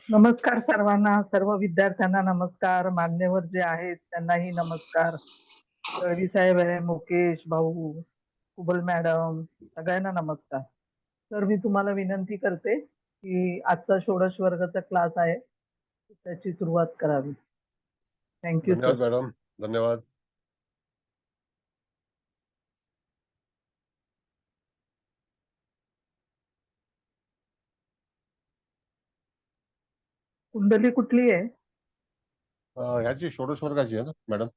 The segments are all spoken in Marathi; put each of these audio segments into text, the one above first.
नमस्कार सर्वांना, सर्व विद्यार्थ्यांना नमस्कार, मान्यवर जे आहेत त्यांनाही नमस्कार. दळवी साहेब आहे, मुकेश भाऊ, कुबल मॅडम, सगळ्यांना नमस्कार. तर मी तुम्हाला विनंती करते की आजचा षोडश वर्गाचा क्लास आहे त्याची सुरुवात करावी. Thank you sir. धन्यवाद मॅडम, धन्यवाद. कुंडली कुठली आहे? ह्याची षोडश वर्गाची आहे ना मॅडम?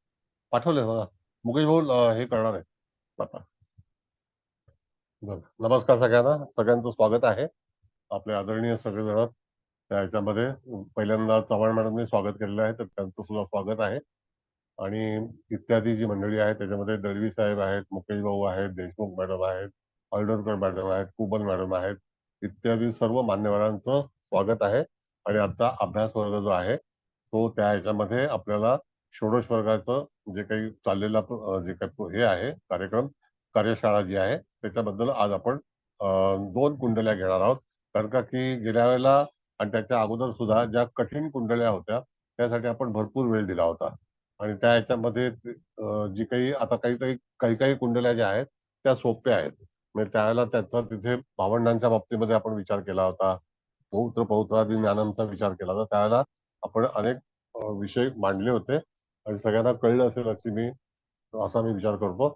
पाठवले बघा, मुकेश भाऊ हे करणार आहे आता. नमस्कार सगळ्यांना, सगळ्यांचं स्वागत आहे. आपले आदरणीय सगळेजण त्याच्यामध्ये पहिल्यांदा चव्हाण मॅडमने स्वागत केलेलं आहे, तर त्यांचं सुद्धा स्वागत आहे. आणि इत्यादी जी मंडळी आहेत त्याच्यामध्ये दळवी साहेब आहेत, मुकेश भाऊ आहेत, देशमुख मॅडम आहेत, हळदरकर मॅडम आहेत, कुबल मॅडम आहेत, इत्यादी सर्व मान्यवरांचं स्वागत आहे. आणि आजचा अभ्यास वर्ग जो आहे तो त्या ह्याच्यामध्ये आपल्याला षोडश वर्गाचं जे काही चाललेला जे काही हे आहे कार्यक्रम, कार्यशाळा जी आहे त्याच्याबद्दल आज आपण 2 कुंडल्या घेणार आहोत. कारण का की गेल्या वेळेला आणि त्याच्या अगोदर सुद्धा ज्या कठीण कुंडल्या होत्या त्यासाठी आपण भरपूर वेळ दिला होता. आणि त्या ह्याच्यामध्ये जी काही आता काही कुंडल्या ज्या आहेत त्या सोप्या आहेत. म्हणजे त्यावेळेला त्याचा तिथे भावंडांच्या बाबतीमध्ये आपण विचार केला होता, पौत्र पौत्रादी ज्ञानांचा विचार केला होता. त्यावेळेला आपण अनेक विषय मांडले होते आणि सगळ्यांना कळलं असेल असा मी विचार करतो,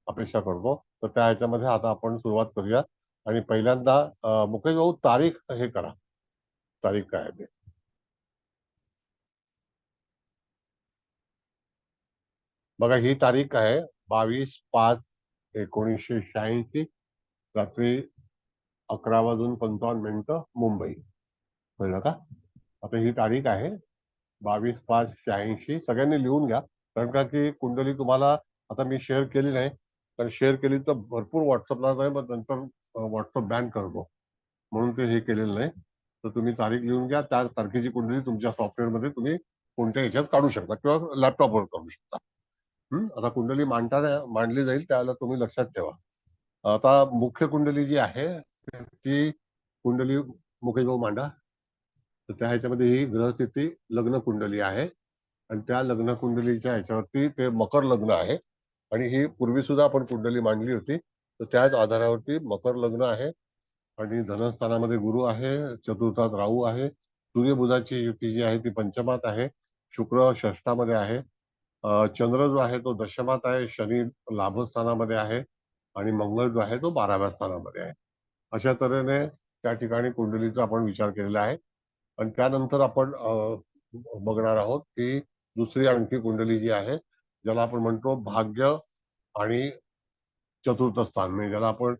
अपेक्षा करतो. तर त्या ह्याच्यामध्ये आता आपण सुरुवात करूया. आणि पहिल्यांदा मुकेश भाऊ तारीख हे करा, तारीख काय आहे ते. बघा ही तारीख आहे 22/5/1986 रात्री 11:55 मुंबई. कळलं का? आता ही तारीख आहे 22/5/86. सगळ्यांनी लिहून घ्या, कारण का की कुंडली तुम्हाला आता मी शेअर केली नाही, कारण शेअर केली तर भरपूर व्हॉट्सअपला जाईल, पण नंतर व्हॉट्सअप बॅन करतो, म्हणून ते हे केलेलं नाही. तर तुम्ही तारीख लिहून घ्या. त्या तारखेची कुंडली तुमच्या सॉफ्टवेअरमध्ये तुम्ही कोणत्या ह्याच्यात काढू शकता किंवा लॅपटॉपवर काढू शकता. आता कुंडली मांडली जाईल त्यावेळेला तुम्ही लक्षात ठेवा. आता मुख्य कुंडली जी आहे ती कुंडली मुकेश भाऊ मांडा. तर त्या ह्याच्यामध्ये ही ग्रहस्थिती लग्न कुंडली आहे आणि त्या लग्न कुंडलीच्या ह्याच्यावरती ते मकर लग्न आहे. आणि ही पूर्वी सुद्धा आपण कुंडली मांडली होती, तर त्याच आधारावरती मकर लग्न आहे. आणि धनस्थानामध्ये गुरु आहे, चतुर्थात राहू आहे, सूर्यबुधाची युती जी आहे ती पंचमात आहे, शुक्र षष्ठामध्ये आहे, चंद्र जो आहे तो दशमात आहे, शनी लाभस्थानामध्ये आहे आणि मंगळ जो आहे तो 12व्या स्थानामध्ये आहे. अशा तऱ्हेने त्या ठिकाणी कुंडलीचा आपण विचार केलेला आहे. आणि त्यानंतर आपण बघणार आहोत की दुसरी आणखी कुंडली जी आहे ज्याला आपण म्हणतो भाग्य आणि चतुर्थ स्थान, म्हणजे ज्याला आपण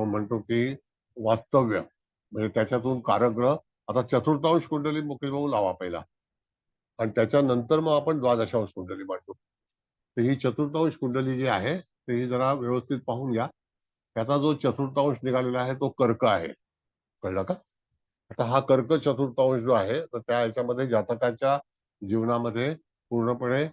म्हणतो की वास्तव्य, म्हणजे त्याच्यातून कारग्रह. आता चतुर्थांश कुंडली मुकेश भाऊ लावा पहिला आणि त्याच्यानंतर मग आपण द्वादशांश कुंडली मांडू. तर ही चतुर्थांश कुंडली जी आहे ती जरा व्यवस्थित पाहून घ्या. त्याचा जो चतुर्थांश निघालेला आहे तो कर्क आहे. कळलं का? आता हा कर्क चतुर्थांश जो आहे तर त्या ह्याच्यामध्ये जातकाच्या जीवनामध्ये पूर्णपणे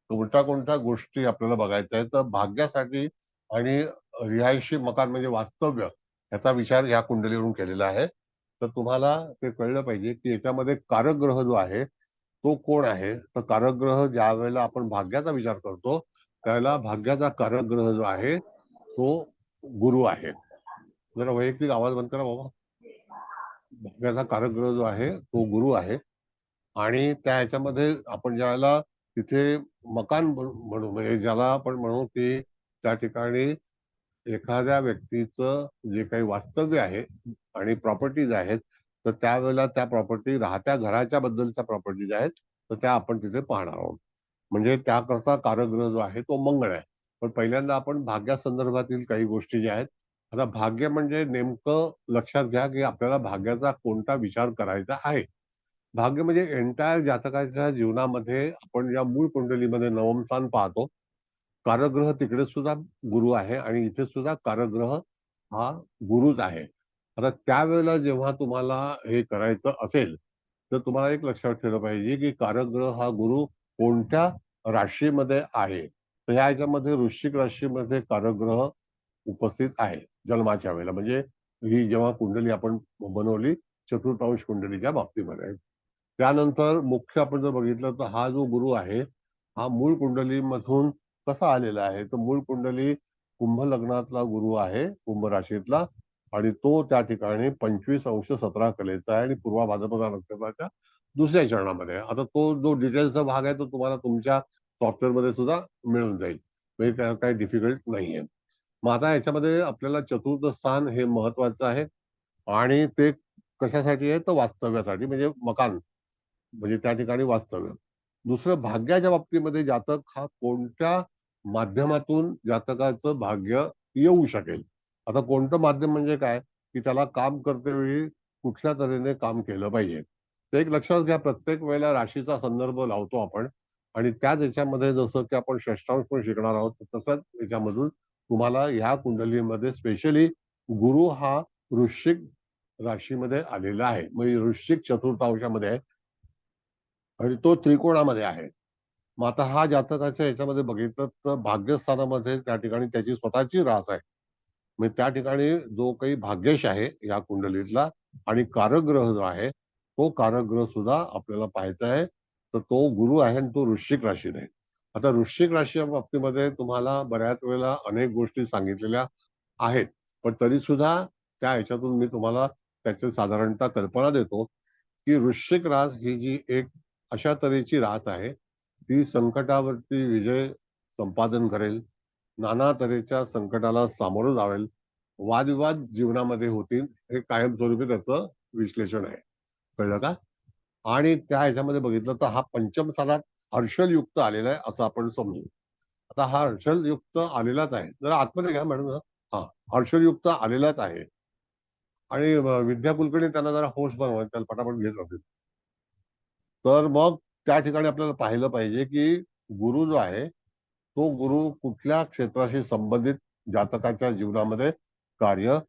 कोणत्या गोष्टी आपल्याला बघायच्या आहेत. तर भाग्यासाठी आणि रिहायशी मकान म्हणजे वास्तव्य याचा विचार या कुंडलीवरून केलेला आहे. तर तुम्हाला ते कळलं पाहिजे की याच्यामध्ये कारकग्रह जो आहे तो कोण आहे. तर कारकग्रह ज्या वेळेला आपण भाग्याचा विचार करतो त्यावेळेला भाग्याचा कारकग्रह जो आहे तो गुरु आहे. जरा वैयक्तिक आवाज बंद करा बाबा. भाग्याचा कारकग्रह जो आहे तो गुरु आहे. आणि त्या ह्याच्यामध्ये आपण ज्याला तिथे मकान म्हणू, म्हणजे ज्याला आपण म्हणू की त्या ठिकाणी एखाद्या व्यक्तीचं जे काही वास्तव्य आहे आणि प्रॉपर्टीज आहेत तर त्यावेळेला त्या प्रॉपर्टी राहत्या घराच्या बद्दलच्या प्रॉपर्टीज आहेत तर त्या आपण तिथे पाहणार आहोत. म्हणजे त्याकरता कारकग्रह जो आहे तो मंगळ आहे. पण पहिल्यांदा आपण भाग्यासंदर्भातील काही गोष्टी ज्या आहेत. आता भाग्य म्हणजे नेमकं लक्षात घ्या की आपल्याला भाग्याचा कोणता विचार करायचा आहे. भाग्य म्हणजे एंटायर जातकाच्या जीवनामध्ये आपण ज्या मूळ कुंडलीमध्ये नवम स्थान पाहतो, कारग्रह तिकडे सुद्धा गुरु आहे आणि इथे सुद्धा कारग्रह हा गुरुच आहे. आता त्यावेळेला जेव्हा तुम्हाला हे करायचं असेल तर तुम्हाला एक लक्षात ठेवलं पाहिजे की कारग्रह हा गुरु कोणत्या राशीमध्ये आहे. तर ह्या ह्याच्यामध्ये वृश्चिक राशीमध्ये कारग्रह उपस्थित आहे जन्माच्या वेळेला, म्हणजे ही जेव्हा कुंडली आपण बनवली चतुर्थांश कुंडलीच्या बाबतीमध्ये. त्यानंतर मुख्य आपण जर बघितलं तर हा जो गुरु आहे हा मूळ कुंडलीमधून कसा आलेला आहे, तर मूळ कुंडली कुंभ लग्नातला गुरु आहे, कुंभ राशीतला, आणि तो त्या ठिकाणी 25 अंश 17 कलेचा आहे आणि पूर्वा भाद्रपद नक्षत्राच्या दुसऱ्या चरणामध्ये आहे. आता तो जो डिटेल्सचा भाग आहे तो तुम्हाला तुमच्या सॉफ्टवेअरमध्ये सुद्धा मिळून जाईल, म्हणजे काही डिफिकल्ट नाहीये. मग आता याच्यामध्ये आपल्याला चतुर्थ स्थान हे महत्वाचं आहे, आणि ते कशासाठी आहे तर वास्तव्यासाठी, म्हणजे मकान, म्हणजे त्या ठिकाणी वास्तव्य. दुसरं, भाग्याच्या बाबतीमध्ये जातक हा कोणत्या माध्यमातून जातकाचं भाग्य येऊ शकेल. आता कोणतं माध्यम म्हणजे काय, की त्याला काम करतेवेळी कुठल्या तऱ्हेने काम केलं पाहिजे. तर एक लक्षात घ्या, प्रत्येक वेळेला राशीचा संदर्भ लावतो आपण, आणि त्याच याच्यामध्ये जसं की आपण षष्टांश पण शिकणार आहोत तसंच याच्यामधून तुम्हाला ह्या कुंडलीमध्ये स्पेशली गुरु हा वृश्चिक राशीमध्ये आलेला आहे, म्हणजे वृश्चिक चतुर्थांशामध्ये आहे आणि तो त्रिकोणामध्ये आहे. मग आता हा जातकाच्या याच्यामध्ये बघितलं तर भाग्यस्थानामध्ये त्या ठिकाणी त्याची स्वतःची रास आहे. म्हणजे त्या ठिकाणी जो काही भाग्येश आहे या कुंडलीतला आणि कारकग्रह जो आहे तो कारकग्रह सुद्धा आपल्याला पाहायचा आहे. तर तो गुरु आहे आणि तो वृश्चिक राशीत आहे. आता वृश्चिक राशी बाबतीमध्ये तुम्हाला बऱ्याच वेळेला अनेक गोष्टी सांगितलेल्या आहेत, पण तरी सुद्धा त्या ह्याच्यातून मी तुम्हाला त्याची साधारणतः कल्पना देतो, की वृश्चिक रास ही जी एक अशा तऱ्हेची रास आहे, ती संकटावरती विजय संपादन करेल, नाना तऱ्हेच्या संकटाला सामोरं जावेल, वादविवाद जीवनामध्ये होतील, हे कायमस्वरूपी त्याचं विश्लेषण आहे. कळलं का? आणि त्या ह्याच्यामध्ये बघितलं तर हा पंचम स्थानात हर्षल युक्त आलेला आहे असं आपण समजू. आता हा हर्षल युक्त आलेलाच आहे, जरा आतमध्ये घ्या मॅडम. हा हर्षल युक्त आलेलाच आहे, आणि विद्या कुलकर्णी त्यांना जरा होस्ट बनवा, त्याला पटापट घेत राहतील. तर मग त्या ठिकाणी आपल्याला पाहिलं पाहिजे की गुरु जो आहे तो गुरु कुठल्या क्षेत्राशी संबंधित जातकाच्या जीवनामध्ये कार्य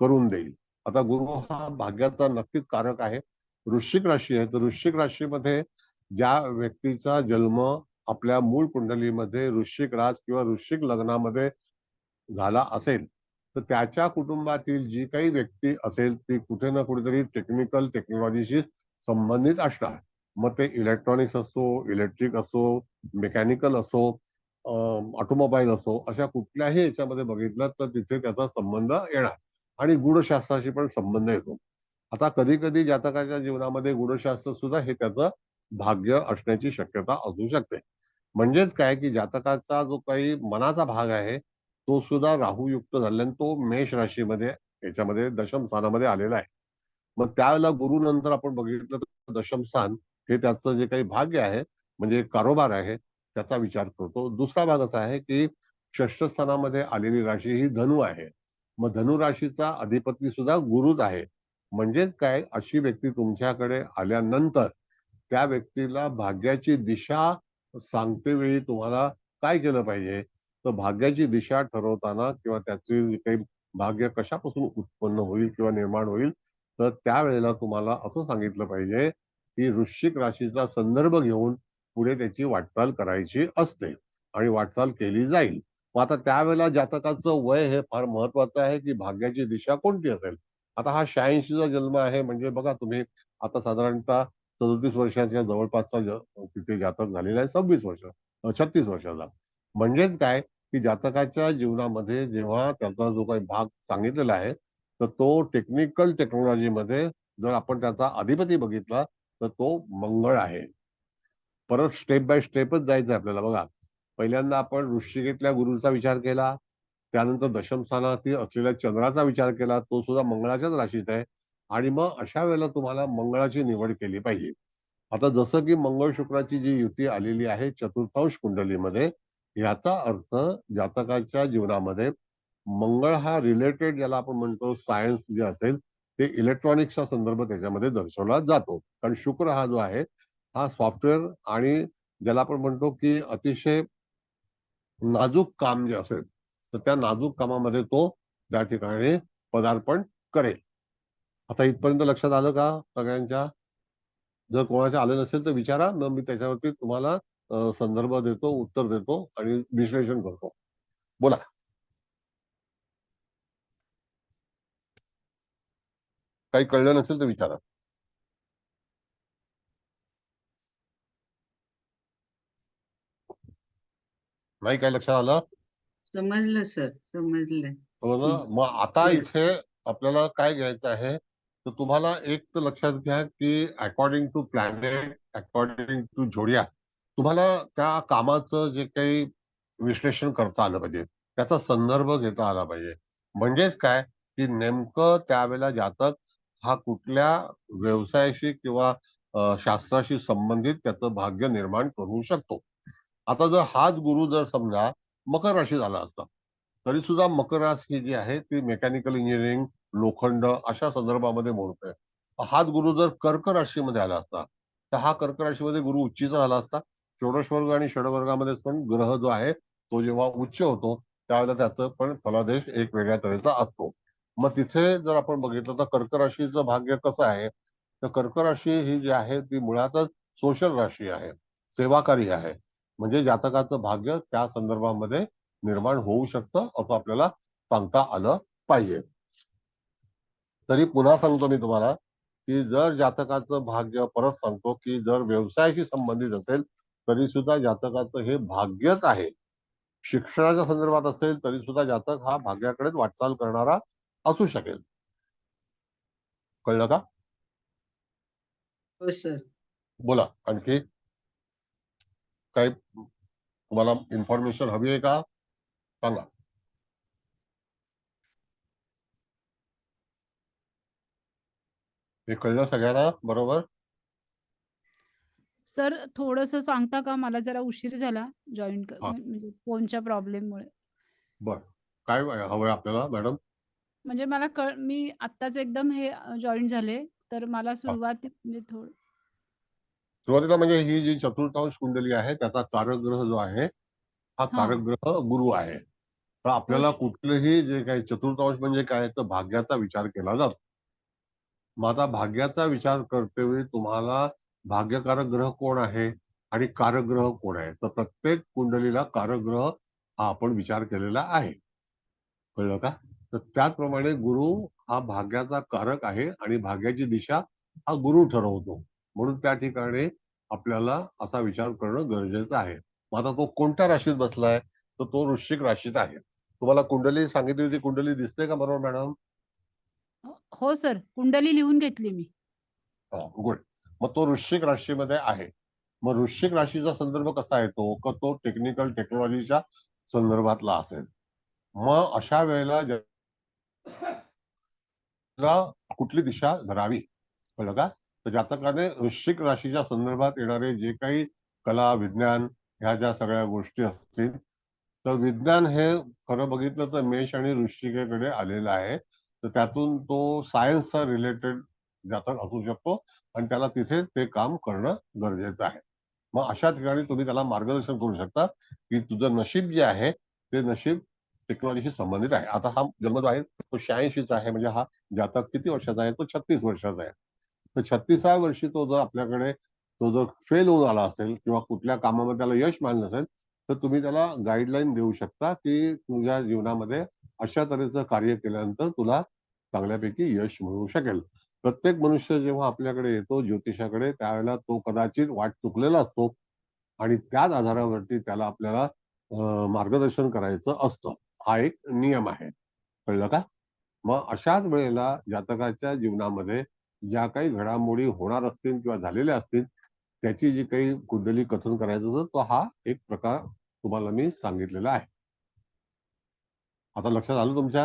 करून देईल. आता गुरु हा भाग्याचा नक्कीच कारक आहे. वृश्चिक राशी आहे, तर वृश्चिक राशीमध्ये ज्या व्यक्तीचा जन्म आपल्या मूळ कुंडलीमध्ये वृश्चिक रास किंवा वृश्चिक लग्नामध्ये झाला असेल, तर त्याच्या कुटुंबातील जी काही व्यक्ती असेल ती कुठे ना कुठेतरी टेक्निकल टेक्नॉलॉजीशी संबंधित असणार. मग ते इलेक्ट्रॉनिक्स असो, इलेक्ट्रिक असो, मेकॅनिकल असो, ऑटोमोबाईल असो, अशा कुठल्याही याच्यामध्ये बघितलं तर तिथे त्याचा संबंध येणार, आणि गूढशास्त्राशी पण संबंध येतो. आता कधी कधी जातकाच्या जीवनामध्ये गूढशास्त्र सुद्धा हे त्याचं भाग्य असण्याची शक्यता असू शकते. म्हणजेच काय की जातकाचा जो काही मनाचा भाग आहे तो सुद्धा राहूयुक्त झाल्याने तो मेष राशीमध्ये याच्यामध्ये दशम स्थानामध्ये आलेला आहे. मग त्यावेळेला गुरु नंतर आपण बघितलं तर दशम स्थान हे त्याचं जे काही भाग्य आहे, म्हणजे कारोबार आहे, त्याचा विचार करतो. दुसरा भाग असा आहे की षष्ठ स्थानामध्ये आलेली राशी ही धनु आहे. मग धनु राशीचा अधिपती सुद्धा गुरुच आहे. म्हणजेच काय, अशी व्यक्ती तुमच्याकडे आल्यानंतर त्या व्यक्तीला भाग्याची दिशा सांगते वेळी तुम्हाला काय केलं पाहिजे, तर भाग्याची दिशा ठरवताना किंवा त्याचे जे काही भाग्य कशापासून उत्पन्न होईल किंवा निर्माण होईल, तर त्यावेळेला तुम्हाला असं सांगितलं पाहिजे की वृश्चिक राशीचा संदर्भ घेऊन पुढे त्याची वाटचाल करायची असते, आणि वाटचाल केली जाईल. मग आता त्यावेळेला जातकाचं वय हे फार महत्वाचं आहे की भाग्याची दिशा कोणती असेल. आता हा 86चा जन्म आहे, म्हणजे बघा तुम्ही आता साधारणतः 37 वर्षाच्या जवळपासचा तिथे जातक झालेला आहे, 26 वर्ष 36 वर्षाचा. म्हणजेच काय की जातकाच्या जीवनामध्ये जेव्हा त्याचा जो काही भाग सांगितलेला आहे तर तो टेक्निकल टेक्नॉलॉजीमध्ये जर आपण त्याचा अधिपती बघितला तर तो मंगळ आहे. परत स्टेप बाय स्टेपच जायचं आपल्याला. बघा, पहिल्यांदा आपण वृश्चिकेतल्या गुरुचा विचार केला, त्यानंतर दशम स्थानातील असलेल्या चंद्राचा विचार केला, तो सुद्धा मंगळाच्याच राशीत आहे, आणि मग अशा वेळेला तुम्हाला मंगळाची निवड केली पाहिजे. आता जसं की मंगळ शुक्राची जी युती आलेली आहे चतुर्थांश कुंडलीमध्ये, याचा अर्थ जातकाच्या जीवनामध्ये मंगळ हा रिलेटेड, ज्याला आपण म्हणतो सायन्स जे असेल ते इलेक्ट्रॉनिक्सचा संदर्भ त्याच्यामध्ये दर्शवला जातो. कारण शुक्र हा जो आहे हा सॉफ्टवेअर आणि ज्याला आपण म्हणतो की अतिशय नाजूक काम जे असेल तर त्या नाजूक कामामध्ये तो त्या ठिकाणी पदार्पण करेल. आता इथपर्यंत लक्षात आलं का सगळ्यांच्या? जर कोणाच्या आलं नसेल तर विचारा, मग मी त्याच्यावरती तुम्हाला संदर्भ देतो, उत्तर देतो आणि विश्लेषण करतो. बोला. काही कळलं नसेल तर विचारा. नाही काय लक्षात आलं? समजलं सर, समजलं. हो ना. मग आता Yes. इथे आपल्याला काय घ्यायचं आहे, तर तुम्हाला एक तर लक्षात घ्या की according to planet, according to zodiac, तुम्हाला त्या कामाचं जे काही विश्लेषण करता आलं पाहिजे, त्याचा संदर्भ घेता आला पाहिजे. म्हणजेच काय की नेमकं त्यावेळेला जातक हा कुठल्या व्यवसायाशी किंवा शास्त्राशी संबंधित त्याचं भाग्य निर्माण करू शकतो. आता जर हाच गुरु जर समजा मकर राशीत आला असता, तरी सुद्धा मकर राशी जी आहे ती मेकॅनिकल इंजिनिअरिंग, लोखंड अशा संदर्भामध्ये मोडते. हाच गुरु जर कर्क राशीमध्ये आला असता, तर हा कर्क राशीमध्ये गुरु उच्चीचा झाला असता. षोडश वर्ग आणि षडवर्गामध्ये पण ग्रह जो आहे तो जेव्हा उच्च होतो त्यावेळेला त्याचं पण फलादेश एक वेगळ्या तऱ्हेचा असतो. मग तिथे जर आपण बघितलं तर कर्क राशीचं भाग्य कसं आहे, तर कर्क राशी ही जी आहे ती मुळातच सोशल राशी आहे, सेवाकारी आहे. म्हणजे जातकाचं भाग्य त्या संदर्भामध्ये निर्माण होऊ शकतं असं आपल्याला सांगता आलं पाहिजे. तरी पुन्हा सांगतो मी तुम्हाला की जर जातकाचं भाग्य, परत सांगतो की जर व्यवसायाशी संबंधित असेल तरी सुद्धा जातकाचं हे भाग्यच आहे. शिक्षणाच्या संदर्भात असेल तरी सुद्धा जातक हा भाग्याकडेच वाटचाल करणारा असू शकेल. कळलं का? हो सर. बोला आणखी काही तुम्हाला इन्फॉर्मेशन हवी आहे का, सांगा. हे कळलं सगळ्यांना बरोबर? सर थोडंसं सांगता का? मला जरा उशीर झाला जॉइन हा. म्हणजे फोनच्या प्रॉब्लेममुळे. बर, काय हवंय आपल्याला मॅडम? म्हणजे मला मी आत्ताच एकदम हे जॉइन झाले, तर मला हा. सुरुवात म्हणजे थोडं सुरुवातीला म्हणजे ही जी चतुर्थांश कुंडली आहे त्याचा कारकग्रह जो आहे हा हां. कारकग्रह गुरु आहे. तर हो आपल्याला सर. कुठलेही जे काही चतुर्थांश म्हणजे काय, तर भाग्याचा विचार केला जातो. मग आता भाग्याचा विचार करतेवेळी तुम्हाला भाग्यकारक ग्रह कोण आहे आणि कारक ग्रह कोण आहे, तर प्रत्येक कुंडलीला कारक ग्रह हा आपण विचार केलेला आहे. कळलं का? तर त्याचप्रमाणे गुरु हा भाग्याचा कारक आहे आणि भाग्याची दिशा हा गुरु ठरवतो. म्हणून त्या ठिकाणी आपल्याला असा विचार करणं गरजेचं आहे. मग आता तो कोणत्या राशीत बसलाय, तर तो वृश्चिक राशीत आहे. तुम्हाला कुंडली सांगितली होती, कुंडली दिसते का बरोबर मॅडम? हो सर, कुंडली लिहून घेतली मी. गुड. मग तो वृश्चिक राशीमध्ये आहे. मग वृश्चिक राशीचा संदर्भ कसा येतो, का तो टेक्निकल टेक्नॉलॉजीच्या संदर्भातला असेल. मग अशा वेळेला कुठली दिशा धरावी, कळलं का? तर जातकाने वृश्चिक राशीच्या संदर्भात येणारे जे काही कला, विज्ञान ह्या ज्या सगळ्या गोष्टी असतील, तर विज्ञान हे खरं बघितलं तर मेष आणि वृश्चिकेकडे आलेलं आहे. तर त्यातून तो सायन्सचा रिलेटेड जातक असू शकतो आणि त्याला तिथे ते काम करणं गरजेचं आहे. मग अशा ठिकाणी तुम्ही त्याला मार्गदर्शन करू शकता की तुझं नशीब जे आहे ते नशीब टेक्नॉलॉजीशी संबंधित आहे. आता हा जन्म जो आहे तो 86चा आहे, म्हणजे हा जातक किती वर्षाचा आहे, तो 36 वर्षाचा आहे. तर 36व्या वर्षी तो जर आपल्याकडे तो जर फेल होऊन आला असेल किंवा कुठल्या कामामध्ये त्याला यश मिळालं नसेल, तर तुम्ही त्याला गाईडलाईन देऊ शकता की तुझ्या जीवनामध्ये अशा तऱ्हेचं कार्य केल्यानंतर तुला चांगल्यापैकी यश मिळू शकेल. प्रत्येक मनुष्य जेव्हा आपल्याकडे येतो ज्योतिषाकडे, त्यावेळेला तो कदाचित वाट चुकलेला असतो आणि त्याच आधारावरती त्याला आपल्याला मार्गदर्शन करायचं असतं. हा एक नियम आहे. कळलं का? मग अशाच वेळेला जातकाच्या जीवनामध्ये ज्या काही घडामोडी होणार असतील किंवा झालेल्या असतील, त्याची जी काही कुंडली कथन करायचं असतं, तो हा एक प्रकार तुम्हाला मी सांगितलेला आहे. आता लक्षात आलं तुमच्या?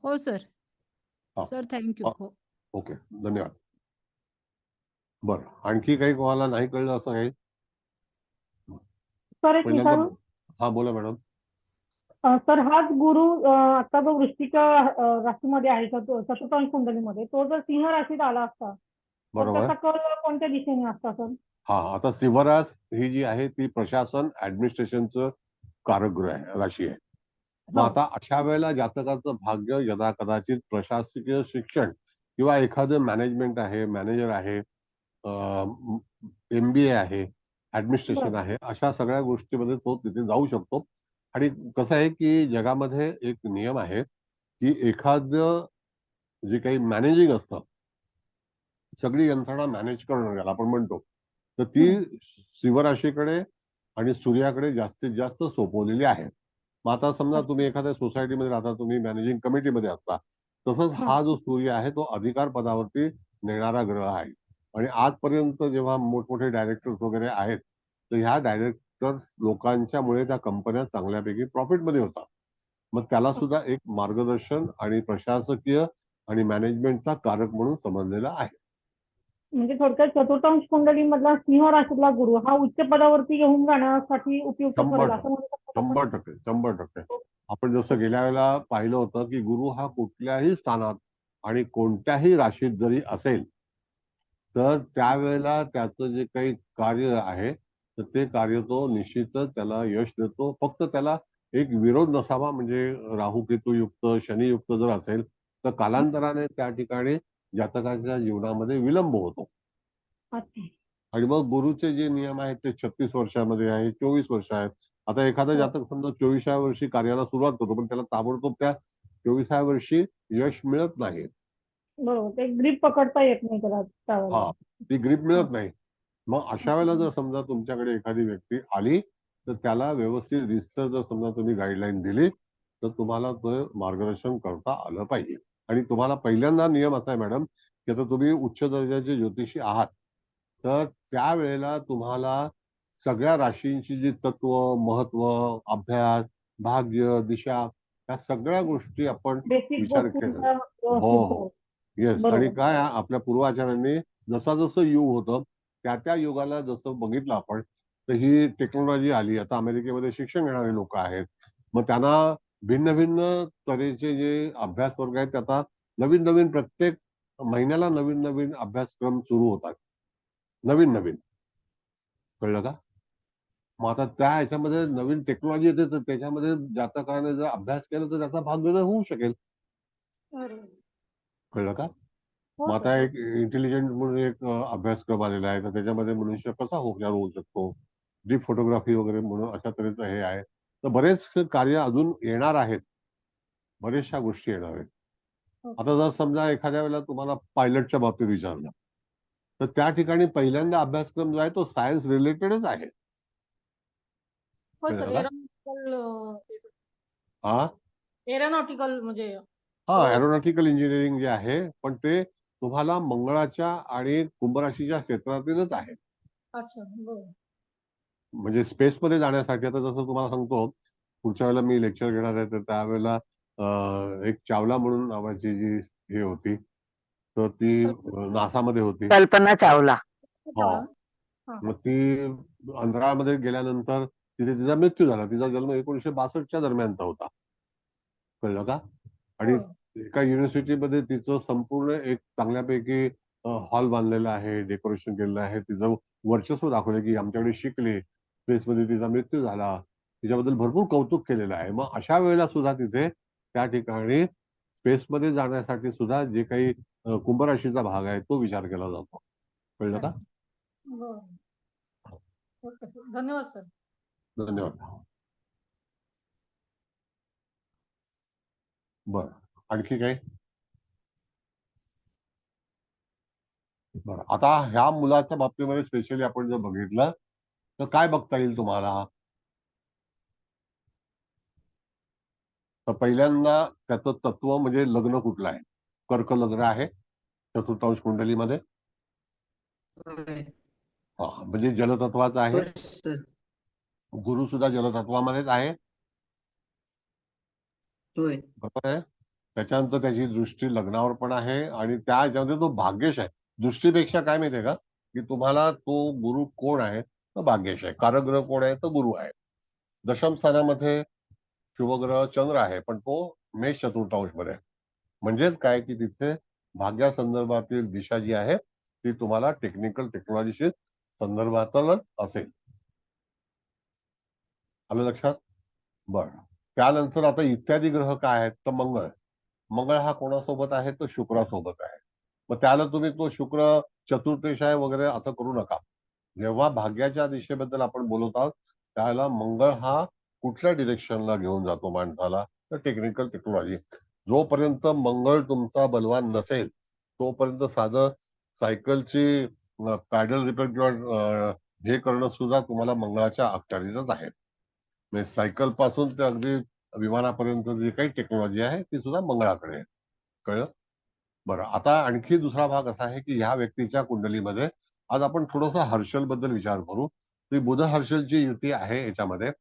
हो सर. हा. Sir thank you. हो. ओके, धन्यवाद. बरं, आणखी काही कोणाला नाही कळलं असं आहे? सर एक पहिल्यांदा विचारू? हा बोला मॅडम. सर हाच गुरु आता जो वृश्चिक राशीमध्ये आहे चतुर्थांश कुंडलीमध्ये, तो जर सिंह राशीत आला असता तर बरोबर. त्याचा कल कोणत्या दिशेने असता सर? हा, आता सिंहराज ही जी आहे ती प्रशासन ऍडमिनिस्ट्रेशनचं कारक राशी आहे. मग हो. आता अशा वेळेला जातकाचं भाग्य यदा कदाचित प्रशासकीय शिक्षण किंवा एखादं मॅनेजमेंट आहे, मॅनेजर आहे, MBA आहे, ऍडमिनिस्ट्रेशन आहे, अशा सगळ्या गोष्टीमध्ये तो तिथे जाऊ शकतो. आणि कसं आहे की जगामध्ये एक नियम आहे की एखादं जे काही मॅनेजिंग असतं, सगळी यंत्रणा मॅनेज करणं ज्याला आपण म्हणतो, तर ती सिंह राशीकडे आणि सूर्याकडे जास्तीत जास्त सोपवलेली आहे. मग आता समजा तुम्ही एखाद्या सोसायटीमध्ये राहता, तुम्ही मॅनेजिंग कमिटीमध्ये असता, तसंच हा जो सूर्य आहे तो अधिकार पदावरती नेणारा ग्रह आहे. आणि आजपर्यंत जेव्हा मोठमोठे डायरेक्टर्स वगैरे आहेत, तर ह्या डायरेक्टर्स लोकांच्यामुळे त्या कंपन्या चांगल्यापैकी प्रॉफिटमध्ये होतात. मग त्याला सुद्धा एक मार्गदर्शन आणि प्रशासकीय आणि मॅनेजमेंटचा कारक म्हणून समजलेला आहे. म्हणजे थोडक्यात चतुर्थांश कुंडलीमधला सिंह राशीतला गुरु हा उच्च पदावरती घेऊन जाण्यासाठी उपयुक्त ठरेल असं म्हणू शकतो आपण? 100% 100%. आपण जसं गेल्या वेळेला पाहिलं होतं की गुरु हा कुठल्याही स्थानात आणि कोणत्याही राशीत जरी असेल, तर त्यावेळेला त्याचं जे काही कार्य आहे, तर ते कार्य तो निश्चितच त्याला यश देतो. फक्त त्याला एक विरोध नसावा, म्हणजे राहू केतू युक्त, शनियुक्त जर असेल, तर कालांतराने त्या ठिकाणी जातकाच्या जीवनामध्ये विलंब होतो. अच्छा. आणि मग गुरुचे जे नियम आहेत ते 36 वर्षामध्ये आहे, 24 वर्ष आहेत. आता एखादा जातक समजा 24व्या वर्षी कार्याला सुरुवात करतो, पण त्याला ताबडतोब त्या 24व्या वर्षी यश मिळत नाही. बरोबर, ते ग्रीप पकडता येत नाही त्याला त्यावेळेला. हा, ती ग्रीप मिळत नाही. मग अशा वेळेला जर समजा तुमच्याकडे एखादी व्यक्ती आली, तर त्याला व्यवस्थित रितसर जर समजा तुम्ही गाईडलाईन दिली, तर तुम्हाला ते मार्गदर्शन करता आलं पाहिजे. आणि तुम्हाला पहिल्यांदा नियम असा आहे मॅडम, की आता तुम्ही उच्च दर्जाचे ज्योतिषी आहात, तर त्यावेळेला तुम्हाला सगळ्या राशींची जी तत्व, महत्व, अभ्यास, भाग्य, दिशा, या सगळ्या गोष्टी आपण बेसिक विचार केला. गोष्टींचा हो, व्यवस्थित हो. येस. आणि बरोबर. काय आपल्या पूर्वाचार्यांनी जसं जसं युग होतं, त्या युगाला जसं बघितलं आपण, तर ही टेक्नॉलॉजी आली. आता अमेरिकेमध्ये शिक्षण घेणारे लोक आहेत. मग त्यांना भिन्न भिन्न तऱ्हेचे जे अभ्यास वर्ग आहेत, ते आता नवीन नवीन प्रत्येक महिन्याला नवीन नवीन अभ्यासक्रम सुरू होतात. नवीन नवीन. कळलं का? मग आता त्या ह्याच्यामध्ये नवीन टेक्नॉलॉजी येते, तर त्याच्यामध्ये जातकाने जर अभ्यास केला तर त्याचा भाग्योदय होऊ शकेल. बरोबर. कळलं का? हो मग सर. आता एक इंटेलिजंट म्हणून एक अभ्यासक्रम आलेला आहे, तर त्याच्यामध्ये मनुष्य कसा हुशार होऊ शकतो, डीप फोटोग्राफी वगैरे म्हणून अशा तऱ्हेचं हे आहे. तर बरेच कार्य अजून येणार आहेत, बऱ्याचशा गोष्टी येणार आहेत. हो. आता जर समजा एखाद्या वेळेला तुम्हाला पायलटच्या बाबतीत विचारलं, तर त्या ठिकाणी पहिल्यांदा अभ्यासक्रम जो आहे तो सायन्स रिलेटेडच आहे. हो कळलं सर, का? हा एरोनॉटिकल म्हणजे हा एरोनॉटिकल इंजिनिअरिंग जे आहे, पण ते तुम्हाला मंगळाच्या आणि कुंभ राशीच्या क्षेत्रातीलच आहे. अच्छा, बरं. म्हणजे स्पेसमध्ये जाण्यासाठी. आता जसं तुम्हाला सांगतो, पुढच्या वेळेला मी लेक्चर घेणार आहे, तर त्यावेळेला एक चावला म्हणून नावाची जी हे होती, तर ती नासामध्ये होती. कल्पना चावला. हो. हा. मग ती अंतराळामध्ये गेल्यानंतर तिथे तिचा मृत्यू झाला. तिचा जन्म 1962च्या दरम्यानचा होता. कळलं का? आणि होय. एका युनिव्हर्सिटीमध्ये तिचं संपूर्ण एक चांगल्यापैकी हॉल बांधलेला आहे, डेकोरेशन केलेलं आहे. तिचं वर्चस्व दाखवलं की आमच्याकडे शिकले, स्पेसमध्ये तिचा मृत्यू झाला, तिच्याबद्दल भरपूर कौतुक केलेलं आहे. मग अशा वेळेला सुद्धा तिथे त्या ठिकाणी स्पेसमध्ये जाण्यासाठी सुद्धा जे काही कुंभ राशीचा भाग आहे तो विचार केला जातो. कळलं का? बरं. Okay sir. धन्यवाद सर. धन्यवाद. बरं, आणखी काही? बरं, आता ह्या मुलाच्या बाबतीमध्ये स्पेशली आपण जर बघितलं, तर काय बघता येईल तुम्हाला? तर पहिल्यांदा त्याचं तत्व म्हणजे लग्न कुठलं आहे? कर्क लग्न आहे चतुर्थांश कुंडलीमध्ये. होय. म्हणजे जलतत्वाचा आहे. होय सर. गुरु सुद्धा जलतत्वामध्येच आहे. होय. बरोबर आहे. त्याच्यानंतर त्याची दृष्टी लग्नावर पण आहे आणि त्या ह्याच्यामध्ये तो भाग्यश आहे. दृष्टीपेक्षा काय माहितीये का, की तुम्हाला तो गुरु कोण आहे, तो भाग्यश आहे. कारग्रह कोण आहे, तो गुरु आहे. दशम स्थानामध्ये शुभग्रह चंद्र आहे, पण तो मेष चतुर्थांश मध्ये आहे. म्हणजेच काय, की तिथे भाग्या संदर्भातील दिशा जी आहे ती तुम्हाला टेक्निकल टेक्नॉलॉजीशी संदर्भातच असेल. आलं लक्षात? बरं. त्यानंतर आता इत्यादी ग्रह काय आहेत, तर मंगळ. मंगळ हा कोणासोबत आहे, तर शुक्रासोबत आहे. मग त्याला तुम्ही तो शुक्र चतुर्थेश आहे वगैरे असं करू नका. जेव्हा भाग्याच्या दिशेबद्दल आपण बोलत आहोत, त्याला मंगळ हा कुठल्या डिरेक्शनला घेऊन जातो माणसाला, तर टेक्निकल टेक्नॉलॉजी. जोपर्यंत मंगळ तुमचा बलवान नसेल तोपर्यंत साधं सायकलची पॅडल रिपेअर किंवा हे करणं सुद्धा तुम्हाला मंगळाच्या अखत्यारीतच आहे. म्हणजे सायकल पासून ते अगदी विमानापर्यंत जी काही टेक्नॉलॉजी आहे ती सुद्धा मंगळाकडे आहे. कळलं? बरं, आता आणखी दुसरा भाग असा आहे की ह्या व्यक्तीच्या कुंडलीमध्ये आज आपण थोडंसं हर्षल बद्दल विचार करू. ती बुध हर्षलची युती आहे याच्यामध्ये.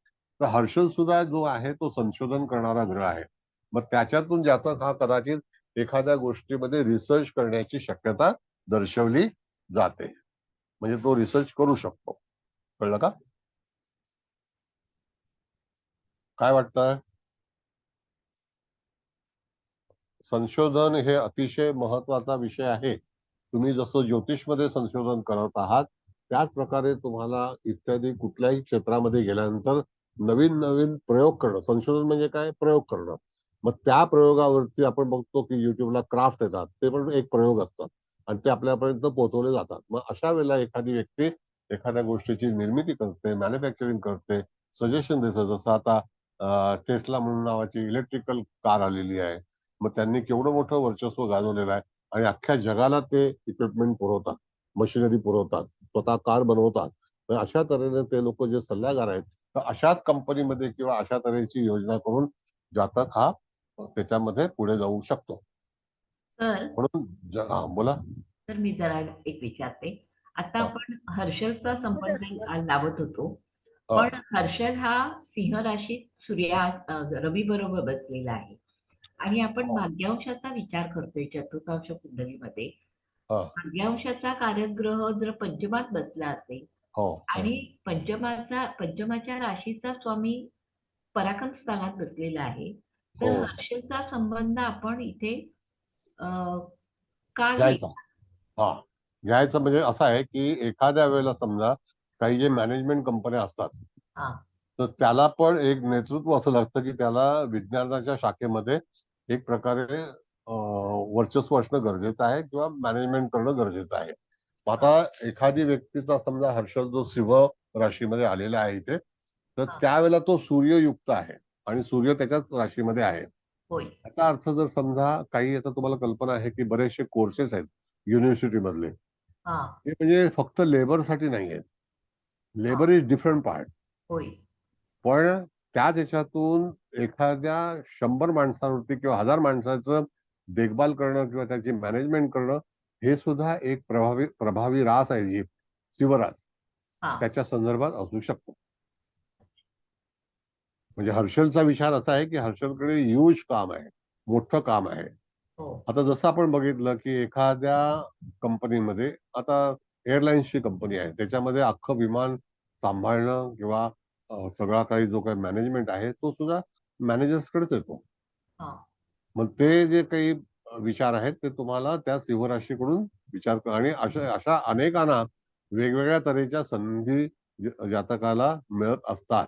तर हर्षल सुद्धा जो आहे तो संशोधन करणारा ग्रह आहे. मग त्याच्यातून जातक हा कदाचित एखाद्या गोष्टीमध्ये रिसर्च करण्याची शक्यता दर्शवली जाते. म्हणजे तो रिसर्च करू शकतो. कळलं का? काय वाटतं? संशोधन हे अतिशय महत्वाचा विषय आहे. तुम्ही जसं ज्योतिषमध्ये संशोधन करत आहात त्याच प्रकारे तुम्हाला इत्यादी कुठल्याही क्षेत्रामध्ये गेल्यानंतर नवीन नवीन प्रयोग करणं. संशोधन म्हणजे काय? प्रयोग करणं. मग त्या प्रयोगावरती आपण बघतो की युट्यूबला क्राफ्ट येतात, ते पण एक प्रयोग असतात आणि ते आपल्यापर्यंत पोहोचवले जातात. मग अशा वेळेला एखादी व्यक्ती एखाद्या गोष्टीची निर्मिती करते, मॅन्युफॅक्चरिंग करते, सजेशन देतं. जसं आता टेस्ला म्हणून नावाची इलेक्ट्रिकल कार आलेली आहे. मग त्यांनी केवढं मोठं वर्चस्व गाजवलेलं आहे आणि अख्ख्या जगाला ते इक्विपमेंट पुरवतात, मशिनरी पुरवतात, स्वतः कार बनवतात. तर अशा तऱ्हेने ते लोक जे सल्लागार आहेत तर अशाच कंपनीमध्ये किंवा अशा तऱ्हेची योजना करून जातक हा त्याच्यामध्ये पुढे जाऊ शकतो. सर म्हणून बोला. तर मी जरा एक विचारते. आता हा. आपण हर्षलचा संबंध आज लावत होतो, हा. पण हर्षल हा सिंह राशीत रवी बरोबर बसलेला आहे आणि आपण भाग्यांशाचा विचार करतोय चतुर्थांश कुंडलीमध्ये. हा. भाग्यांशाचा कार्यग्रह जर पंचमात बसला असेल हो. आणि पंचमाच्या राशीचा स्वामी पराक्रम स्थानात बसलेला आहे, तर हो. हर्षलचा संबंध आपण इथे का घ्यायचा. हा, घ्यायचं म्हणजे असं आहे की एखाद्या वेळेला समजा काही जे मॅनेजमेंट कंपन्या असतात हा तर त्याला पण एक नेतृत्व असं लागतं की त्याला विज्ञानाच्या शाखेमध्ये एक प्रकारे वर्चस्व असणं गरजेचं आहे किंवा मॅनेजमेंट करणं गरजेचं आहे. आता एखादी व्यक्तीचा समजा हर्षल जो सिंह राशीमध्ये आलेला आहे इथे, तर हा. त्यावेळेला तो सूर्ययुक्त आहे आणि सूर्य त्याच्याच राशीमध्ये आहे. होय याचा अर्थ जर समजा काही, आता तुम्हाला कल्पना आहे की बरेचसे कोर्सेस आहेत युनिव्हर्सिटी मधले, हा ते म्हणजे फक्त लेबरसाठी नाही आहेत. Labour is different part. होय पण त्या त्याच्यातून एखाद्या 100 माणसांवरती किंवा 1000 माणसाचं देखभाल करणं किंवा त्याची मॅनेजमेंट करणं हे सुद्धा एक प्रभावी रास आहे, ही शिवरास हा त्याच्या संदर्भात असू शकतो. म्हणजे हर्षलचा विचार असा आहे की हर्षलकडे ह्यूज काम आहे, मोठं काम आहे. हो आता जसं आपण बघितलं की एखाद्या कंपनीमध्ये, आता एअरलाईन्सची कंपनी आहे, त्याच्यामध्ये अख्खं विमान सांभाळणं किंवा सगळा काही जो काही मॅनेजमेंट आहे तो सुद्धा मॅनेजर्सकडेच येतो. हा मग ते जे काही विचार आहेत ते तुम्हाला त्या सिंह राशीकडून विचार आणि अशा अशा अनेकांना वेगवेगळ्या तऱ्हेच्या संधी जातकाला मिळत असतात.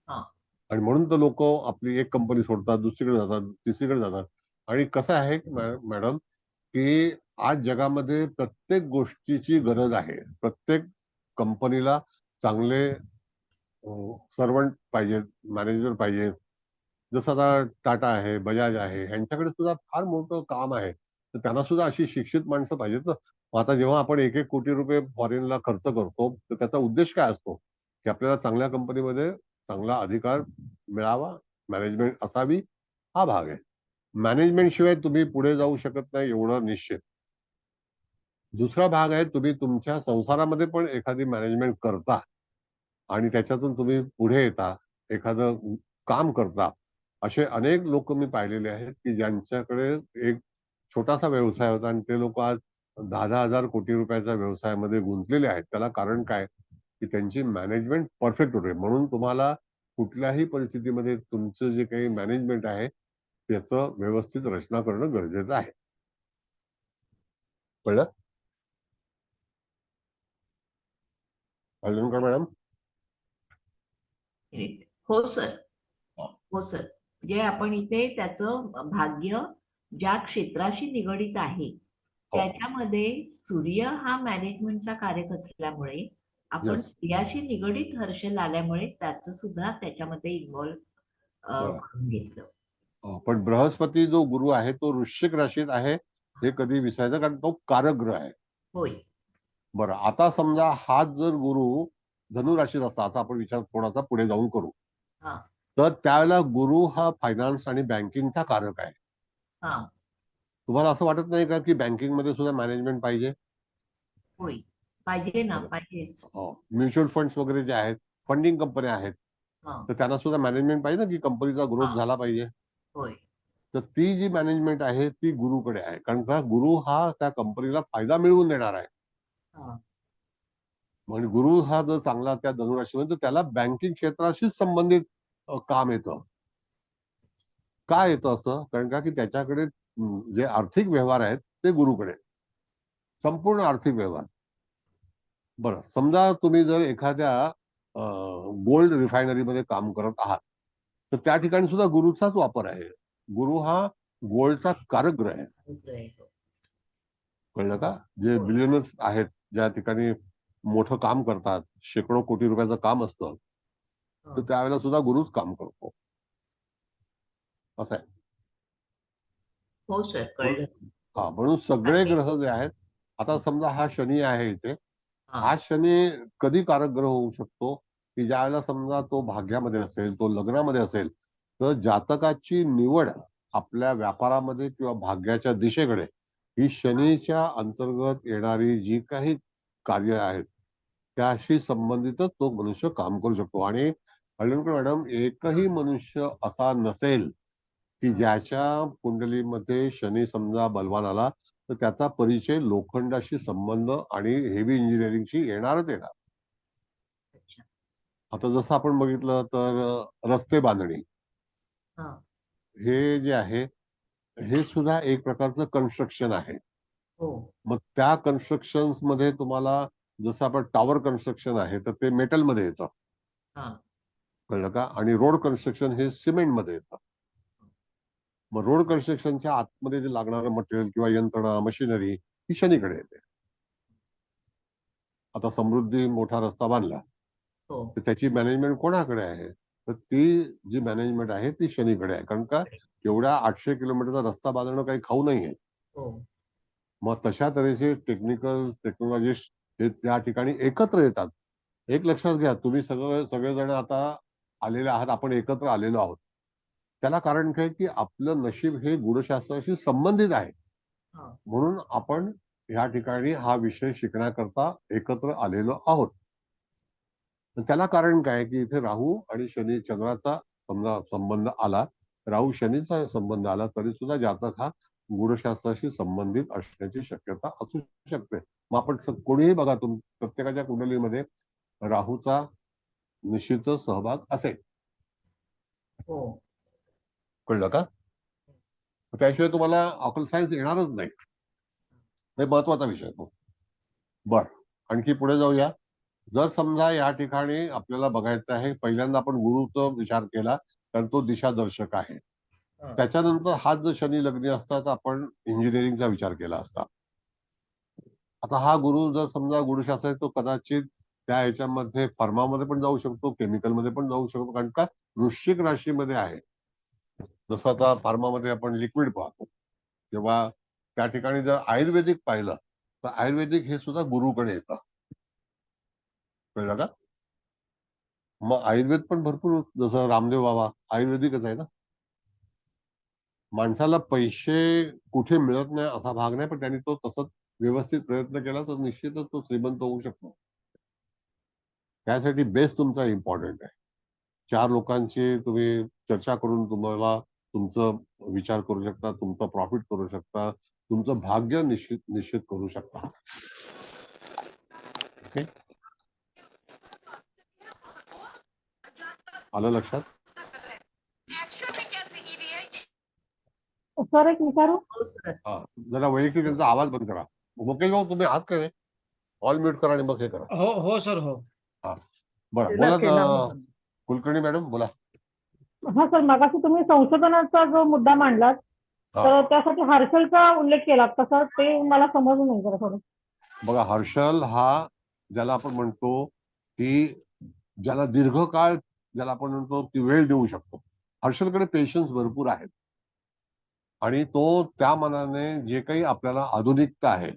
हा आणि म्हणून तर लोक आपली एक कंपनी सोडतात, दुसरीकडे जातात, तिसरीकडे जातात. आणि कसं आहे मॅडम की आज जगामध्ये प्रत्येक गोष्टीची गरज आहे. प्रत्येक कंपनीला चांगले सर्वंट पाहिजेत, मॅनेजर पाहिजे. जसं आता टाटा आहे, बजाज आहे, ह्यांच्याकडे सुद्धा फार मोठं काम आहे. तर त्यांना सुद्धा अशी शिक्षित माणसं पाहिजेत ना. मग आता जेव्हा आपण 1-1 कोटी रुपये फॉरेनला खर्च करतो तर त्याचा उद्देश काय असतो की आपल्याला चांगल्या कंपनीमध्ये चांगला अधिकार मिळावा, मॅनेजमेंट असावी, हा भाग आहे. मॅनेजमेंट शिवाय तुम्ही पुढे जाऊ शकत नाही एवढं निश्चित. दुसरा भाग आहे, तुम्ही तुमच्या संसारामध्ये पण एखादी मॅनेजमेंट करता आणि त्याच्यातून तुम्ही पुढे येता, एखादं काम करता. असे अनेक लोक मी पाहिलेले आहेत की ज्यांच्याकडे एक छोटासा व्यवसाय होता आणि ते लोक आज 10-10 हजार कोटी रुपयाच्या व्यवसायामध्ये गुंतलेले आहेत. त्याला कारण काय की त्यांची मॅनेजमेंट परफेक्ट होते. म्हणून तुम्हाला कुठल्याही परिस्थितीमध्ये तुमचं जे काही मॅनेजमेंट आहे त्याचं व्यवस्थित रचना करणं गरजेचं आहे. कळलं? अजून का मॅडम? हो सर हो सर म्हणजे आपण इथे त्याचं भाग्य ज्या क्षेत्राशी निगडित आहे त्याच्यामध्ये सूर्य हा मॅनेजमेंटचा कारक असल्यामुळे आपण Yes. सूर्याशी निगडित हर्षल आल्यामुळे त्याचं सुद्धा त्याच्यामध्ये इन्व्हॉल्व बरं. करून घेतलं. पण बृहस्पती जो गुरु आहे तो वृश्चिक राशीत आहे हे कधी विसरायचं, कारण तो कारग्रह आहे. होय. बरं, आता समजा हाच जर गुरु धनु राशीत असता, आता आपण विचार थोडासा पुढे जाऊन करू, हा तर त्यावेळेला गुरु हा फायनान्स आणि बँकिंगचा कारक आहे. हा तुम्हाला असं वाटत नाही का की बँकिंग मध्ये सुद्धा मॅनेजमेंट पाहिजे? होय. पाहिजे ना, पाहिजेच. म्युच्युअल फंड्स वगैरे जे आहेत, फंडिंग कंपन्या आहेत, हा तर त्यांना सुद्धा मॅनेजमेंट पाहिजे ना, की कंपनीचा ग्रोथ हा. झाला पाहिजे. होय. तर ती जी मॅनेजमेंट आहे ती गुरुकडे आहे, कारण का गुरु हा त्या कंपनीला फायदा मिळवून देणार आहे. हा म्हणजे गुरु हा जर चांगला त्या धनुराशीमध्ये, तर त्याला बँकिंग क्षेत्राशीच संबंधित काम येतं. काय येतं असं? कारण का की त्याच्याकडे जे आर्थिक व्यवहार आहेत ते गुरुकडे, संपूर्ण आर्थिक व्यवहार. बरं, समजा तुम्ही जर एखाद्या गोल्ड रिफायनरीमध्ये काम करत आहात, तर त्या ठिकाणी सुद्धा गुरुचाच वापर आहे. गुरु हा गोल्डचा कारग्रह आहे. होतोय. कळलं का? जे बिलियनर्स आहेत, ज्या ठिकाणी मोठं काम करतात, शेकडो कोटी रुपयाचं काम असतं, तर त्यावेळेला सुद्धा गुरुच काम करतो. असं आहे. हो सर, कळलं. म्हणून सगळे ग्रह जे आहेत, आता समजा हा शनी आहे इथे, हा शनी कधी कारक ग्रह होऊ शकतो, की ज्यावेळेला समजा तो भाग्यामध्ये असेल, तो लग्नामध्ये असेल, तर जातकाची निवड आपल्या व्यापारामध्ये किंवा भाग्याच्या दिशेकडे ही शनीच्या अंतर्गत येणारी जी काही कार्य आहेत त्याशी संबंधितच तो मनुष्य काम करू शकतो. आणि हळदणकर मॅडम, एकही मनुष्य असा नसेल की ज्याच्या कुंडलीमध्ये शनी समजा बलवान आला तर त्याचा परिचय लोखंडाशी संबंध आणि हेवी इंजिनिअरिंगशी येणारच येणार. अच्छा. आता जसं आपण बघितलं तर रस्ते बांधणी हा हे जे आहे हे सुद्धा एक प्रकारचं कन्स्ट्रक्शन आहे. हो मग त्या कन्स्ट्रक्शन मध्ये तुम्हाला जसं आपण टॉवर कन्स्ट्रक्शन आहे तर ते मेटलमध्ये येतं, हा कळलं का? आणि रोड कन्स्ट्रक्शन हे सिमेंटमध्ये येतं. मग रोड कन्स्ट्रक्शनच्या आतमध्ये जे लागणारं मटेरियल किंवा यंत्रणा, मशिनरी ही शनीकडे येते. आता समृद्धी मोठा रस्ता बांधला हो तर त्याची मॅनेजमेंट कोणाकडे आहे? तर ती जी मॅनेजमेंट आहे ती शनीकडे आहे. कारण का एवढ्या 800 किलोमीटरचा रस्ता बांधणं काही खाऊ नाहीये. हो मग तशा तऱ्हेचे टेक्नॉलॉजिस्ट हे त्या ठिकाणी एकत्र येतात. एक लक्षात घ्या, तुम्ही सगळेजण आता आलेले आहात, आपण एकत्र आलेलो आहोत. त्याला कारण काय की आपलं नशीब हे गूढशास्त्राशी संबंधित आहे. हा म्हणून आपण या ठिकाणी हा विषय शिकण्याकरता एकत्र आलेलो आहोत. तर त्याला कारण काय की इथे राहू आणि शनी चंद्राचा समजा संबंध आला, राहू शनीचा संबंध आला, तरी सुद्धा जातक हा गूढशास्त्राशी संबंधित असण्याची शक्यता असू शकते. मग आपण कोणीही बघा, प्रत्येकाच्या कुंडलीमध्ये राहूचा निश्चितच सहभाग असेल. हो कळलं का? त्याशिवाय तुम्हाला ऑकल्ट सायन्स येणारच नाही. हे महत्वाचा विषय तो. बर, आणखी पुढे जाऊया. जर समजा या ठिकाणी आपल्याला बघायचं आहे, पहिल्यांदा आपण गुरुचा विचार केला कारण तो दिशादर्शक आहे. हा. त्याच्यानंतर हाच जर शनी लग्नी असता तर आपण इंजिनिअरिंगचा विचार केला असता. आता हा गुरु जर समजा गुरुशास्त्र आहे तो कदाचित त्या ह्याच्यामध्ये फार्मामध्ये पण जाऊ शकतो, केमिकलमध्ये पण जाऊ शकतो, कारण का वृश्चिक राशीमध्ये आहे. जसं आता फार्मामध्ये आपण लिक्विड पाहतो, किंवा त्या ठिकाणी जर आयुर्वेदिक पाहिलं तर आयुर्वेदिक हे सुद्धा गुरुकडे येतं. कळलं का? मग आयुर्वेद पण भरपूर, जसं रामदेव बाबा आयुर्वेदिकच आहे ना. माणसाला पैसे कुठे मिळत नाही असा भाग नाही, पण त्यांनी तो तसंच व्यवस्थित प्रयत्न केला तर निश्चितच तो श्रीमंत होऊ शकतो. त्यासाठी बेस तुमचा इम्पॉर्टंट आहे. 4 लोकांची तुम्ही चर्चा करून तुम्हाला तुमचं विचार करू शकता, तुमचं प्रॉफिट करू शकता, तुमचं भाग्य निश्चित करू शकता. ओके, आलं लक्षात? सर एक विचारू? हो सर. जरा वैयक्तिक त्यांचा आवाज बंद करा. मुकेश भाऊ, तुम्ही हात करे ऑल म्यूट करा आणि मग हे करा. हो हो सर, हो. बरं, केला बोला म्हणून. कुलकर्णी मॅडम, बोला. हा सर, मगाशी तुम्ही संशोधनाचा जो मुद्दा मांडलात तर त्यासाठी हर्षलचा उल्लेख केला, तसं ते मला समजलं नाही जरा थोडं. बघा, हर्षल हा ज्याला आपण म्हणतो की ज्याला दीर्घकाळ, ज्याला आपण म्हणतो की वेळ देऊ शकतो, हर्षलकडे पेशन्स भरपूर आहेत. आणि तो त्या मनाने जे काही आपल्याला आधुनिकता आहे,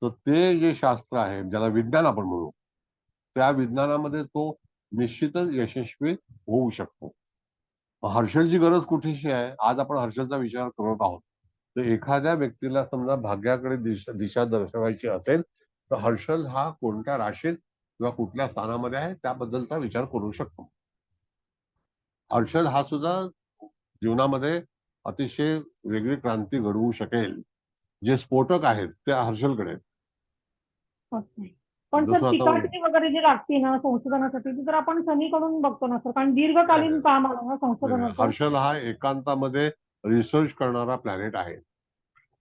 तर ते जे शास्त्र आहे ज्याला विज्ञान आपण म्हणू, त्या विज्ञानामध्ये तो निश्चितच यशस्वी होऊ शकतो. हर्षलची गरज कुठेशी आहे? आज आपण हर्षलचा विचार करत आहोत. तर एखाद्या व्यक्तीला समजा भाग्याकडे दिशा दर्शवायची असेल, तर हर्षल हा कोणत्या राशीत किंवा कुठल्या स्थानामध्ये आहे त्याबद्दलचा विचार करू शकतो. हर्षल हा सुद्धा जीवनामध्ये अतिशय वेगळी क्रांती घडवू शकेल. जे स्फोटक आहेत ते हर्षलकडे आहेत. ओके. पण सर जसं आता शिकायची वगैरे जी लागते ना संशोधनासाठी ती तर आपण शनीकडून बघतो ना सर, कारण नाही, दीर्घकालीन नाही, काम आलं ना नाही, नाही. संशोधनाचं. हर्षल हा एकांतामध्ये रिसर्च करणारा प्लॅनेट आहे.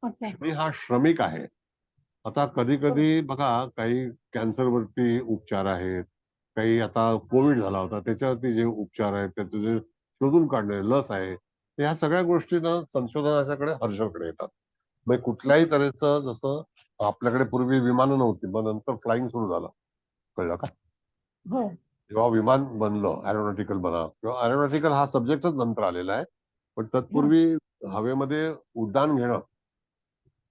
अच्छा. शनी हा श्रमिक आहे. आता कधी कधी बघा काही कॅन्सरवरती उपचार आहेत, काही आता कोविड झाला होता त्याच्यावरती जे उपचार आहेत त्याचं जे शोधून काढणे लस आहे, तर ह्या सगळ्या गोष्टी ना संशोधनाच्याकडे हर्षलकडे येतात. मग कुठल्याही तऱ्हेचं जसं आपल्याकडे पूर्वी विमानं नव्हती, मग नंतर फ्लाइंग सुरू झालं, कळलं का? हो. जेव्हा विमान बनलं एरोनॉटिकल बना किंवा एरोनॉटिकल हा सब्जेक्टच नंतर आलेला आहे, पण तत्पूर्वी हवेमध्ये उड्डाण घेणं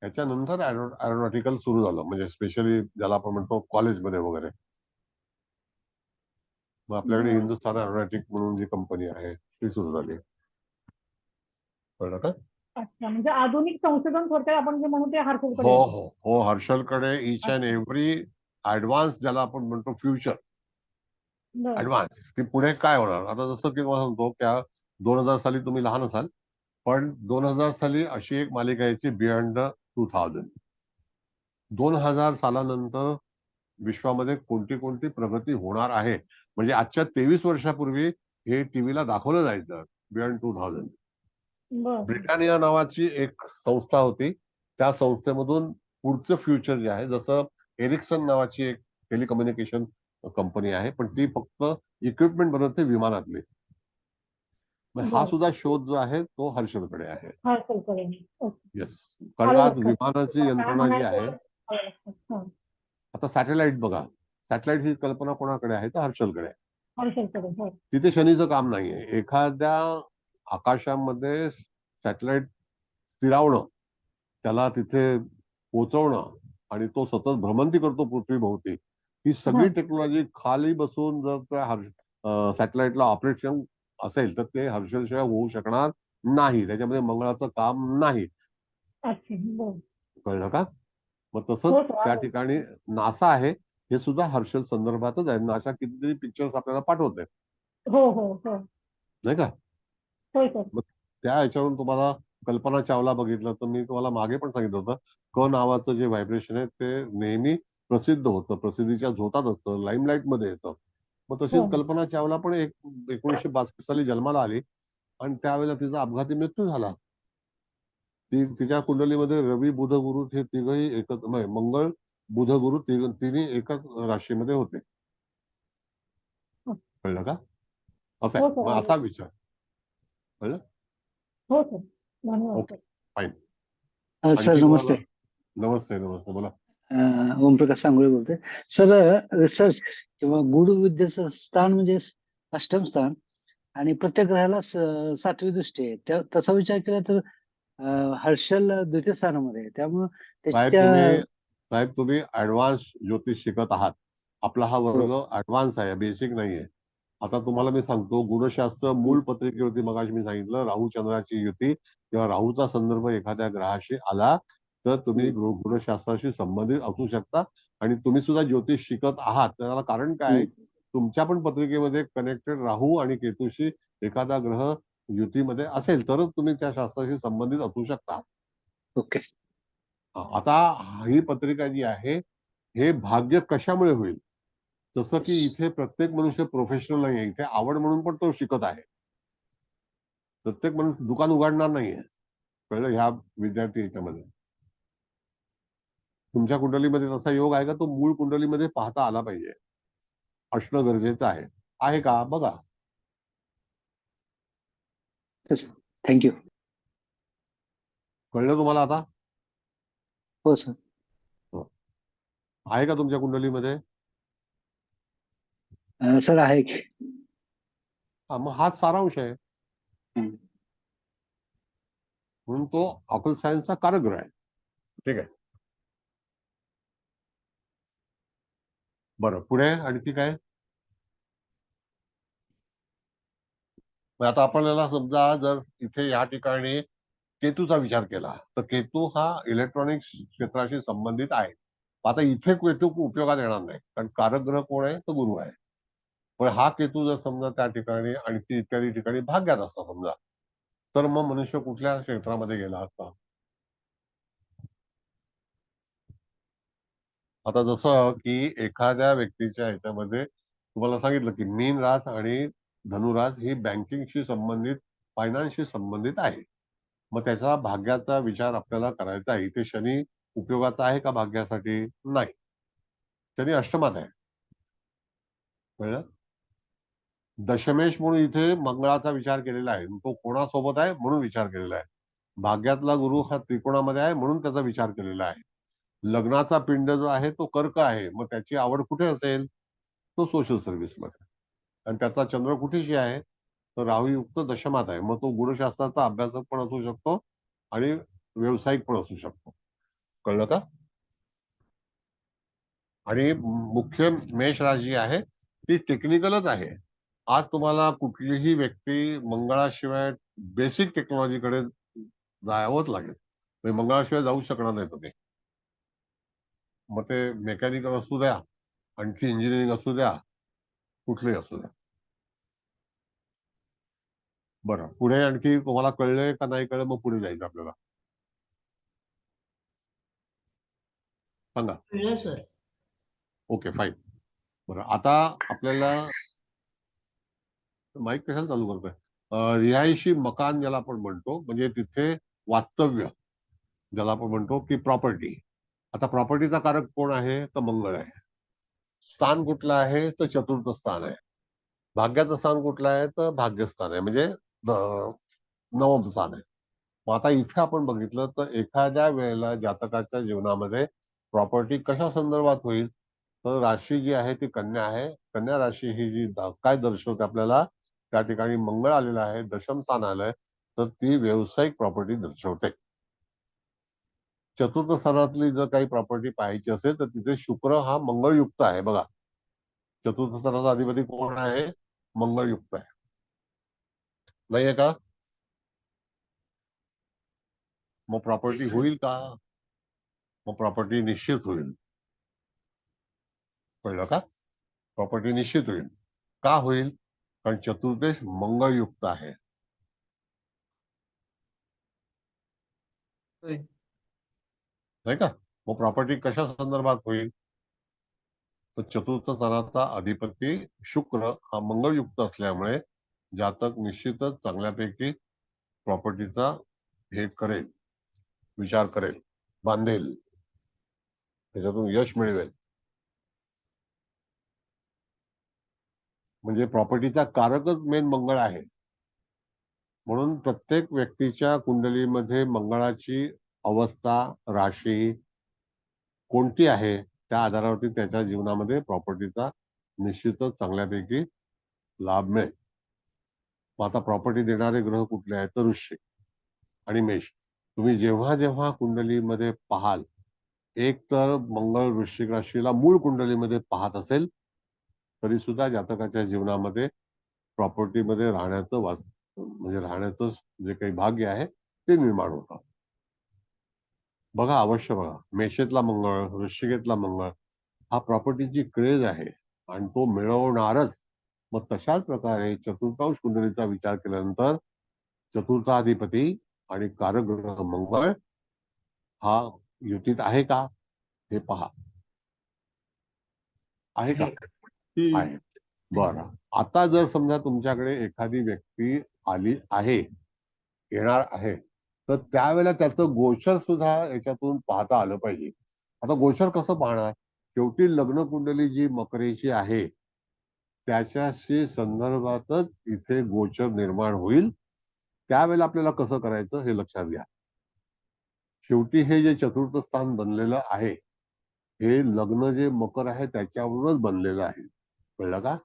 त्याच्यानंतर एरोनॉटिकल सुरू झालं, म्हणजे स्पेशली ज्याला आपण म्हणतो कॉलेजमध्ये वगैरे. मग आपल्याकडे बरं. हिंदुस्थान एरोनॉटिक म्हणून जी कंपनी आहे ती सुरू झाली, कळलं का? अच्छा, म्हणजे आधुनिक संशोधन थोडक्यात आपण जे म्हणू ते हर्षलकडे हो आहे. हो हो, हर्षलकडे इच अँड अच्छा. एव्हरी ऍडव्हान्स ज्याला आपण म्हणतो फ्युचर बरं. ऍडव्हान्स, की पुढे काय होणार. आता जसं की मला सांगतो त्या 2000 साली तुम्ही लहान असाल, पण 2000 साली अशी एक मालिका यायची बियॉन्ड द 2000. 2000 सालानंतर विश्वामध्ये कोणती कोणती प्रगती होणार आहे, म्हणजे आजच्या 23 वर्षापूर्वी हे टीव्हीला दाखवलं जायचं बियॉन्ड 2000. बरं. ब्रिटानिया नावाची एक संस्था होती, त्या संस्थेमधून पुढचं फ्युचर जे आहे, जसं एरिक्सन नावाची एक टेलिकम्युनिकेशन कंपनी आहे, पण ती फक्त इक्विपमेंट बनवते विमानातले. मग हा बरं. सुद्धा शोध जो आहे तो हर्षलकडे आहे. हर्षलकडे आहे. ओके. येस. कारण आलं आज लक्षात. विमानाची तुम्हाला काय यंत्रणा जी म्हणायचं आहे, आलं लक्षात. हां. आता सॅटेलाइट बघा, सॅटेलाइट ही कल्पना कोणाकडे आहे? तर हर्षलकडे आहे. हर्षलकडे. हो. तिथे शनीचं काम नाहीये. एखाद्या आकाशामध्ये सॅटेलाइट स्थिरावणं, त्याला तिथे पोहोचवणं आणि तो सतत भ्रमंती करतो पृथ्वीभोवती, ही सगळी हां. टेक्नॉलॉजी खाली बसून जर त्या सॅटेलाइटला ऑपरेशन असेल तर ते हर्षलशिवाय होऊ शकणार नाही. त्याच्यामध्ये मंगळाचं काम नाही. अच्छा. बरं. कळलं का? मग तसंच हो सर, त्या आलं. ठिकाणी नासा आहे, हे सुद्धा हर्षल संदर्भातच आहे. नासा कितीतरी पिक्चर्स आपल्याला पाठवते, हो, हो, हो. नाही का? होय सर. मग त्या ह्याच्यावरून तुम्हाला कल्पना चावला बघितलं तर मी तुम्हाला मागे पण सांगितलं होतं, क नावाचं जे व्हायब्रेशन आहे ते नेहमी प्रसिद्ध होतं, प्रसिद्धीच्या झोतात असतं, लाईमलाईट मध्ये येतं. मग हो. तशीच कल्पना चावला पण 1962 साली जन्माला आली आणि त्यावेळेला तिचा अपघाती मृत्यू झाला. तिच्या कुंडलीमध्ये रवी बुध गुरु हे तिघही एकच, नाही, मंगळ बुध गुरु तिन्ही एकाच राशीमध्ये होते. हो. कळलं का? असं हो आहे. सर, मग आलं. असा विचार. कळलं? हो सर. धन्यवाद ओके, सर. फाईन. सर आणखी नमस्ते. कोणाला? नमस्ते, नमस्ते, बोला. ओमप्रकाश सांगोळे बोलतोय. सर रिसर्च किंवा गूढ विद्येचं स्थान म्हणजे अष्टम स्थान आणि प्रत्येक ग्रहाला 7वी दृष्टी आहे. तसा विचार केला तर हर्षल द्वितीय स्थानामध्ये आहे. त्यामुळं साहेब त्याच्या तुम्ही साहेब तुम्ही ऍडव्हान्स ज्योतिष शिकत आहात. आपला हा हो. वर्ग ऍडव्हान्स आहे, बेसिक नाहीये. आता तुम्हाला मी सांगतो, गुणशास्त्र मूळ पत्रिकेवरती मगाशी मी सांगितलं, राहू चंद्राची युती किंवा राहूचा संदर्भ एखाद्या ग्रहाशी आला तर तुम्ही गुणशास्त्राशी संबंधित असू शकता. आणि तुम्ही सुद्धा ज्योतिष शिकत आहात, त्याला कारण काय आहे? तुमच्या पण पत्रिकेमध्ये कनेक्टेड राहू आणि केतूशी एखादा ग्रह युतीमध्ये असेल तरच तुम्ही त्या शास्त्राशी संबंधित असू शकता. ओके. आता ही पत्रिका जी आहे, हे भाग्य कशामुळे होईल? जसं की इथे प्रत्येक मनुष्य प्रोफेशनल नाहीये, इथे आवड म्हणून पण तो शिकत आहे. प्रत्येक मनुष्य दुकान उघडणार नाहीये, कळलं? ह्या विद्यार्थी याच्यामध्ये तुमच्या कुंडलीमध्ये तसा योग आहे का? तो मूळ कुंडलीमध्ये पाहता आला पाहिजे, असणं गरजेचं आहे. आहे का बघा. थँक्यू. कळलं तुम्हाला आता? हो सर. आहे का तुमच्या कुंडलीमध्ये? सर आहे की. मग हाच सारांश आहे. हं. म्हणून तो ऑकल्ट सायन्सचा कारग्रह आहे. ठीक आहे. बरं, पुढे आणखी काय? मग आता आपल्याला समजा जर इथे या ठिकाणी केतूचा विचार केला तर केतू हा इलेक्ट्रॉनिक्स क्षेत्राशी संबंधित आहे. आता इथे केतू उपयोगात येणार नाही, कारण कारकग्रह कोण आहे? तर गुरु आहे. पण हा केतू जर समजा त्या ठिकाणी आणखी इत्यादी ठिकाणी भाग्यात असता समजा, तर मग मनुष्य कुठल्या क्षेत्रामध्ये गेला असता? आता जसं की एखाद्या व्यक्तीच्या ह्याच्यामध्ये तुम्हाला सांगितलं की मीन रास आणि धनुरास ही बँकिंगशी संबंधित, फायनान्सशी संबंधित आहे. मग त्याचा भाग्याचा विचार आपल्याला करायचा आहे. इथे शनी उपयोगाचा आहे का भाग्यासाठी? नाही. शनी अष्टमात आहे. कळलं? दशमेश म्हणून इथे मंगळाचा विचार केलेला आहे. तो कोणासोबत आहे म्हणून विचार केलेला आहे. भाग्यातला गुरु हा त्रिकोणामध्ये आहे म्हणून त्याचा विचार केलेला आहे. लग्नाचा पिंड जो आहे तो कर्क आहे, मग त्याची आवड कुठे असेल? तो सोशल सर्व्हिसमध्ये. आणि त्याचा चंद्र कुठेशी आहे? तर राहुयुक्त दशमात आहे. मग तो गुणशास्त्राचा अभ्यासक पण असू शकतो आणि व्यावसायिक पण असू शकतो. कळलं का? आणि मुख्य मेष राशी आहे ती टेक्निकलच आहे. आज तुम्हाला कुठलीही व्यक्ती मंगळाशिवाय बेसिक टेक्नॉलॉजीकडे जावंच लागेल. म्हणजे मंगळाशिवाय जाऊ शकणार नाही तुम्ही. मग ते मेकॅनिकल असू द्या, आणखी इंजिनिअरिंग असू द्या, कुठलंही असू द्या. बरं, पुढे आणखी तुम्हाला कळलंय का नाही कळलं? मग पुढे जायचं आपल्याला. सांगा. कळलं सर. Okay, fine. बरं, आता आपल्याला माईक कशाला चालू करतोय? रिहायशी मकान ज्याला आपण म्हणतो, म्हणजे तिथे वास्तव्य ज्याला आपण म्हणतो की प्रॉपर्टी. आता प्रॉपर्टीचा कारक कोण आहे? तर मंगळ आहे. स्थान कुठलं आहे? तर चतुर्थ स्थान आहे. भाग्याचं स्थान कुठलं आहे? तर भाग्यस्थान आहे, म्हणजे नवम स्थान आहे. मग आता इथे आपण बघितलं तर एखाद्या वेळेला जातकाच्या जीवनामध्ये प्रॉपर्टी कशा संदर्भात होईल? तर राशी जी आहे ती कन्या आहे. कन्या राशी ही जी काय दर्शवते आपल्याला? त्या ठिकाणी मंगळ आलेला आहे, दशम स्थान आलंय, तर ती व्यावसायिक प्रॉपर्टी दर्शवते. चतुर्थ स्थानातली जर काही प्रॉपर्टी पाहायची असेल तर तिथे शुक्र हा मंगळयुक्त आहे. बघा, चतुर्थ स्थानाचा अधिपती कोण आहे? मंगळयुक्त आहे. नाहीये का? मग प्रॉपर्टी होईल का? मग प्रॉपर्टी निश्चित होईल. कळलं का? प्रॉपर्टी निश्चित होईल. का होईल? कारण चतुर्देश मंगळयुक्त आहे. नाही का? मग प्रॉपर्टी कशा संदर्भात होईल? तर चतुर्थ स्थानाचा अधिपती शुक्र हा मंगळयुक्त असल्यामुळे जातक निश्चितच चांगल्यापैकी प्रॉपर्टीचा हे करेल, विचार करेल, बांधेल, त्याच्यातून यश मिळवेल. म्हणजे प्रॉपर्टीचा कारकच मेन मंगळ आहे. म्हणून प्रत्येक व्यक्तीच्या कुंडलीमध्ये मंगळाची अवस्था, राशी कोणती आहे त्या आधारावरती त्याच्या जीवनामध्ये प्रॉपर्टीचा निश्चितच चांगल्यापैकी लाभ मिळेल. मग आता प्रॉपर्टी देणारे ग्रह कुठले आहेत? तर वृश्चिक आणि मेष. तुम्ही जेव्हा जेव्हा कुंडलीमध्ये पाहाल, एक तर मंगळ वृश्चिक राशीला मूळ कुंडलीमध्ये पाहत असेल तरी सुद्धा जातकाच्या जीवनामध्ये प्रॉपर्टीमध्ये राहण्याचं म्हणजे राहण्याचं जे काही भाग्य आहे ते निर्माण होतं. बघा, अवश्य बघा, मेषेतला मंगळ, वृश्चिकेतला मंगळ हा प्रॉपर्टीची क्रेज आहे आणि तो मिळवणारच. मग तशाच प्रकारे चतुर्थांश कुंडलीचा विचार केल्यानंतर चतुर्थाधिपती आणि कारकग्रह मंगळ हा युतीत आहे का हे पहा. आहे का? आहे. बरं, आता जर समजा तुमच्याकडे एखादी व्यक्ती आली आहे, येणार आहे, तर त्यावेळेला त्याचं गोचर सुद्धा याच्यातून पाहता आलं पाहिजे. आता गोचर कसं पाहणार? शेवटी लग्न कुंडली जी मकरेची आहे त्याच्याशी संदर्भातच इथे गोचर निर्माण होईल. त्यावेळेला आपल्याला कसं करायचं हे लक्षात घ्या. शेवटी हे जे चतुर्थ स्थान बनलेलं आहे हे लग्न जे मकर आहे त्याच्यावरूनच बनलेलं आहे. कळलं का?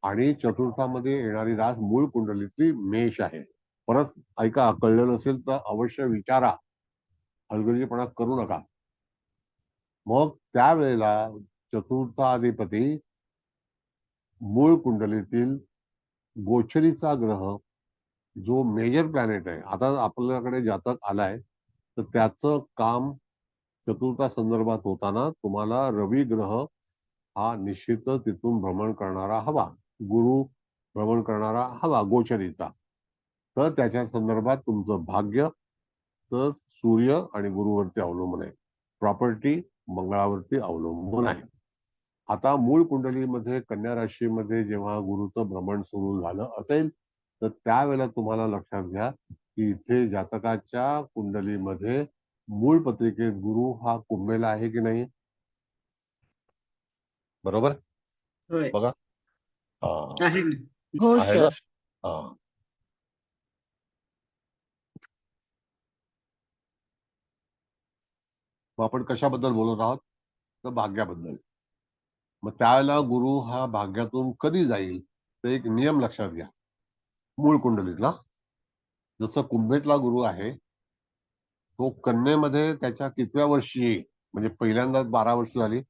आणि चतुर्थामध्ये येणारी रास मूळ कुंडलीतली मेष आहे. परत ऐका, कळलं नसेल तर अवश्य विचारा, हलगर्जीपणा करू नका. मग त्यावेळेला चतुर्थाधिपती मूळ कुंडलीतील गोचरीचा ग्रह जो मेजर प्लॅनेट आहे, आता आपल्याकडे जातक आलाय तर त्याचं काम चतुर्था संदर्भात होताना तुम्हाला रवी ग्रह हा निश्चितच तिथून भ्रमण करणारा हवा, गुरु भ्रमण करणारा हवा गोचरीचा. तर त्याच्या संदर्भात तुमचं भाग्य तर सूर्य आणि गुरुवरती अवलंबून आहे, प्रॉपर्टी मंगळावरती अवलंबून आहे. आता मूळ कुंडलीमध्ये कन्या राशीमध्ये जेव्हा गुरुचं भ्रमण सुरू झालं असेल तर त्यावेळेला तुम्हाला लक्षात घ्या की इथे जातकाच्या कुंडलीमध्ये मूळ पत्रिकेत गुरु हा कुंभेला आहे की नाही, बरोबर? होय बघा, हा, आहे ना. हो आहे ना. सर. हा, मग आपण कशाबद्दल बोलत आहोत तर भाग्याबद्दल. मग त्यावेळेला गुरु हा भाग्यातून कधी जाईल तर एक नियम लक्षात घ्या. मूळ कुंडलीतला जसं कुंभेतला गुरु आहे तो कन्येमध्ये त्याच्या कितव्या वर्षी येईल, म्हणजे पहिल्यांदाच 12 वर्ष झाली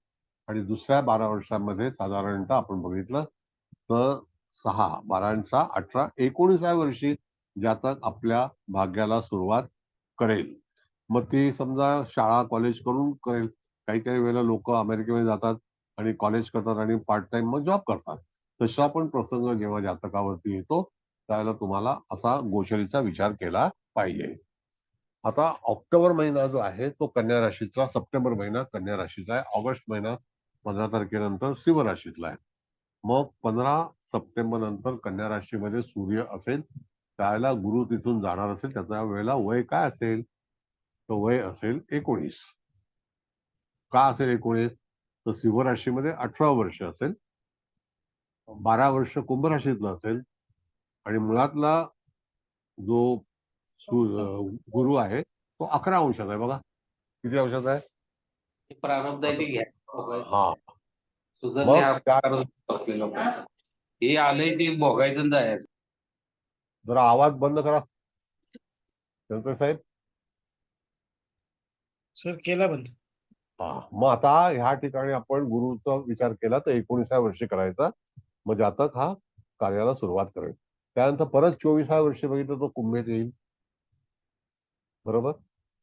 आणि दुसऱ्या 12 वर्षांमध्ये साधारणतः आपण बघितलं तर 6, 12 आणि 6, 18, 19व्या वर्षी जातक आपल्या भाग्याला सुरुवात करेल. मग ती समजा शाळा कॉलेज करून करेल. काही काही वेळेला लोक अमेरिकेमध्ये जातात आणि कॉलेज करतात आणि पार्ट टाइम मग जॉब करतात. तसा पण प्रसंग जेव्हा जातकावरती येतो त्यावेळेला तुम्हाला असा गोचरीचा विचार केला पाहिजे. आता ऑक्टोबर महिना जो आहे तो कन्या राशीचा, सप्टेंबर महिना कन्या राशीचा आहे, ऑगस्ट महिना 15 तारखेनंतर सिंह राशीतला आहे. मग 15 सप्टेंबर नंतर कन्या राशीमध्ये सूर्य असेल, त्यावेळेला गुरु तिथून जाणार असेल, त्याच्या वेळेला वय काय असेल, तर वय असेल 19. का असेल 19? तर सिंह राशीमध्ये 18 वर्ष असेल, 12 वर्ष कुंभ राशीतलं असेल आणि मुळातला जो गुरु आहे तो 11 अंशात आहे. बघा किती अंशात आहे, ते प्रारब्ध आहे ते घ्या. हा. सुधारणे मग हा त्या प्रकार असले लोकांचा. हे आलंय ते भोगायचं आणि जायचं. जरा आवाज बंद करा शंकर साहेब. सर केला बंद. हा, मग आता ह्या ठिकाणी आपण गुरुचा विचार केला तर 19व्या वर्षी करायचा. मग जातक हा कार्याला सुरुवात करेल. त्यानंतर परत 24व्या वर्षी बघितलं तर कुंभेत येईल, बरोबर?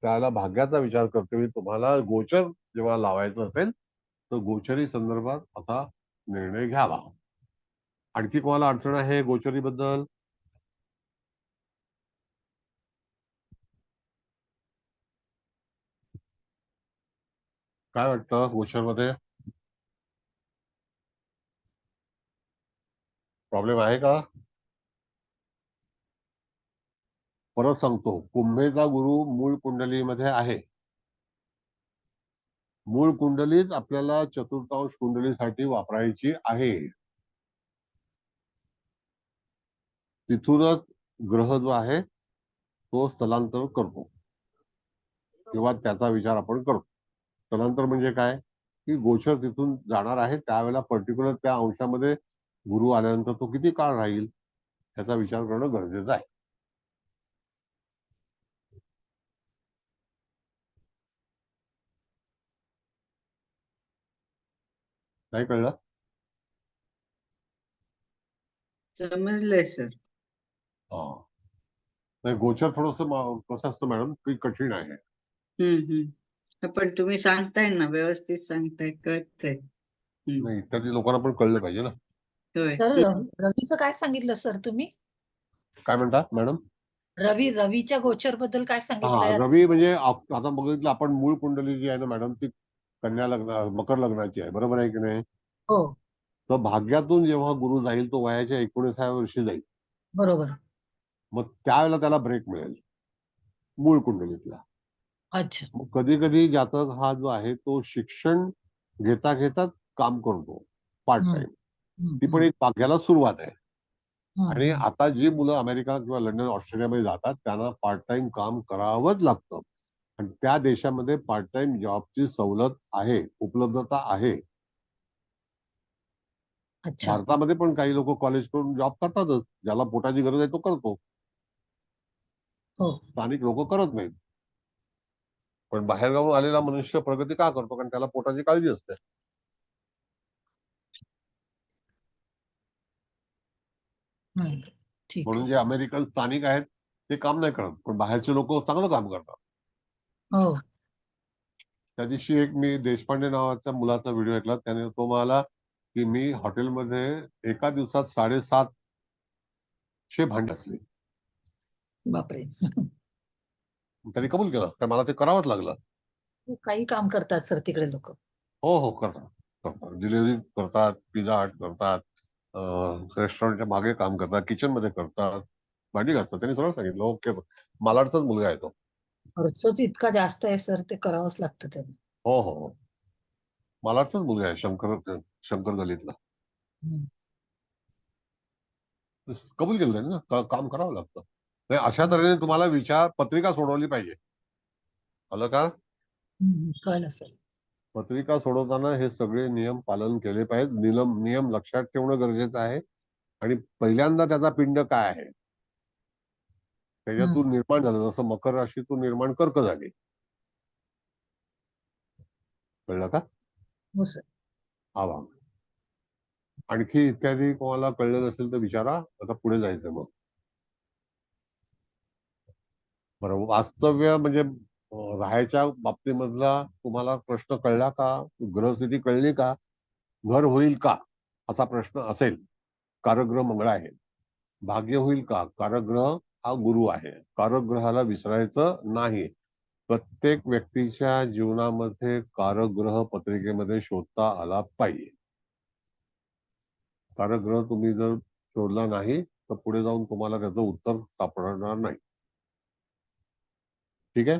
त्याला भाग्याचा विचार करते तुम्हाला गोचर जेव्हा लावायचं असेल तर गोचरी संदर्भात आता निर्णय घ्यावा. आणखी कोणाला अडचण आहे गोचरीबद्दल? काय वाटतं गोचरमध्ये प्रॉब्लेम आहे का? परत सांगतो, कुंभेचा गुरु मूळ कुंडलीमध्ये आहे. मूळ कुंडलीच आपल्याला चतुर्थांश कुंडलीसाठी वापरायची आहे. तिथूनच ग्रह जो आहे तो स्थलांतर करतो किंवा त्याचा विचार आपण करतो. स्थलांतर म्हणजे काय की गोचर तिथून जाणार आहे त्यावेळेला पर्टिक्युलर त्या अंशामध्ये गुरु आल्यानंतर तो किती काळ राहील त्याचा विचार करणं गरजेचं आहे. नाही कळलं? समजलंय सर. हा, नाही गोचर थोडस कसं असतं मॅडम की कठीण आहे. पण तुम्ही सांगताय ना, व्यवस्थित सांगताय, कळतंय. नाही इत्यादी लोकांना पण कळलं पाहिजे ना. होय. सर रवीचं काय सांगितलं सर तुम्ही? काय म्हणता मॅडम? रवीच्या गोचर बद्दल काय हा, सांगितलं? रवी म्हणजे आता बघितलं आपण मूळ कुंडली जी आहे ना मॅडम ती कन्या लग्न मकर लग्नाची आहे, बरोबर आहे की नाही? हो तर भाग्यातून जेव्हा गुरु जाईल तो वयाच्या 19व्या वर्षी जाईल. बरोबर. मग त्यावेळेला त्याला ब्रेक मिळेल मूळ कुंडलीतला. अच्छा. मग कधी कधी जातक हा जो आहे तो शिक्षण घेता घेताच काम करतो पार्ट टाइम. ती पण एक भाग्याला सुरुवात आहे. आणि आता जी मुलं अमेरिका किंवा लंडन ऑस्ट्रेलियामध्ये जातात त्यांना पार्ट टाइम काम करावंच लागतं आणि त्या देशामध्ये पार्ट टाइम जॉबची सवलत आहे, उपलब्धता आहे. अच्छा. भारतामध्ये पण काही लोक कॉलेज करून जॉब करतातच, ज्याला पोटाची गरज आहे तो करतो. हो. स्थानिक लोक करत नाहीत. पण बाहेरगावून आलेला मनुष्य प्रगती का करतो? कारण त्याला पोटाची काळजी असते. हम्म. ठीक म्हणून आहे. जे अमेरिकन स्थानिक आहेत ते काम नाही करत, पण बाहेरचे लोक चांगलं काम करतात. हो. त्या दिवशी एक मी देशपांडे नावाच्या मुलाचा व्हिडिओ ऐकला. त्याने तो म्हणाला की मी हॉटेलमध्ये एका दिवसात 750 भांडी घासली. बापरे. त्यांनी कबूल केलं, तर मला ते करावंच लागलं. काही काम करतात सर तिकडे लोक. हो हो करतात. डिलिव्हरी करतात, पिझ्झा हट करतात, रेस्टॉरंटच्या मागे काम करतात, किचन मध्ये करतात, भांडी घासतात. त्यांनी सरळ सांगितलं. ओके, मालाडचाच मुलगा आहे तो. खर्चच इतका जास्त आहे सर, ते करावंच लागतं त्यांना. हो हो, मालाडचाच मुलगा आहे, शंकर गलीतला. हम्म. कबूल केलं त्यांनी ना, काम करावं लागतं. नाही, अशा तऱ्हेने तुम्हाला विचार पत्रिका सोडवली पाहिजे. आलं का? कळलं सर. पत्रिका सोडवताना हे सगळे नियम पालन केले पाहिजेत. नियम लक्षात ठेवणं गरजेचं आहे. आणि पहिल्यांदा त्याचा पिंड काय आहे त्याच्यातून निर्माण झालं. जसं मकर राशीतून निर्माण कर्क झाली. कळलं का? हो सर. हा भाग. आणखी इत्यादी कोणाला कळलेलं असेल तर विचारा. आता पुढे जायचं मग. बरोबर. वास्तव्य म्हणजे राहायच्या बाबतीमधला तुम्हाला प्रश्न कळला का? ग्रहस्थिती कळली का? घर होईल का असा प्रश्न असेल. कारग्रह मंगळ आहे. भाग्य होईल का? कारग्रह हा गुरु आहे. कारग्रहाला विसरायचं नाही. प्रत्येक व्यक्तीच्या जीवनामध्ये कारग्रह पत्रिकेमध्ये शोधता आला पाहिजे. कारग्रह तुम्ही जर शोधला नाही तर पुढे जाऊन तुम्हाला त्याचं उत्तर सापडणार नाही. ठीक आहे,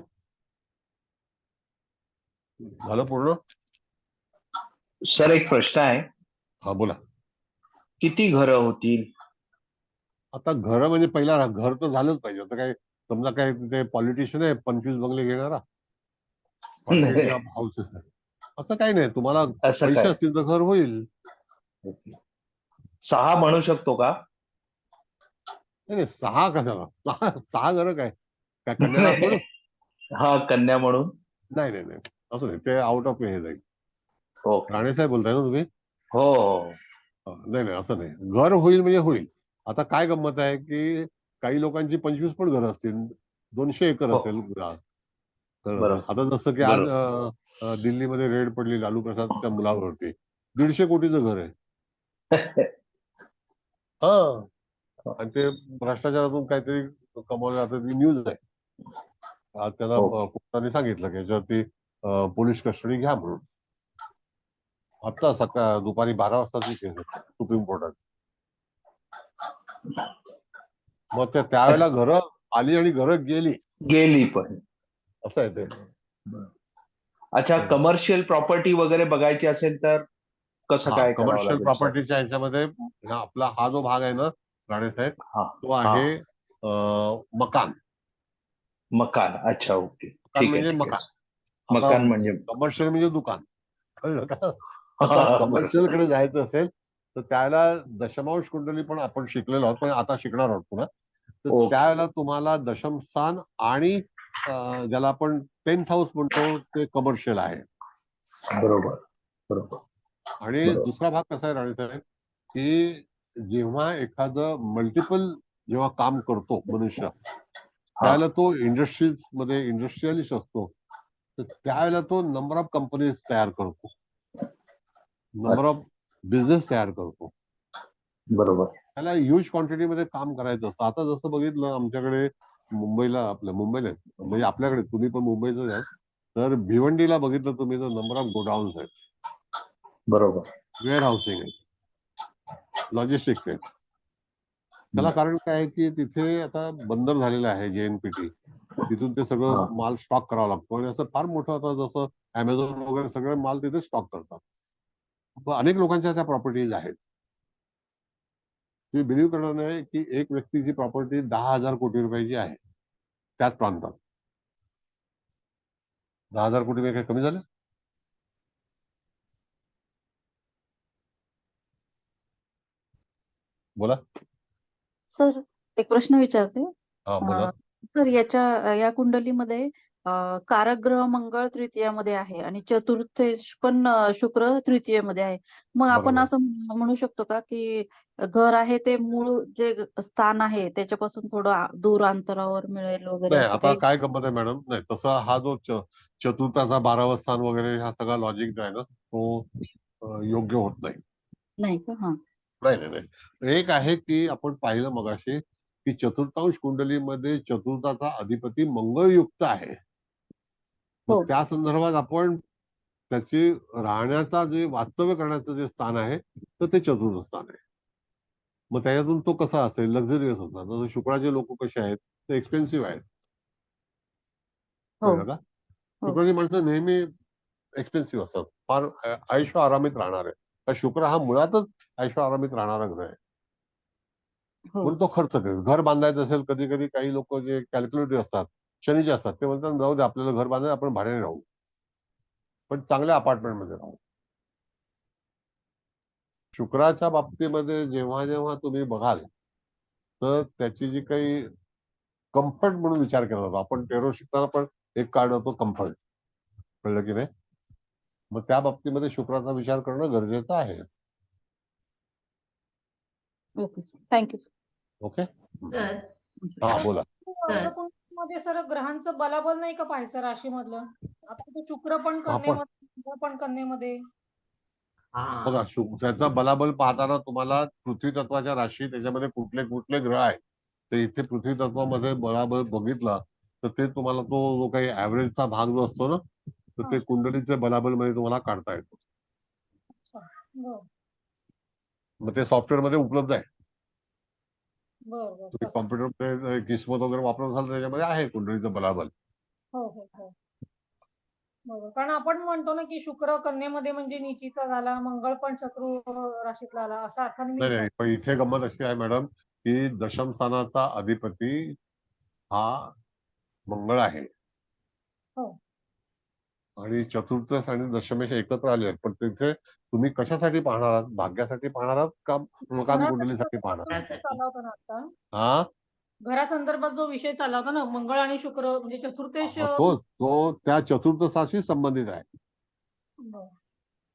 झालं पूर्ण? सर एक प्रश्न आहे. हा बोला. किती घरं होतील? आता घर म्हणजे पहिला घर तर झालंच पाहिजे. आता काय समजा काय ते पॉलिटिशियन आहे 25 बंगले घेणारा, क्वांटिटी ऑफ हाऊसेस, असं काही नाही. तुम्हाला असं पैसे काय? असतील तर घर होईल. 6 म्हणू शकतो का? नाही 6 कशाला? 6 घरं काय काय कन्यादास म्हणून? हा, कन्या म्हणून. नाही नाही नाही, असं नाही. ते आउट ऑफ हे जाईल. ओके. राणे साहेब बोलताय ना तुम्ही? हो हो. नाही नाही, असं नाही. घर होईल म्हणजे होईल. आता काय गंमत आहे की काही लोकांची 25 पण घरं असतील, 200 एकर हो. असेल. बरोबर. आता जसं की आज दिल्लीमध्ये रेड पडली लालू प्रसादच्या मुलावरती. 150 कोटीचं घर आहे. हा, आणि ते भ्रष्टाचारातून काहीतरी कमावलं जातं. ती न्यूज आहे. आज त्यांना हो. कोर्टाने सांगितलं की याच्यावरती पोलीस कस्टडी घ्या म्हणून. आता सकाळ दुपारी 12 वाजताची केस आहे सुप्रीम कोर्टात. मग त्यावेळेला घरं आली आणि घरं गेली पण. असं आहे ते. अच्छा, कमर्शियल प्रॉपर्टी वगैरे बघायची असेल तर कसं काय करावं कमर्शियल लागेल सर? प्रॉपर्टीच्या ह्याच्यामध्ये आपला हा जो भाग आहे ना राणेसाहेब, हा तो आहे मकान. मकान. अच्छा, ओके. मकान ठीक आहे, म्हणजे ठीक मकान. आहे. आता मकान म्हणजे कमर्शियल म्हणजे दुकान. कळलं का? आता कमर्शियल कडे जायचं असेल तर त्याला दशमांश कुंडली पण आपण शिकलेलो आहोत, पण आता शिकणार आहोत पुन्हा. तर ओके. त्यावेळेला तुम्हाला दशम स्थान आणि ज्याला आपण 10th हाऊस म्हणतो ते कमर्शियल आहे. बरोबर बरोबर. आणि दुसरा भाग कसा आहे राणेसाहेब की जेव्हा एखादं मल्टिपल जेव्हा काम करतो मनुष्य, त्यावेळेला तो इंडस्ट्रीज मध्ये इंडस्ट्रियलिस्ट असतो. तर त्यावेळेला तो नंबर ऑफ कंपनीज तयार करतो, नंबर ऑफ बिझनेस तयार करतो. बरोबर. त्याला ह्यूज क्वांटिटीमध्ये काम करायचं असतं. आता जसं बघितलं आमच्याकडे मुंबईला म्हणजे आपल्याकडे तुम्ही पण मुंबईचं आहे, तर भिवंडीला बघितलं तुम्ही तर नंबर ऑफ गोडाऊन्स आहेत, बरोबर. वेअर हाऊसिंग आहे, लॉजिस्टिक्स आहेत. त्याला कारण काय आहे की तिथे आता बंदर झालेलं आहे JNPT. तिथून ते सगळं माल स्टॉक करावा लागतो. आणि असं फार मोठं आता जसं अमेझॉन वगैरे सगळं माल तिथे स्टॉक करतात. अनेक लोकांच्या त्या प्रॉपर्टीज आहेत. तुम्ही बिलीव्ह करणार नाही की एक व्यक्तीची प्रॉपर्टी 10,000 कोटी रुपयाची आहे त्याच प्रांतात. 10,000 कोटी रुपये काही कमी झाले? बोला. सर एक प्रश्न विचारते. हा बोला. सर या कुंडलीमध्ये कारक ग्रह मंगळ तृतीयामध्ये आहे आणि चतुर्थेश पण शुक्र तृतीयेमध्ये आहे. मग आपण बरोबर. असं म्हणू शकतो का की घर आहे ते मूळ जे स्थान आहे त्याच्यापासून थोडं दूर अंतरावर मिळेल वगैरे नाही, असं आता काही? काय गंमत आहे मॅडम, नाही तसा हा जो चतुर्थाचा 12वा स्थान वगैरे हा सगळा लॉजिक जो आहे ना तो योग्य होत नाही. नाही का? हा. नाही नाही नाही, एक आहे की आपण पाहिलं मगाशी की चतुर्थांश कुंडलीमध्ये चतुर्थाचा अधिपती मंगळयुक्त आहे. मग हो. त्या संदर्भात आपण त्याची राहण्याचा जे वास्तव्य करण्याचं जे स्थान आहे तर ते चतुर्थ स्थान आहे. मग त्याच्यातून तो कसा असेल, लक्झरियस असणार. जसं शुक्राचे लोक कसे आहेत ते एक्सपेन्सिव्ह आहेत. हो. कळलं का? हो. शुक्राची माणसं नेहमी एक्सपेन्सिव्ह असतात, फार ऐशो आरामीत राहणार आहे. तर शुक्र हा मुळातच ऐशो आरामीत राहणारा ग्रह आहे. हो. म्हणून तो खर्च करेल. घर बांधायचं असेल, कधी कधी काही लोक जे कॅल्क्युलेटिव्ह असतात, शनीचे असतात, ते म्हणतात जाऊ दे आपल्याला घर बांधायला, आपण भाड्याने राहू, पण चांगल्या अपार्टमेंटमध्ये राहू. शुक्राच्या बाबतीमध्ये जेव्हा जेव्हा तुम्ही बघाल तर त्याची जी काही कम्फर्ट म्हणून विचार केला जातो, आपण टेरो शिकताना पण एक कार्ड होतो कम्फर्ट, कळलं की नाही? मग त्या बाबतीमध्ये शुक्राचा विचार करणं गरजेचं आहे. Okay sir, thank you. ओके, तर हा बोला. मध्ये सर ग्रहांचं बलाबल नाही का पाहायचं राशीमधलं? आता तो शुक्र पण आपण कन्येमध्ये, मंगळ पण कन्येमध्ये. बघा, त्याचा बलाबल पाहताना तुम्हाला पृथ्वी तत्वाच्या राशी त्याच्यामध्ये कुठले कुठले ग्रह आहेत ते इथे पृथ्वी तत्वामध्ये बलाबल बघितला तर ते तुम्हाला तो जो काही ऍव्हरेजचा भाग जो असतो ना तर ते कुंडलीचे बलाबल मध्ये तुम्हाला काढता येतो. बरं मग ते सॉफ्टवेअर मध्ये उपलब्ध आहे. बरं बरं तुम्ही तसं. कॉम्प्युटर किस्मत वगैरे वापरत असाल त्याच्यामध्ये आहे कुंडलीचं बलाबल. हो हो हो. बरोबर, कारण आपण म्हणतो ना की शुक्र कन्येमध्ये म्हणजे नीचीचा झाला, मंगळ पण शत्रू राशीतला आला, अशा अर्थाने मी नाही नाही, पण इथे गंमत अशी आहे मॅडम की दशम स्थानाचा अधिपती हा मंगळ आहे हो. आणि चतुर्थ आणि दशमेश एकत्र आले आहेत. पण तिथे तुम्ही कशासाठी पाहणार आहात? भाग्यासाठी पाहणार आहात का मकान कुंडलीसाठी पाहणार आहात? चालला होता ना आता, हा, घरासंदर्भात जो विषय चालला होता ना, मंगळ आणि शुक्र म्हणजे चतुर्थेश. तो त्या चतुर्थाशी संबंधित आहे. बरं.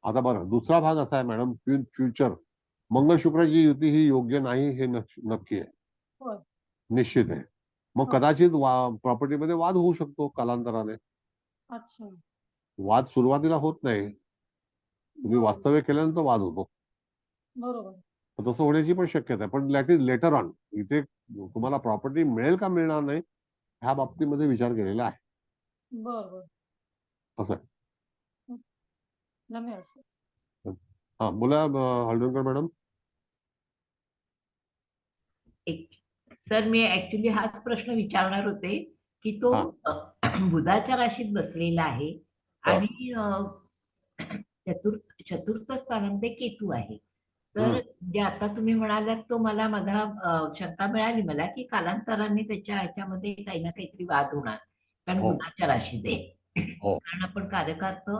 आता बरं, दुसरा भाग असा आहे मॅडम, फ्युचर मंगळ शुक्राची युती ही योग्य नाही हे नक्की आहे, होय. निश्चित आहे. मग कदाचित प्रॉपर्टीमध्ये वाद होऊ शकतो कालांतराने. अच्छा. वाद सुरुवातीला होत नाही, तुम्ही बरं. वास्तव्य केल्यानंतर वाद होतो. बरोबर. तर तसं होण्याची पण शक्यता आहे, पण दॅट इज लेटर ऑन. इथे तुम्हाला प्रॉपर्टी मिळेल का मिळणार नाही ह्या बाबतीमध्ये विचार केलेला आहे. बरोबर. असं आहे. धन्यवाद सर. हा बोला हळदणकर मॅडम. सर मी ऍक्च्युली हाच प्रश्न विचारणार होते की तो बुधाच्या राशीत बसलेला आहे आणि चतुर्थ स्थानामध्ये केतू आहे. तर जे आता तुम्ही म्हणालात तो मला शंका मिळाली मला की कालांतराने त्याच्या ह्याच्यामध्ये काही ना काहीतरी वाद होणार, कारण बुधाच्या राशीत आहे. कारण आपण कारकार्थ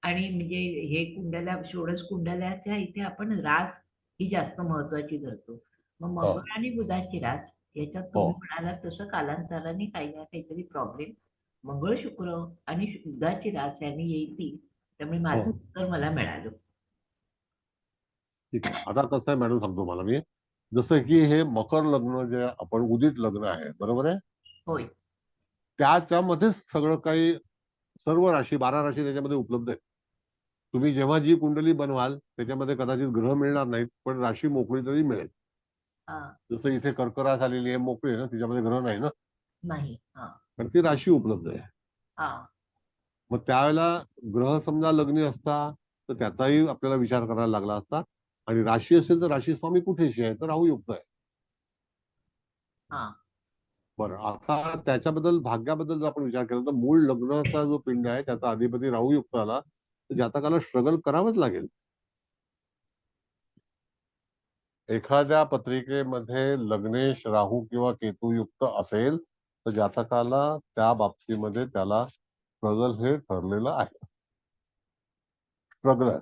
आणि म्हणजे हे षोडश कुंडल्याच्या इथे आपण रास ही जास्त महत्वाची धरतो. मग मंगळ आणि बुधाची रास याच्यात तुम्ही म्हणालात तसं कालांतराने काही ना काहीतरी प्रॉब्लेम मंगळ शुक्र आणि बुधाची रास यांनी येतील. त्यामुळे माझं उत्तर मला मिळालं. ठीक आहे, आता कसं आहे मॅडम सांगतो मला मी, जसं की हे मकर लग्न जे आपण उदित लग्न आहे, बरोबर आहे? होय. त्याच्यामध्येच सगळं काही सर्व राशी 12 राशी त्याच्यामध्ये उपलब्ध आहेत. तुम्ही जेव्हा जी कुंडली बनवाल त्याच्यामध्ये कदाचित ग्रह मिळणार नाहीत पण राशी मोकळी तरी मिळेल. जसं इथे कर्क रास आलेली आहे, मोकळी आहे ना, तिच्यामध्ये ग्रह नाही ना, नाही, पण ती राशी उपलब्ध आहे. मग त्यावेळेला ग्रह समजा लग्नी असता तर त्याचाही आपल्याला विचार करायला लागला असता, आणि राशी असेल तर राशी स्वामी कुठेशी आहे तर राहूयुक्त आहे. बरं, आता त्याच्याबद्दल भाग्याबद्दल जर आपण विचार केला तर मूळ लग्नाचा जो पिंड आहे त्याचा अधिपती राहूयुक्त आला तर जातकाला स्ट्रगल करावंच लागेल. एखाद्या पत्रिकेमध्ये लग्नेश राहू किंवा केतुयुक्त असेल तर जातकाला त्या बाबतीमध्ये त्याला स्ट्रगल हे ठरलेलं आहे. स्ट्रगल आहे.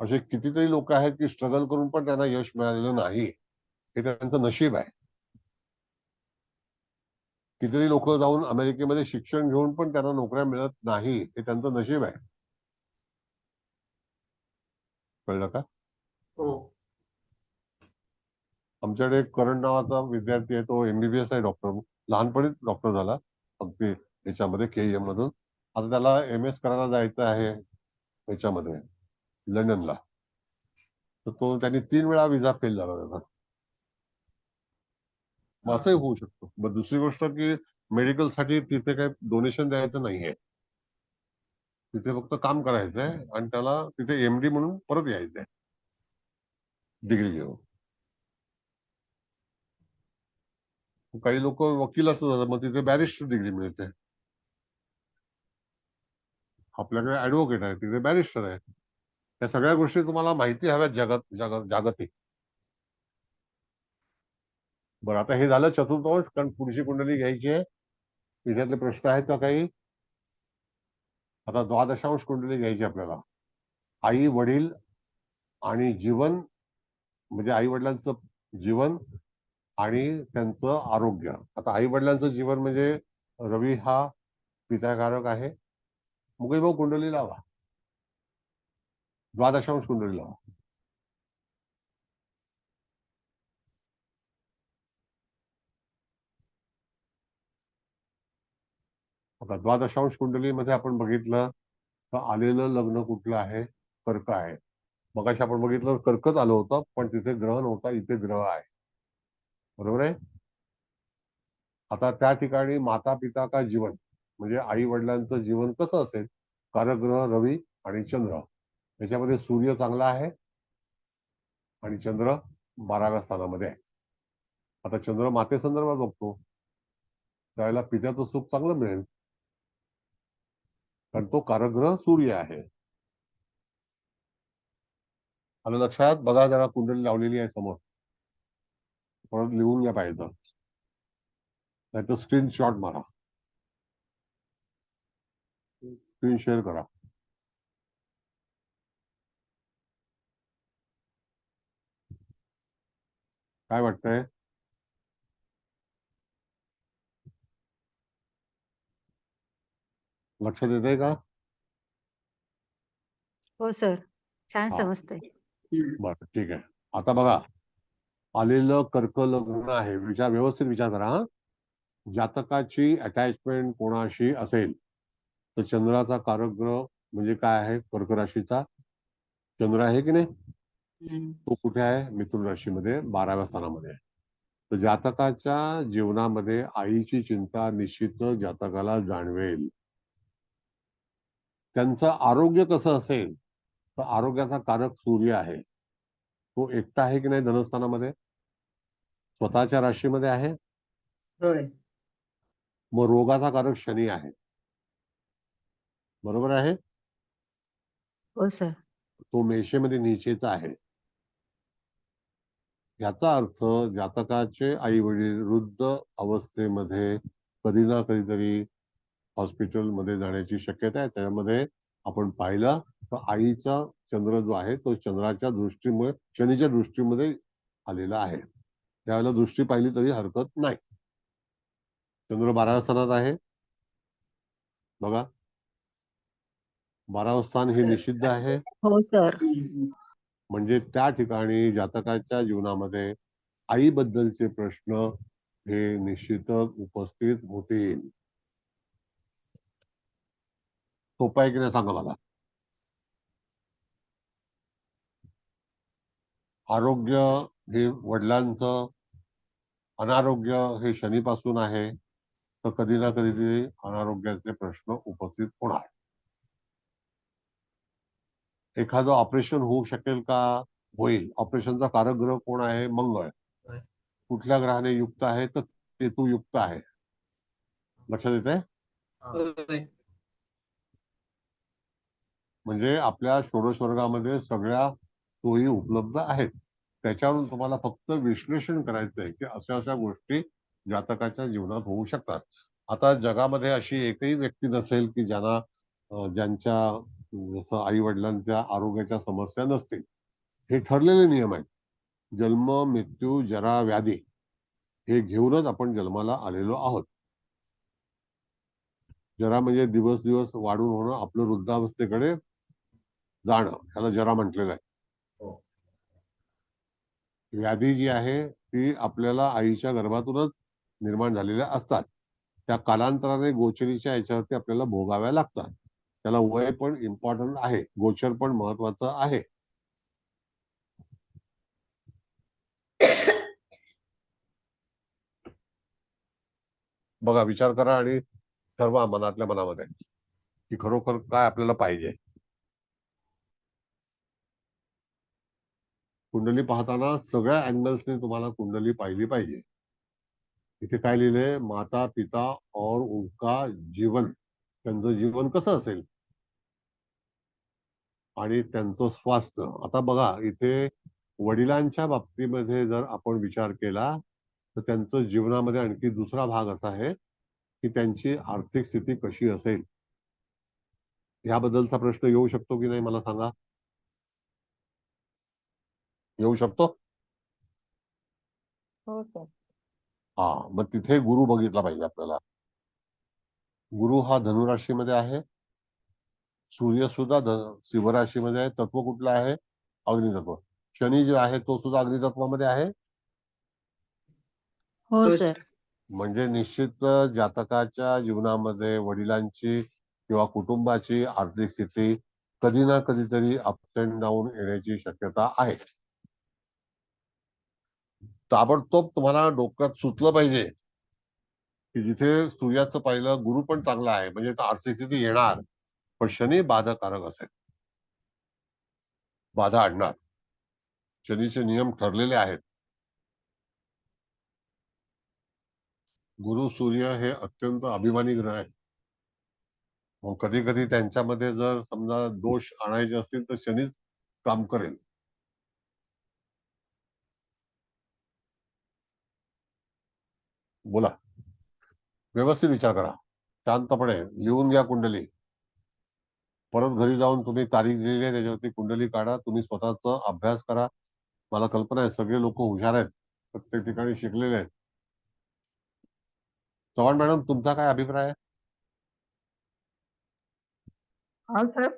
असे कितीतरी लोक आहेत की स्ट्रगल करून पण त्यांना यश मिळालेलं नाही, हे त्यांचं नशीब आहे. कितीतरी लोक जाऊन अमेरिकेमध्ये शिक्षण घेऊन पण त्यांना नोकऱ्या मिळत नाही, हे त्यांचं नशीब आहे. कळलं का? हो. आमच्याकडे एक करण नावाचा विद्यार्थी आहे, तो MBBS आहे, डॉक्टर, लहानपणीच डॉक्टर झाला अगदी याच्यामध्ये KEM मधून. आता त्याला MS करायला जायचं आहे याच्यामध्ये लंडनला. तर तो त्यांनी 3 वेळा विजा फेल झाला त्याचा. मग असंही होऊ शकतो. मग दुसरी गोष्ट की मेडिकल साठी तिथे काही डोनेशन द्यायचं नाहीये, तिथे फक्त काम करायचंय आणि त्याला तिथे MD म्हणून परत यायचंय डिग्री घेऊन. काही लोक वकील असतात, मग तिथे बॅरिस्टर डिग्री मिळते. आपल्याकडे ऍडव्होकेट आहे, तिथे बॅरिस्टर आहे. या सगळ्या गोष्टी तुम्हाला माहिती हव्यात जागतिक. बरं, आता हे झालं चतुर्थांश, कारण पुढची कुंडली घ्यायची आहे. त्याच्यातले प्रश्न आहेत का काही? आता द्वादशांश कुंडली घ्यायची आपल्याला. आई वडील आणि जीवन, म्हणजे आई वडिलांचं जीवन आणि त्यांचं आरोग्य. आता आई वडिलांचं जीवन म्हणजे रवी हा पिताकारक आहे. मुकेश भाऊ कुंडली लावा, द्वादशांश कुंडली लावा. आता द्वादशांश कुंडलीमध्ये आपण बघितलं तर आलेलं लग्न कुठलं आहे? कर्क आहे. मगाशी आपण बघितलं कर्कच आलं होतं, पण तिथे ग्रह नव्हता, इथे ग्रह आहे. बरोबर आहे? आता त्या ठिकाणी माता पिता का जीवन म्हणजे आई वडिलांचं जीवन कसं असेल? कारग्रह रवी आणि चंद्र, याच्यामध्ये सूर्य चांगला आहे आणि चंद्र 12व्या स्थानामध्ये आहे. आता चंद्र माते संदर्भात बघतो, त्यावेळेला पित्याचं सुख चांगलं मिळेल, कारण तो कारग्रह सूर्य आहे. आलं लक्षात? बघा जरा, कुंडली लावलेली आहे समोर, परत लिहून घ्या पाहिजे नाही तर स्क्रीनशॉट मारा, स्क्रीन शेअर करा. काय वाटतंय? लक्षात येतंय का? हो सर, छान हा. समजतंय. बरं, ठीक आहे. आता बघा, आलेलं कर्क लग्न आहे. व्यवस्थित विचार करा. जातकाची अटॅचमेंट कोणाशी असेल तर चंद्राचा कारक ग्रह म्हणजे काय आहे? कर्क राशीचा चंद्र आहे की नाही? तो कुठे आहे? मिथुन राशीमध्ये 12व्या स्थानामध्ये आहे. तर जातकाच्या जीवनामध्ये आईची चिंता निश्चित जातकाला जाणवेल. त्यांचं आरोग्य कसं असेल तर आरोग्याचा कारक सूर्य आहे. तो एकटा आहे की नाही धनस्थानामध्ये? स्वतःच्या राशीमध्ये आहे. मग रोगाचा कारक शनी आहे. बरोबर आहे? हो सर. तो मेषेमध्ये नीचेचा आहे. याचा अर्थ जातकाचे आई वडील वृद्ध अवस्थेमध्ये कधी ना कधीतरी हॉस्पिटलमध्ये जाण्याची शक्यता आहे. त्याच्यामध्ये आपण पाहिलं तर आईचा चंद्र जो आहे तो चंद्राच्या दृष्टीमुळे, शनीच्या दृष्टीमध्ये आलेला आहे. त्यावेळेला दृष्टी पाहिली तरी हरकत नाही. चंद्र 12व्या स्थानात आहे बघा. 12वं स्थान हे निषिद्ध आहे. हो सर. म्हणजे त्या ठिकाणी जातकाच्या जीवनामध्ये आईबद्दलचे प्रश्न हे निश्चितच उपस्थित होतील. सोपं आहे की नाही सांगा मला? आरोग्य हे वडिलांचं, अनारोग्य हे शनीपासून आहे, तर कधी ना कधी अनारोग्याचे प्रश्न उपस्थित होणार. एखादं ऑपरेशन होऊ शकेल का? होईल. ऑपरेशनचा कारक ग्रह कोण आहे? मंगळ. कुठल्या ग्रहाने युक्त आहे? तर केतू युक्त आहे. लक्षात येते? म्हणजे आपल्या षोडश वर्गामध्ये सगळ्या सोयी उपलब्ध आहेत. त्याच्यावरून तुम्हाला फक्त विश्लेषण करायचं आहे की अशा अशा गोष्टी जातकाच्या जीवनात होऊ शकतात. आता जगामध्ये अशी एकही व्यक्ती नसेल की ज्यांच्या जसं आई वडिलांच्या आरोग्याच्या समस्या नसतील. हे ठरलेले नियम आहेत. जन्म, मृत्यू, जरा, व्याधी हे घेऊनच आपण जन्माला आलेलो आहोत. जरा म्हणजे दिवस दिवस वाढून होणं, आपलं वृद्धावस्थेकडे जाणं, ह्याला जरा म्हटलेलं आहे. व्याधी जी आहे ती आपल्याला आईच्या गर्भातूनच निर्माण झालेल्या असतात. त्या कालांतराने गोचरीच्या याच्यावरती आपल्याला भोगाव्या लागतात. त्याला वय पण इम्पॉर्टंट आहे, गोचर पण महत्वाचं आहे. बघा, विचार करा आणि ठरवा मनातल्या मनामध्ये की खरोखर काय आपल्याला पाहिजे. कुंडली पाहताना सगळ्या अँगल्सने तुम्हाला कुंडली पाहिली पाहिजे. इथे काय लिहिलंय, माता पिता और उनका जीवन, त्यांचं जीवन कसं असेल आणि त्यांचं स्वास्थ्य. आता बघा, इथे वडिलांच्या बाबतीमध्ये जर आपण विचार केला तर त्यांचं जीवनामध्ये आणखी दुसरा भाग असा आहे की त्यांची आर्थिक स्थिती कशी असेल. याबद्दलचा प्रश्न येऊ शकतो की नाही मला सांगा. येऊ शकतो. हो सर. हा, मग तिथे गुरु बघितला पाहिजे आपल्याला. गुरु हा धनुराशीमध्ये आहे, सूर्य सुद्धा सिंह राशीमध्ये आहे. तत्व कुठलं आहे, अग्नितत्व. शनी जो आहे तो सुद्धा अग्नितत्वामध्ये आहे. हो हो सर. म्हणजे निश्चित जातकाच्या जीवनामध्ये वडिलांची किंवा कुटुंबाची आर्थिक स्थिती कधी ना कधीतरी अप अँड डाऊन येण्याची शक्यता आहे. ताबडतोब तुम्हाला डोक्यात सुचलं पाहिजे की जिथे सूर्याचं पाहिलं गुरु पण चांगला आहे म्हणजे आर्थिक स्थिती येणार, पण शनी बाधाकारक असेल, बाधा आणणार. शनीचे नियम ठरलेले आहेत. गुरु सूर्य हे अत्यंत अभिमानी ग्रह आहेत. मग कधी कधी त्यांच्यामध्ये जर समजा दोष आणायचे असतील तर शनीच काम करेल. बोला, व्यवस्थित विचार करा, शांतपणे लिहून घ्या कुंडली. परत घरी जाऊन तुम्ही तारीख दिलेली आहे त्याच्यावरती कुंडली काढा, तुम्ही स्वतःचा अभ्यास करा. मला कल्पना आहे सगळे लोक हुशार आहेत, प्रत्येक ठिकाणी शिकलेले आहेत. चव्हाण मॅडम, तुमचा काय अभिप्राय आहे? हा साहेब,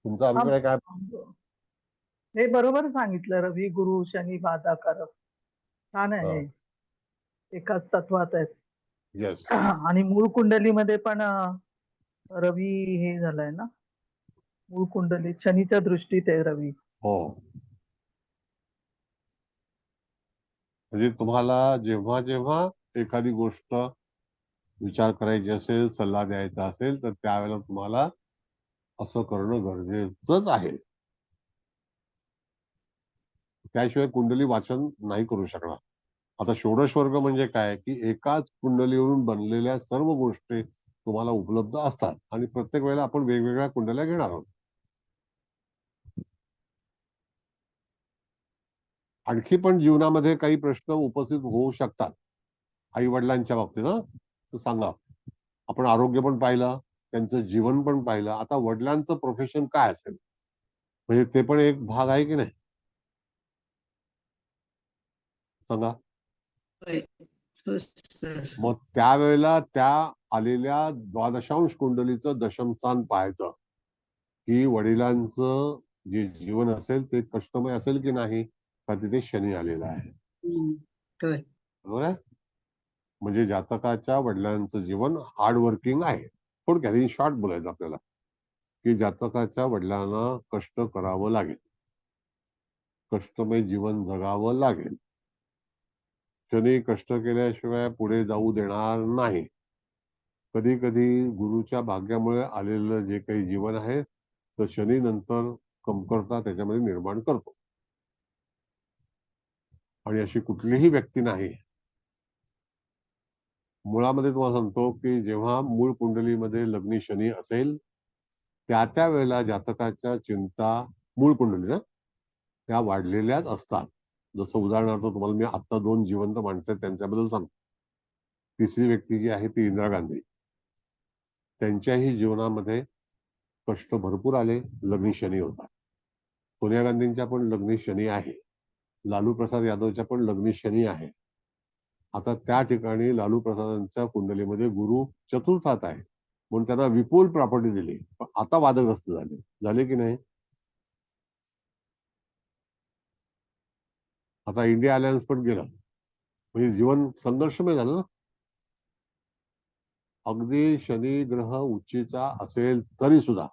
तुमचा अभिप्राय काय? हे बरोबर सांगितलं. रवी गुरु शनी बाधाकारक, छान आहे. एकाच तत्वात आहेत. येस. आणि मूळ कुंडलीमध्ये पण रवी हे झालाय ना, मूळ कुंडलीत शनीच्या दृष्टीत आहे रवी. हो, म्हणजे तुम्हाला जेव्हा जेव्हा एखादी गोष्ट विचार करायची असेल, सल्ला द्यायचा असेल, तर त्यावेळेला तुम्हाला असं करणं गरजेचंच आहे. त्याशिवाय कुंडली वाचन नाही करू शकणार. आता षोडश वर्ग म्हणजे काय की एकाच कुंडलीवरून बनलेल्या सर्व गोष्टी तुम्हाला उपलब्ध असतात आणि प्रत्येक वेळेला आपण वेगवेगळ्या कुंडल्या घेणार आहोत. आणखी पण जीवनामध्ये काही प्रश्न उपस्थित होऊ शकतात आई वडिलांच्या बाबतीत. तर सांगा, आपण आरोग्य पण पाहिलं, त्यांचं जीवन पण पाहिलं. आता वडिलांचं प्रोफेशन काय असेल म्हणजे ते पण एक भाग आहे की नाही, सांगा. हो सर. मग त्यावेळेला त्या आलेल्या द्वादशांश कुंडलीचं दशमस्थान पाहायचं की वडिलांचं जे जीवन असेल ते कष्टमय असेल की नाही, का तिथे शनी आलेला आहे. बरोबर आहे. म्हणजे जातकाच्या वडिलांचं जीवन हार्डवर्किंग आहे. थोडक्यात इन शॉर्ट बोलायचं आपल्याला की जातकाच्या वडिलांना कष्ट करावं लागेल, कष्टमय जीवन जगावं लागेल. शनी कष्ट केल्याशिवाय पुढे जाऊ देणार नाही. कधी कधी गुरुच्या भाग्यामुळे आलेलं जे काही जीवन आहे तर शनी नंतर कमतरता त्याच्यामध्ये निर्माण करतो. आणि अशी कुठलीही व्यक्ती नाही. मुळामध्ये तुम्हाला सांगतो की जेव्हा मूळ कुंडलीमध्ये लग्नी शनी असेल त्या वेळेला जातकाच्या चिंता मूळ कुंडली त्या वाढलेल्याच असतात. जसं उदाहरणार्थ तुम्हाला मी आता 2 जिवंत माणसं आहेत त्यांच्याबद्दल सांगतो. तिसरी व्यक्ती जी आहे ती इंदिरा गांधी. त्यांच्याही जीवनामध्ये कष्ट भरपूर आले, लग्नी शनी होता. सोनिया गांधींच्या पण लग्नी शनी आहे. लालू प्रसाद यादवच्या पण लग्नी शनी आहे. आता त्या ठिकाणी लालू प्रसादांच्या कुंडलीमध्ये गुरु चतुर्थात आहे. म्हणून त्यांना विपुल प्रॉपर्टी दिली. पण आता वादग्रस्त झाले की नाही? आता इंडिया अलायन्स पण गेलं, म्हणजे जीवन संघर्षमय झालं ना. अगदी शनी ग्रह उच्चीचा असेल तरी सुद्धा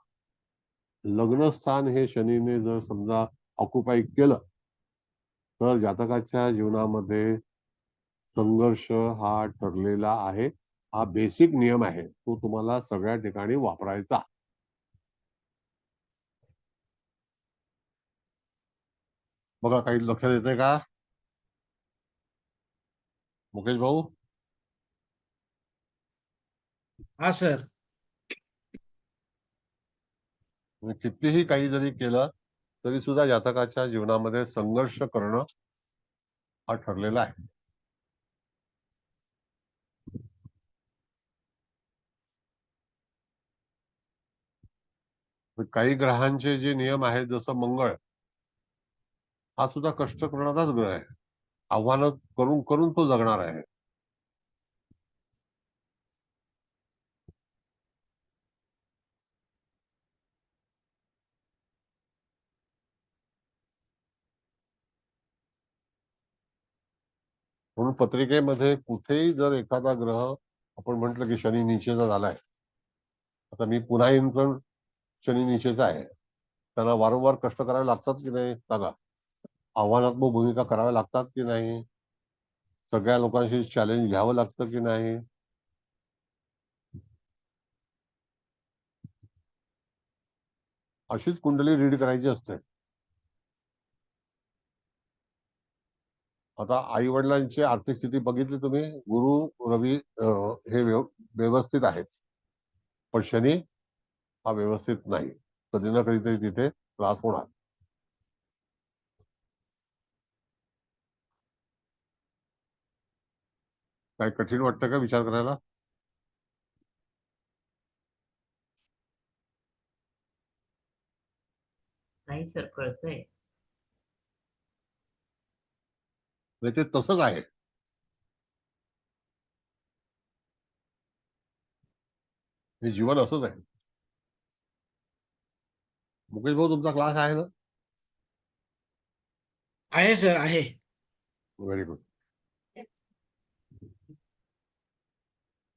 लग्नस्थान हे शनीने जर समजा ऑक्युपाय केलं तर जातकाच्या जीवनामध्ये संघर्ष हा ठरलेला आहे. हा बेसिक नियम आहे, तो तुम्हाला सगळ्या ठिकाणी वापरायचा. बघा, काही लक्षात येतंय का मुकेश भाऊ? हा सर. कितीही काही जरी केलं तरी सुद्धा जातकाच्या जीवनामध्ये संघर्ष करणं हा ठरलेला आहे. काही ग्रहांचे जे नियम आहेत, जसं मंगळ हा सुद्धा कष्ट करणाराच ग्रह आहे. आव्हानं करून करून तो जगणार आहे. म्हणून पत्रिकेमध्ये कुठेही जर एखादा ग्रह आपण म्हटलं की शनी नीचेचा झालाय, आता मी पुन्हा येऊन पण शनी नीचेचा आहे, त्यांना वारंवार कष्ट करावे लागतात की नाही सांगा? आव्हानात्मक भूमिका कराव्या लागतात की नाही? सगळ्या लोकांशी चॅलेंज घ्यावं लागतं की नाही? अशीच कुंडली रीड करायची असते. आता आई वडिलांची आर्थिक स्थिती बघितली तुम्ही, गुरु रवी हे व्यवस्थित आहेत, पण शनी हा व्यवस्थित नाही. कधी ना कधीतरी तिथे त्रास होणार. काय कठीण वाटतं का विचार करायला? नाही सर, कळतंय. ते तसंच आहे. हे जीवन असंच आहे. मुकेश भाऊ, तुमचा क्लास आहे ना? आहे सर, आहे. Very good.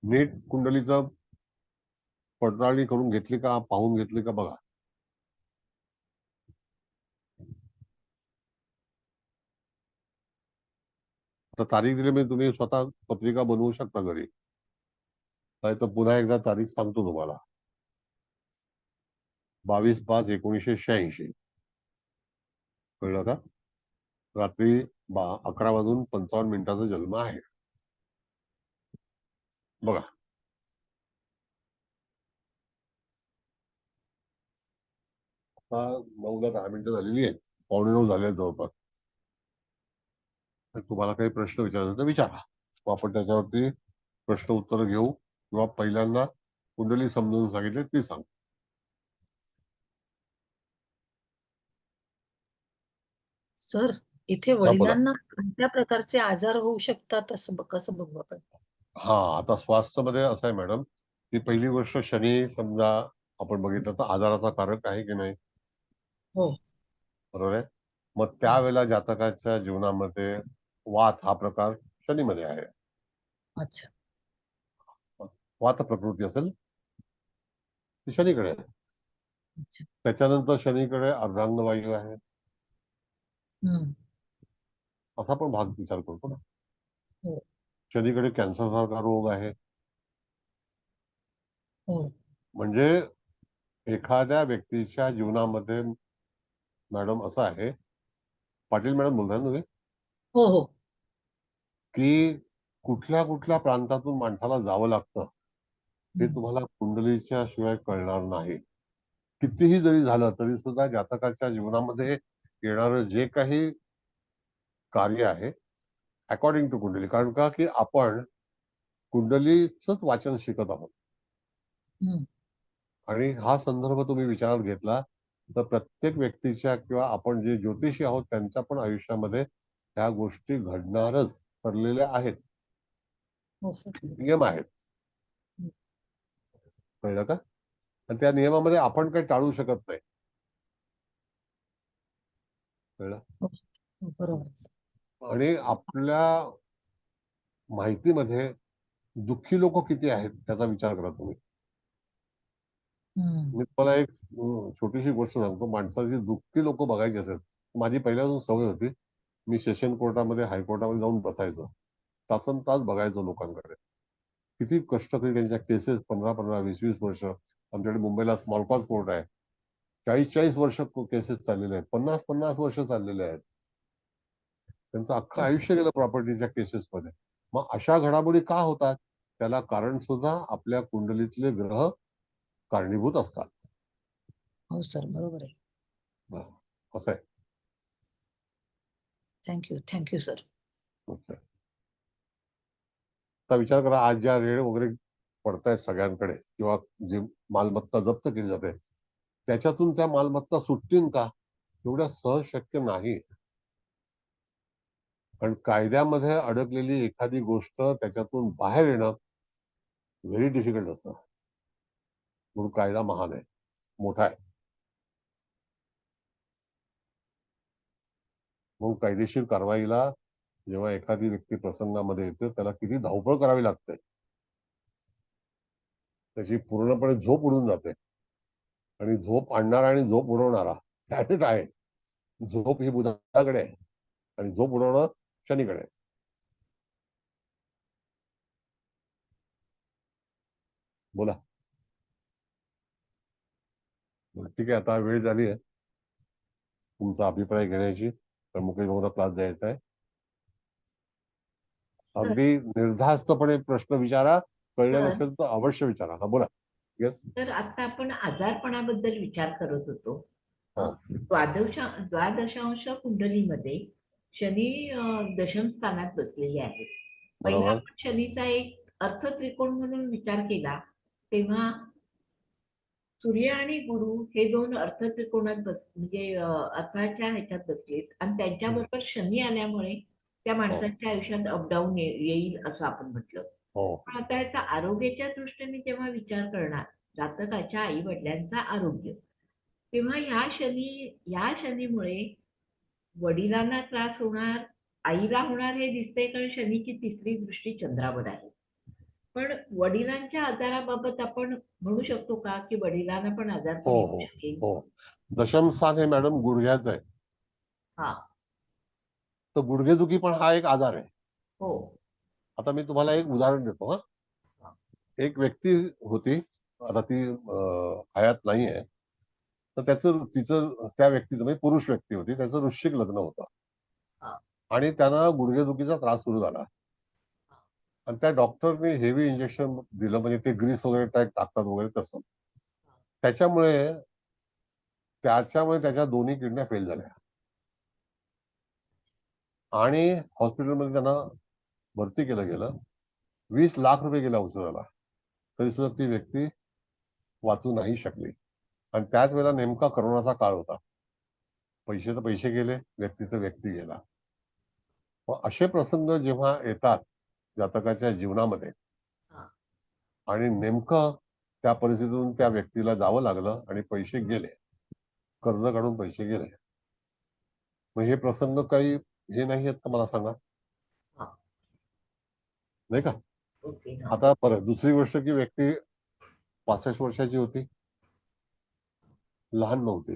नीट कुंडलीचं पडताळणी करून घेतली का, पाहून घेतली का बघा. आता तारीख दिली म्हणजे तुम्ही स्वतः पत्रिका बनवू शकता घरी. काय तर पुन्हा एकदा तारीख सांगतो तुम्हाला. 22/5/1986. कळलं का? रात्री 11:55 जन्म आहे. बघा, आता 9:10 झालेली आहेत, 9:15 झाले जवळपास. तुम्हाला काही प्रश्न विचारायचे तर विचारा, आपण त्याच्यावरती प्रश्न उत्तर घेऊ, किंवा पहिल्यांदा कुंडली समजून सांगितले ती सांग. सर, इथे बोला. वडिलांना कोणत्या प्रकारचे आजार होऊ शकतात असं कसं बघू आपण? हा, आता स्वास्थ्यामध्ये असं आहे मॅडम, की पहिली गोष्ट शनी समजा आपण बघितलं तर आजाराचा कारक आहे की नाही? हो. बरोबर आहे. मग त्यावेळेला जातकाच्या जीवनामध्ये वात हा प्रकार शनीमध्ये आहे. अच्छा. वात प्रकृती असेल ती शनीकडे आहे. अच्छा. त्याच्यानंतर शनीकडे अर्धांगवायू आहे, असा पण भाग विचार करतो ना. हो. शनीकडे कॅन्सर सारखा रोग आहे. हो. म्हणजे एखाद्या व्यक्तीच्या जीवनामध्ये मॅडम असं आहे, पाटील मॅडम बोलताय ना तुम्ही, हो. हो. की कुठल्या कुठल्या प्रांतातून माणसाला जावं लागतं हे तुम्हाला कुंडलीच्या शिवाय कळणार नाही. कितीही जरी झालं तरी सुद्धा जातकाच्या जीवनामध्ये येणारं जे काही कार्य आहे अकॉर्डिंग टू कुंडली, कारण का की आपण कुंडलीच वाचन शिकत आहोत. आणि हा संदर्भ तुम्ही विचारात घेतला तर प्रत्येक व्यक्तीच्या किंवा आपण जे ज्योतिषी आहोत त्यांच्या पण आयुष्यामध्ये ह्या गोष्टी घडणारच ठरलेल्या आहेत, हो सर. नियम आहेत. कळलं का? आणि त्या नियमामध्ये आपण काही टाळू शकत नाही. कळलं? बरोबर. आणि आपल्या माहितीमध्ये दुःखी लोक किती आहेत त्याचा विचार करा तुम्ही. मी तुम्हाला एक छोटीशी गोष्ट सांगतो. माणसाची दुःखी लोक बघायची असेल, माझी पहिल्यापासून सवय होती. मी सेशन कोर्टामध्ये, हायकोर्टामध्ये जाऊन बसायचो. तासन तास बघायचो लोकांकडे. किती कष्ट करी त्यांच्या केसेस 15-15, 20-20 वर्ष. आमच्याकडे मुंबईला स्मॉल कॉज कोर्ट आहे. 40-40 वर्ष केसेस चाललेले आहेत. 50-50 वर्ष चाललेले आहेत. त्यांचं अख्खं आयुष्य गेलं प्रॉपर्टीच्या केसेसमध्ये. मग अशा घडामोडी का होतात? त्याला कारण सुद्धा आपल्या कुंडलीतले ग्रह कारणीभूत असतात. हो सर, बरोबर आहे. असं आहे. Thank you sir. आता विचार करा, आज ज्या रेड वगैरे पडतायत सगळ्यांकडे किंवा जी मालमत्ता जप्त केली जाते, त्याच्यातून त्या मालमत्ता सुटतील का? एवढ्या सहज शक्य नाही. पण कायद्यामध्ये अडकलेली एखादी गोष्ट त्याच्यातून बाहेर येणं व्हेरी डिफिकल्ट असतं. म्हणून कायदा महान आहे, मोठा आहे. म्हणून कायदेशीर कारवाईला जेव्हा एखादी व्यक्ती प्रसंगामध्ये येते त्याला किती धावपळ करावी लागते. त्याची पूर्णपणे झोप उडून जाते. आणि झोप आणणारा आणि झोप उडवणारा प्लॅनेट आहे. झोप ही बुधाकडे आहे आणि झोप उडवणं शनीकडे आहे. बोला. ठीक आहे, आता वेळ झाली आहे तुमचा अभिप्राय घेण्याची. तर मुकेश भाऊला क्लास द्यायचा आहे. अगदी निर्धास्तपणे प्रश्न विचारा. कळलं नसेल तर अवश्य विचारा. हा बोला. येस. तर आता आपण आजारपणाबद्दल विचार करत होतो. हो. द्वादशांश कुंडलीमध्ये शनी दशम स्थानात बसलेले आहेत. पहिला बरोबर. आपण शनीचा एक अर्थ त्रिकोण म्हणून विचार केला तेव्हा सूर्य आणि गुरु हे दोन अर्थ त्रिकोणात म्हणजे अर्थाच्या ह्याच्यात बसलेत आणि त्यांच्याबरोबर शनी आल्यामुळे त्या माणसाच्या आयुष्यात अपडाऊन येईल असं आपण म्हटलं. हो. पण आता याचा आरोग्याच्या दृष्टीने जेव्हा विचार करणार जातकाच्या आई वडिलांचा आरोग्य, तेव्हा या शनीमुळे वडिलांना त्रास होणार, आईला होणार हे दिसतंय, कारण शनीची तिसरी दृष्टी चंद्रावर आहे. पण वडिलांच्या आजाराबाबत आपण म्हणू शकतो का की वडिलांना पण आजारपण हो येऊ हो शकेल? हो. दशम स्थान हे मॅडम गुडघ्याचं आहे. हा. तर गुडघेदुखी पण हा एक आजार आहे. हो. आता मी तुम्हाला एक उदाहरण देतो. एक व्यक्ती होती, आता ती हयात नाही आहे. तर तिचं त्या व्यक्तीचं म्हणजे पुरुष व्यक्ती होती, त्याचं वृश्चिक लग्न होतं आणि त्यांना गुडघेदुखीचा त्रास सुरू झाला. आणि त्या डॉक्टरने हेवी इंजेक्शन दिलं, म्हणजे ते ग्रीस वगैरे टाकतात वगैरे तसं. त्याच्यामुळे त्याच्या दोन्ही किडन्या फेल झाल्या आणि हॉस्पिटलमध्ये त्यांना भरती केलं गेलं. 20 लाख रुपये गेले औषधाला, तरी सुद्धा ती व्यक्ती वाचू नाही शकली. आणि त्याच वेळेला नेमका करोनाचा काळ होता. पैसे तर पैसे गेले, व्यक्तीचा व्यक्ती गेला. मग असे प्रसंग जेव्हा येतात जातकाच्या जीवनामध्ये आणि नेमकं त्या परिस्थितीतून त्या व्यक्तीला जावं लागलं आणि पैसे गेले, कर्ज काढून पैसे गेले, मग हे प्रसंग काही हे नाही आहेत का मला सांगा? नाही का? आता परत दुसरी गोष्ट की व्यक्ती 65 वर्षाची होती, लहान नव्हती,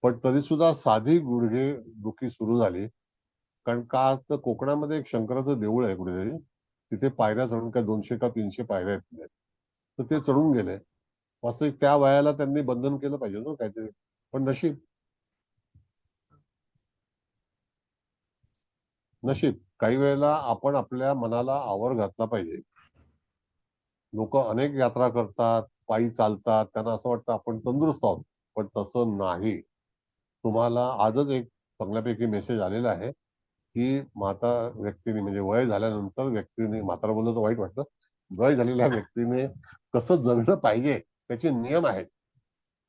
पण तरी सुद्धा साधी गुडघे दुखी सुरू झाली. कारण का तर कोकणामध्ये एक शंकराचं देऊळ आहे कुठेतरी, तिथे पायऱ्या चढून काय 200 का 300 पायऱ्या आहेत, तर ते चढून गेले. वास्तविक त्या वयाला त्यांनी बंधन केलं पाहिजे ना काहीतरी, पण नशीब काही वेळेला आपण आपल्या मनाला आवर घातला पाहिजे. लोक अनेक यात्रा करतात, पायी चालतात, त्यांना असं वाटतं आपण तंदुरुस्त आहोत, पण तसं नाही. तुम्हाला आजच एक चांगल्यापैकी मेसेज आलेला आहे की व्यक्तीने म्हणजे वय झाल्यानंतर व्यक्तीने, म्हातारा बोललं तर वाईट वाटतं, वय झालेल्या व्यक्तीने कसं जगलं पाहिजे त्याचे नियम आहेत.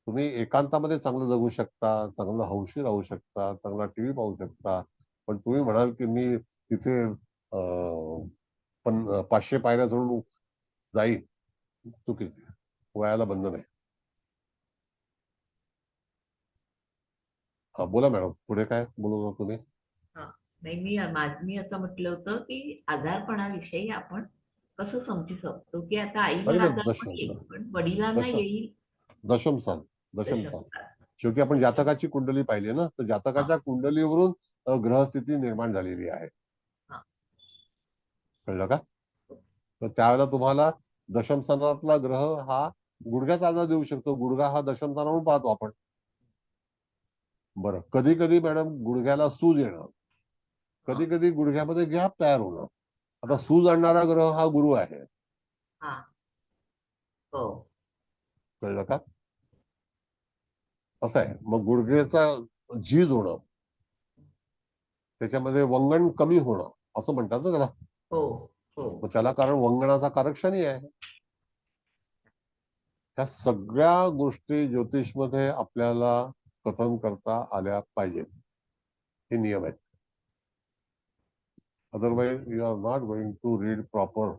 तुम्ही एकांतामध्ये चांगलं जगू शकता, चांगलं हौशी राहू शकता, चांगला टीव्ही पाहू शकता, पण तुम्ही म्हणाल की मी तिथे 500 पायऱ्या चढून जाईल, चुकीचे. वयाला बंधन आहे. हा बोला मॅडम, पुढे काय बोलत होता तुम्ही? नाही, मी असं म्हटलं होतं की आजारपणाविषयी आपण कसं समजू शकतो की आता आईवर नाही, नाही, आजारपण येईल पण वडिलांना येईल दशमस्थान. दशमस्थान. शेवटी आपण जातकाची कुंडली पाहिली ना, तर जातकाच्या कुंडलीवरून ग्रहस्थिती निर्माण झालेली आहे. हा. कळलं का? तर त्यावेळेला तुम्हाला दशमस्थानातला ग्रह हा गुडघ्याचा आजार देऊ शकतो. गुडघा हा दशमस्थानावरून पाहतो आपण. बरं, कधी कधी मॅडम गुडघ्याला सूज येणं, कधी कधी गुडघ्यामध्ये गॅप तयार होणं. आता सूज आणणारा ग्रह हा गुरु आहे. हा. हो. कळलं का? असं आहे. मग गुडघ्याचा झीज होणं, त्याच्यामध्ये वंगण कमी होणं असं म्हणतात ना त्याला. हो. हो. मग त्याला कारण वंगणाचा कारक शनी आहे. ह्या सगळ्या गोष्टी ज्योतिषमध्ये आपल्याला कथन करता आल्या पाहिजेत. हे नियम आहेत. Otherwise you are not going to read proper.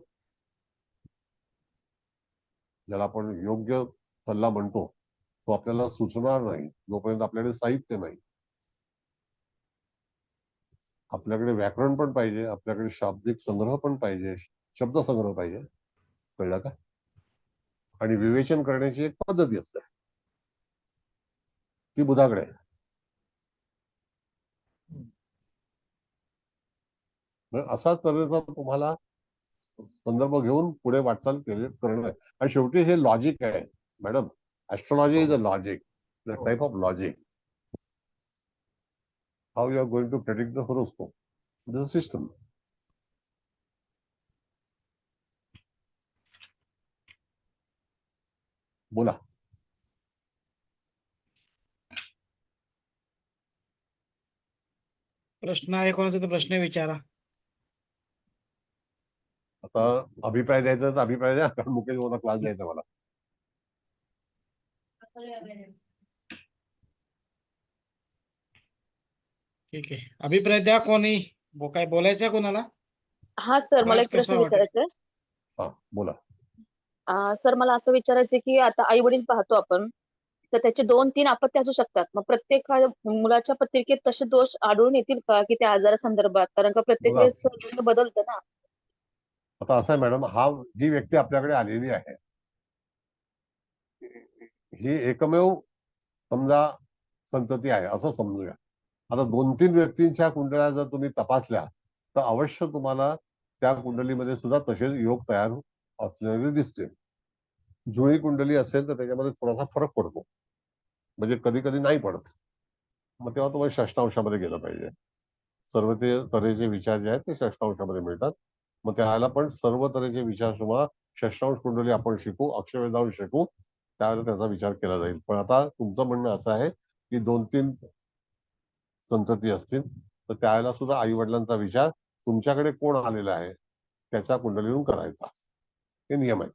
ज्याला आपण योग्य सल्ला म्हणतो तो आपल्याला सुचणार नाही जोपर्यंत आपल्याकडे साहित्य नाही. आपल्याकडे व्याकरण पण पाहिजे, आपल्याकडे शाब्दिक संग्रह पण पाहिजे, शब्द संग्रह पाहिजे. कळलं का? आणि विवेचन करण्याची एक पद्धती असते, ती बुधाकडे आहे. असाच तऱ्हेचा तुम्हाला संदर्भ घेऊन पुढे वाटचाल करणं आहे. आणि शेवटी हे लॉजिक आहे madam. Astrology is a logic, the type of logic. How you are going to predict the horoscope, the system. बोला. प्रश्न आहे कोणाचा तर प्रश्न विचारा. आता अभिप्राय द्यायचा तर अभिप्राय द्या, कारण मुकेश मला क्लास द्यायचा मला. ठीक आहे, अभिप्राय द्या. कोणी काय बोलायचं कोणाला? हा सर, मला एक प्रश्न विचारायचा आहे. हा बोला. सर, मला असं विचारायचं की आता आई वडील पाहतो आपण, तर त्याचे 2-3 अपत्य असू शकतात. मग प्रत्येक मुलाच्या पत्रिकेत तसे दोष आढळून येतील का की त्या आजारासंदर्भात? कारण का प्रत्येक बघा. वेळेस लग्न बदलतं ना. आता असं आहे मॅडम, ही व्यक्ती आपल्याकडे आलेली आहे. ही एकमेव समजा संतती आहे असं समजूया. आता 2-3 व्यक्तींच्या कुंडल्या जर तुम्ही तपासल्या तर अवश्य तुम्हाला त्या कुंडलीमध्ये सुद्धा तसेच योग तयार असलेले दिसतील. जुळी कुंडली असेल तर त्याच्यामध्ये थोडासा फरक पडतो, म्हणजे कधी कधी नाही पडत. मग तेव्हा तुम्हाला षष्ठांशामध्ये गेलं पाहिजे. सर्व ते तऱ्हेचे विचार जे आहेत ते षष्ठांशामध्ये मिळतात. मग त्याला पण सर्व तऱ्हेचे विचार किंवा षष्ठांश कुंडली आपण शिकू, अक्षरवेध जाऊन शिकू, त्यावेळेला त्याचा विचार केला जाईल. पण आता तुमचं म्हणणं असं आहे की 2-3 संतती असतील तर त्यावेळेला सुद्धा आई वडिलांचा विचार तुमच्याकडे कोण आलेला आहे त्याच्या कुंडलीवरून करायचा. हे नियम आहे.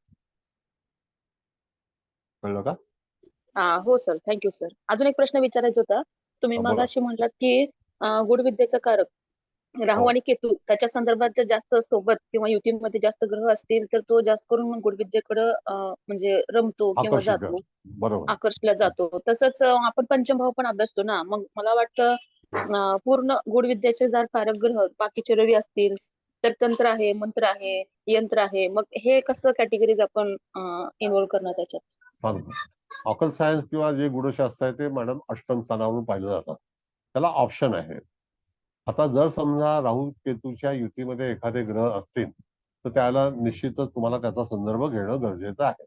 कळलं का? हो सर, थँक्यू सर. अजून एक प्रश्न विचारायचा होता. तुम्ही बोला. मगाशी म्हटलात की गुड विद्येचा कारक राहू हो. आणि केतू त्याच्या संदर्भात जर जास्त सोबत किंवा युतीमध्ये जास्त ग्रह असतील तर तो जास्त करून गुड विद्येकडे म्हणजे रमतो किंवा आकर्षित जातो, बरोबर. आकर्षला जातो. तसंच आपण पंचमभाव पण अभ्यासतो ना. मग मला वाटतं पूर्ण गुड विद्येचे जर कारक ग्रह बाकीचे रवी असतील तर तंत्र आहे, मंत्र आहे, यंत्र आहे. मग हे कसं कॅटेगरीज आपण इन्व्हॉल्व करणार त्याच्यात? सांगतो. ऑकल सायन्स किंवा जे गुणशास्त्र आहे ते मॅडम अष्टम स्थानावरून पाहिलं जातं. त्याला ऑप्शन आहे. आता जर समजा राहू केतूच्या युतीमध्ये एखादे ग्रह असतील तर त्याला निश्चितच तुम्हाला त्याचा संदर्भ घेणं गरजेचं आहे.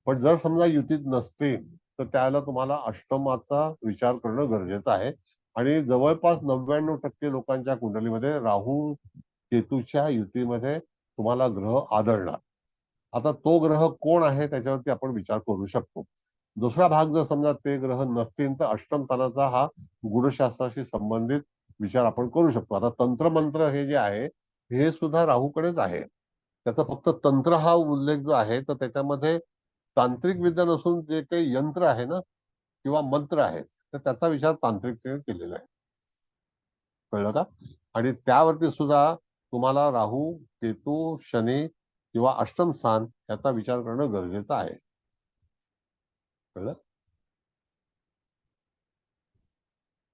पण जर समजा युतीत नसतील तर त्याला तुम्हाला अष्टमाचा विचार करणं गरजेचं आहे. आणि जवळपास 99% लोकांच्या कुंडलीमध्ये राहू केतूच्या युतीमध्ये तुम्हाला ग्रह आढळणार. आता तो ग्रह कोण आहे त्याच्यावरती आपण विचार करू शकतो. दुसरा भाग जर समजा ते ग्रह नसतील तर अष्टम स्थानाचा हा गुणशास्त्राशी संबंधित विचार आपण करू शकतो. आता तंत्रमंत्र हे जे आहे हे सुद्धा राहूकडेच आहे. त्याचा फक्त तंत्र हा उल्लेख जो आहे तर त्याच्यामध्ये तांत्रिक विद्या नसून जे काही यंत्र आहे ना किंवा मंत्र आहे तर त्याचा विचार तांत्रिकतेने केलेला आहे. कळलं का? आणि त्यावरती सुद्धा तुम्हाला राहू, केतू, शनी किंवा अष्टम स्थान याचा विचार करणं गरजेचं आहे. कळलं?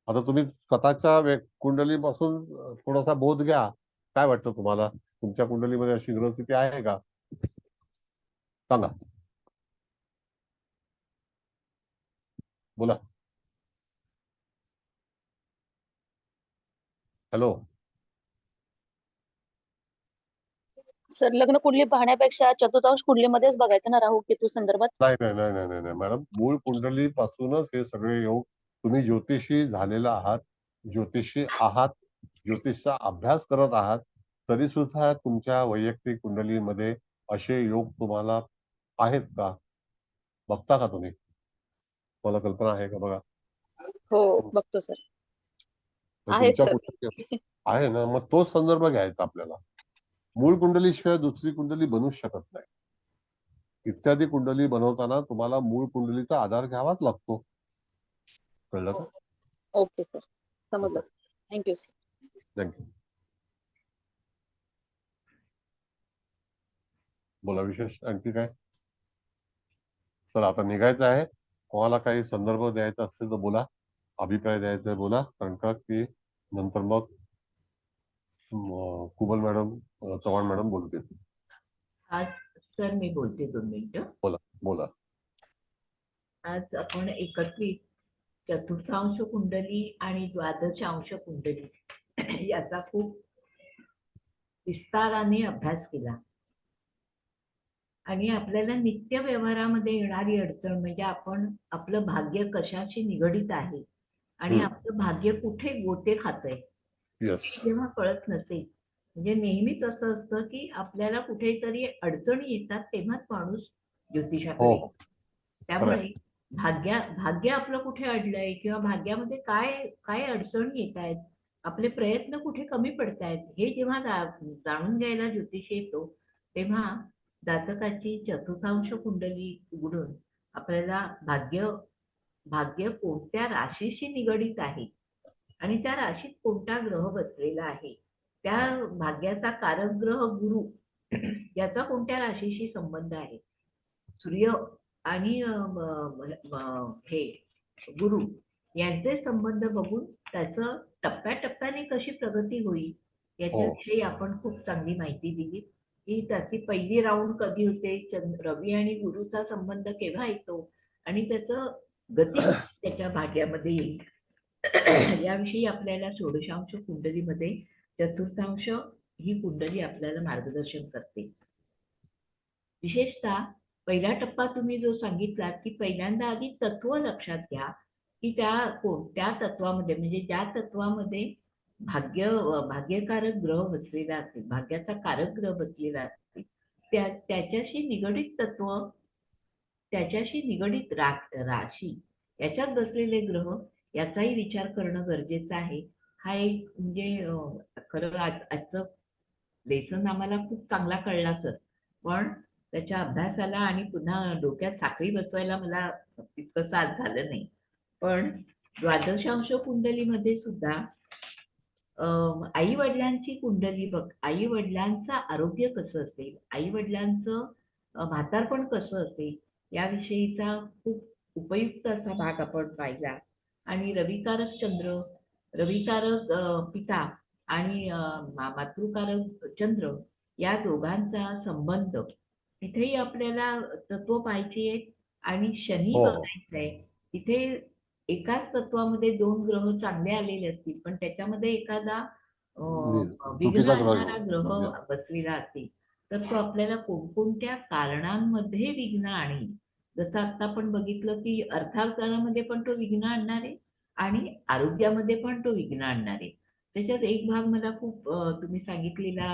आता तुम्ही स्वतःच्या कुंडलीपासून थोडासा बोध घ्या. काय वाटतं तुम्हाला? तुमच्या कुंडलीमध्ये अशी ग्रहस्थिती आहे का? सांगा, बोला. हॅलो. सर लग्न कुंडली पाहण्यापेक्षा चतुर्थांश कुंडलीमध्येच बघायचं ना राहू केतू संदर्भात. नाही नाही नाही नाही नाही नाही मॅडम, मूळ कुंडलीपासूनच हे सगळे योग. तुम्ही ज्योतिषी झालेला आहात, ज्योतिषचा अभ्यास करत आहात, तरी सुद्धा तुमच्या वैयक्तिक कुंडलीमध्ये असे योग तुम्हाला आहेत का? बघता का तुम्ही? तुम्हाला कल्पना आहे का? बघा. हो बघतो सर. तर आहेत तुमच्या सर. कुंडलीत आहे ना, मग तोच संदर्भ घ्यायचा आपल्याला. मूळ कुंडलीशिवाय दुसरी कुंडली बनूच शकत नाही. इत्यादी कुंडली बनवताना तुम्हाला मूळ कुंडलीचा आधार घ्यावाच लागतो. कळलं का? ओके सर, समजलं. Thank you sir. थँक्यू. बोला, विशेष आणखी काय? चला, आता निघायचं आहे. कोणाला काही संदर्भ द्यायचा असेल तर बोला, अभिप्राय द्यायचा आहे बोला, कारण का की नंतर मग कुबल मॅडम, चव्हाण मॅडम बोलतील. आज सर मी बोलते 2 मिनिटं. बोला बोला. आज आपण एकत्रित चतुर्थांश कुंडली आणि द्वादशांश कुंडली याचा खूप विस्ताराने अभ्यास केला. आणि आपल्याला नित्य व्यवहारामध्ये येणारी अडचण म्हणजे आपलं भाग्य कशाशी निगडित आहे आणि आपलं भाग्य कुठे गोते खातंय जेव्हा कळत नसेल, म्हणजे नेहमीच असं असतं की आपल्याला कुठेतरी अडचणी येतात तेव्हाच माणूस ज्योतिषाकडे येतो. त्यामुळे भाग्य आपलं कुठे अडलंय किंवा भाग्यामध्ये काय काय अडचणी येत आहेत, आपले प्रयत्न कुठे कमी पडतायत, हे जेव्हा जाणून घ्यायला ज्योतिष येतो तेव्हा जातकाची चतुर्थांश कुंडली उघडून आपल्याला भाग्य कोणत्या राशीशी निगडित आहे आणि त्या राशीत कोणता ग्रह बसलेला आहे, त्या भाग्याचा कारक ग्रह गुरु याचा कोणत्या राशीशी संबंध आहे, सूर्य आणि हे गुरु यांचे संबंध बघून त्याचं टप्प्याटप्प्याने कशी प्रगती होईल याच्याविषयी आपण खूप चांगली माहिती दिली की त्याची पहिली राऊंड कधी होते, रवी आणि गुरुचा संबंध केव्हा येतो आणि त्याचं गती त्याच्या भाग्यामध्ये येईल याविषयी आपल्याला षोडशांश कुंडलीमध्ये चतुर्थांश ही कुंडली आपल्याला मार्गदर्शन करते. विशेषतः पहिला टप्पा तुम्ही जो सांगितला की पहिल्यांदा आधी तत्व लक्षात घ्या की त्या तत्वामध्ये म्हणजे ज्या तत्वामध्ये भाग्यकारक ग्रह बसलेला असेल, भाग्याचा कारक ग्रह बसलेला असेल, त्याच्याशी निगडित तत्व, त्याच्याशी निगडित राशी याच्यात बसलेले ग्रह याचाही विचार करणं गरजेचं आहे. हा एक म्हणजे खरं आजचं लेसन आम्हाला खूप चांगला कळला सर, पण त्याच्या अभ्यासाला आणि पुन्हा डोक्यात साखळी बसवायला मला तितकंसं आज झालं नाही. पण द्वादशांश कुंडलीमध्ये सुद्धा आई वडिलांची कुंडली बघ, आई वडिलांचं आरोग्य कसं असेल, आई वडिलांचं म्हातारपण कसं असेल याविषयीचा खूप उपयुक्त असा भाग आपण पाहिला. आणि रविकारक चंद्र, रविकारक पिता आणि मातृकारक चंद्र या दोघांचा संबंध तिथेही आपल्याला तत्व पाहायची आहे. आणि शनी बघायचं आहे, तिथे एकाच तत्वामध्ये 2 ग्रह चांगले आलेले असतील पण त्याच्यामध्ये एखादा विघ्न आणणारा ग्रह बसलेला असेल तर तो आपल्याला कोणकोणत्या कारणांमध्ये विघ्न आणेल. जसं आता आपण बघितलं की अर्थार्जनामध्ये पण तो विघ्न आणणार आहे आणि आरोग्यामध्ये पण तो विघ्न आणणार आहे. त्याच्यात एक भाग मला खूप तुम्ही सांगितलेला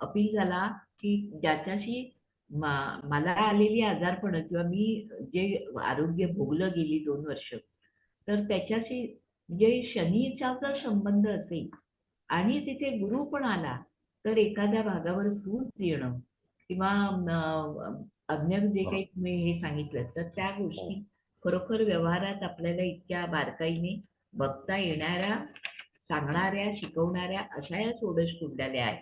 अपील झाला की ज्याच्याशी मला आलेली आजारपण किंवा मी जे आरोग्य भोगलं गेली 2 वर्ष, तर त्याच्याशी म्हणजे शनीचा जर संबंध असेल आणि तिथे गुरु पण आला तर एखाद्या भागावर सूज येणं किंवा अज्ञ जे काही तुम्ही हे सांगितलं तर त्या गोष्टी खरोखर व्यवहारात आपल्याला इतक्या बारकाईने बघता येणाऱ्या, सांगणाऱ्या, शिकवणाऱ्या अशा या षोडश कुंडल्या आहेत.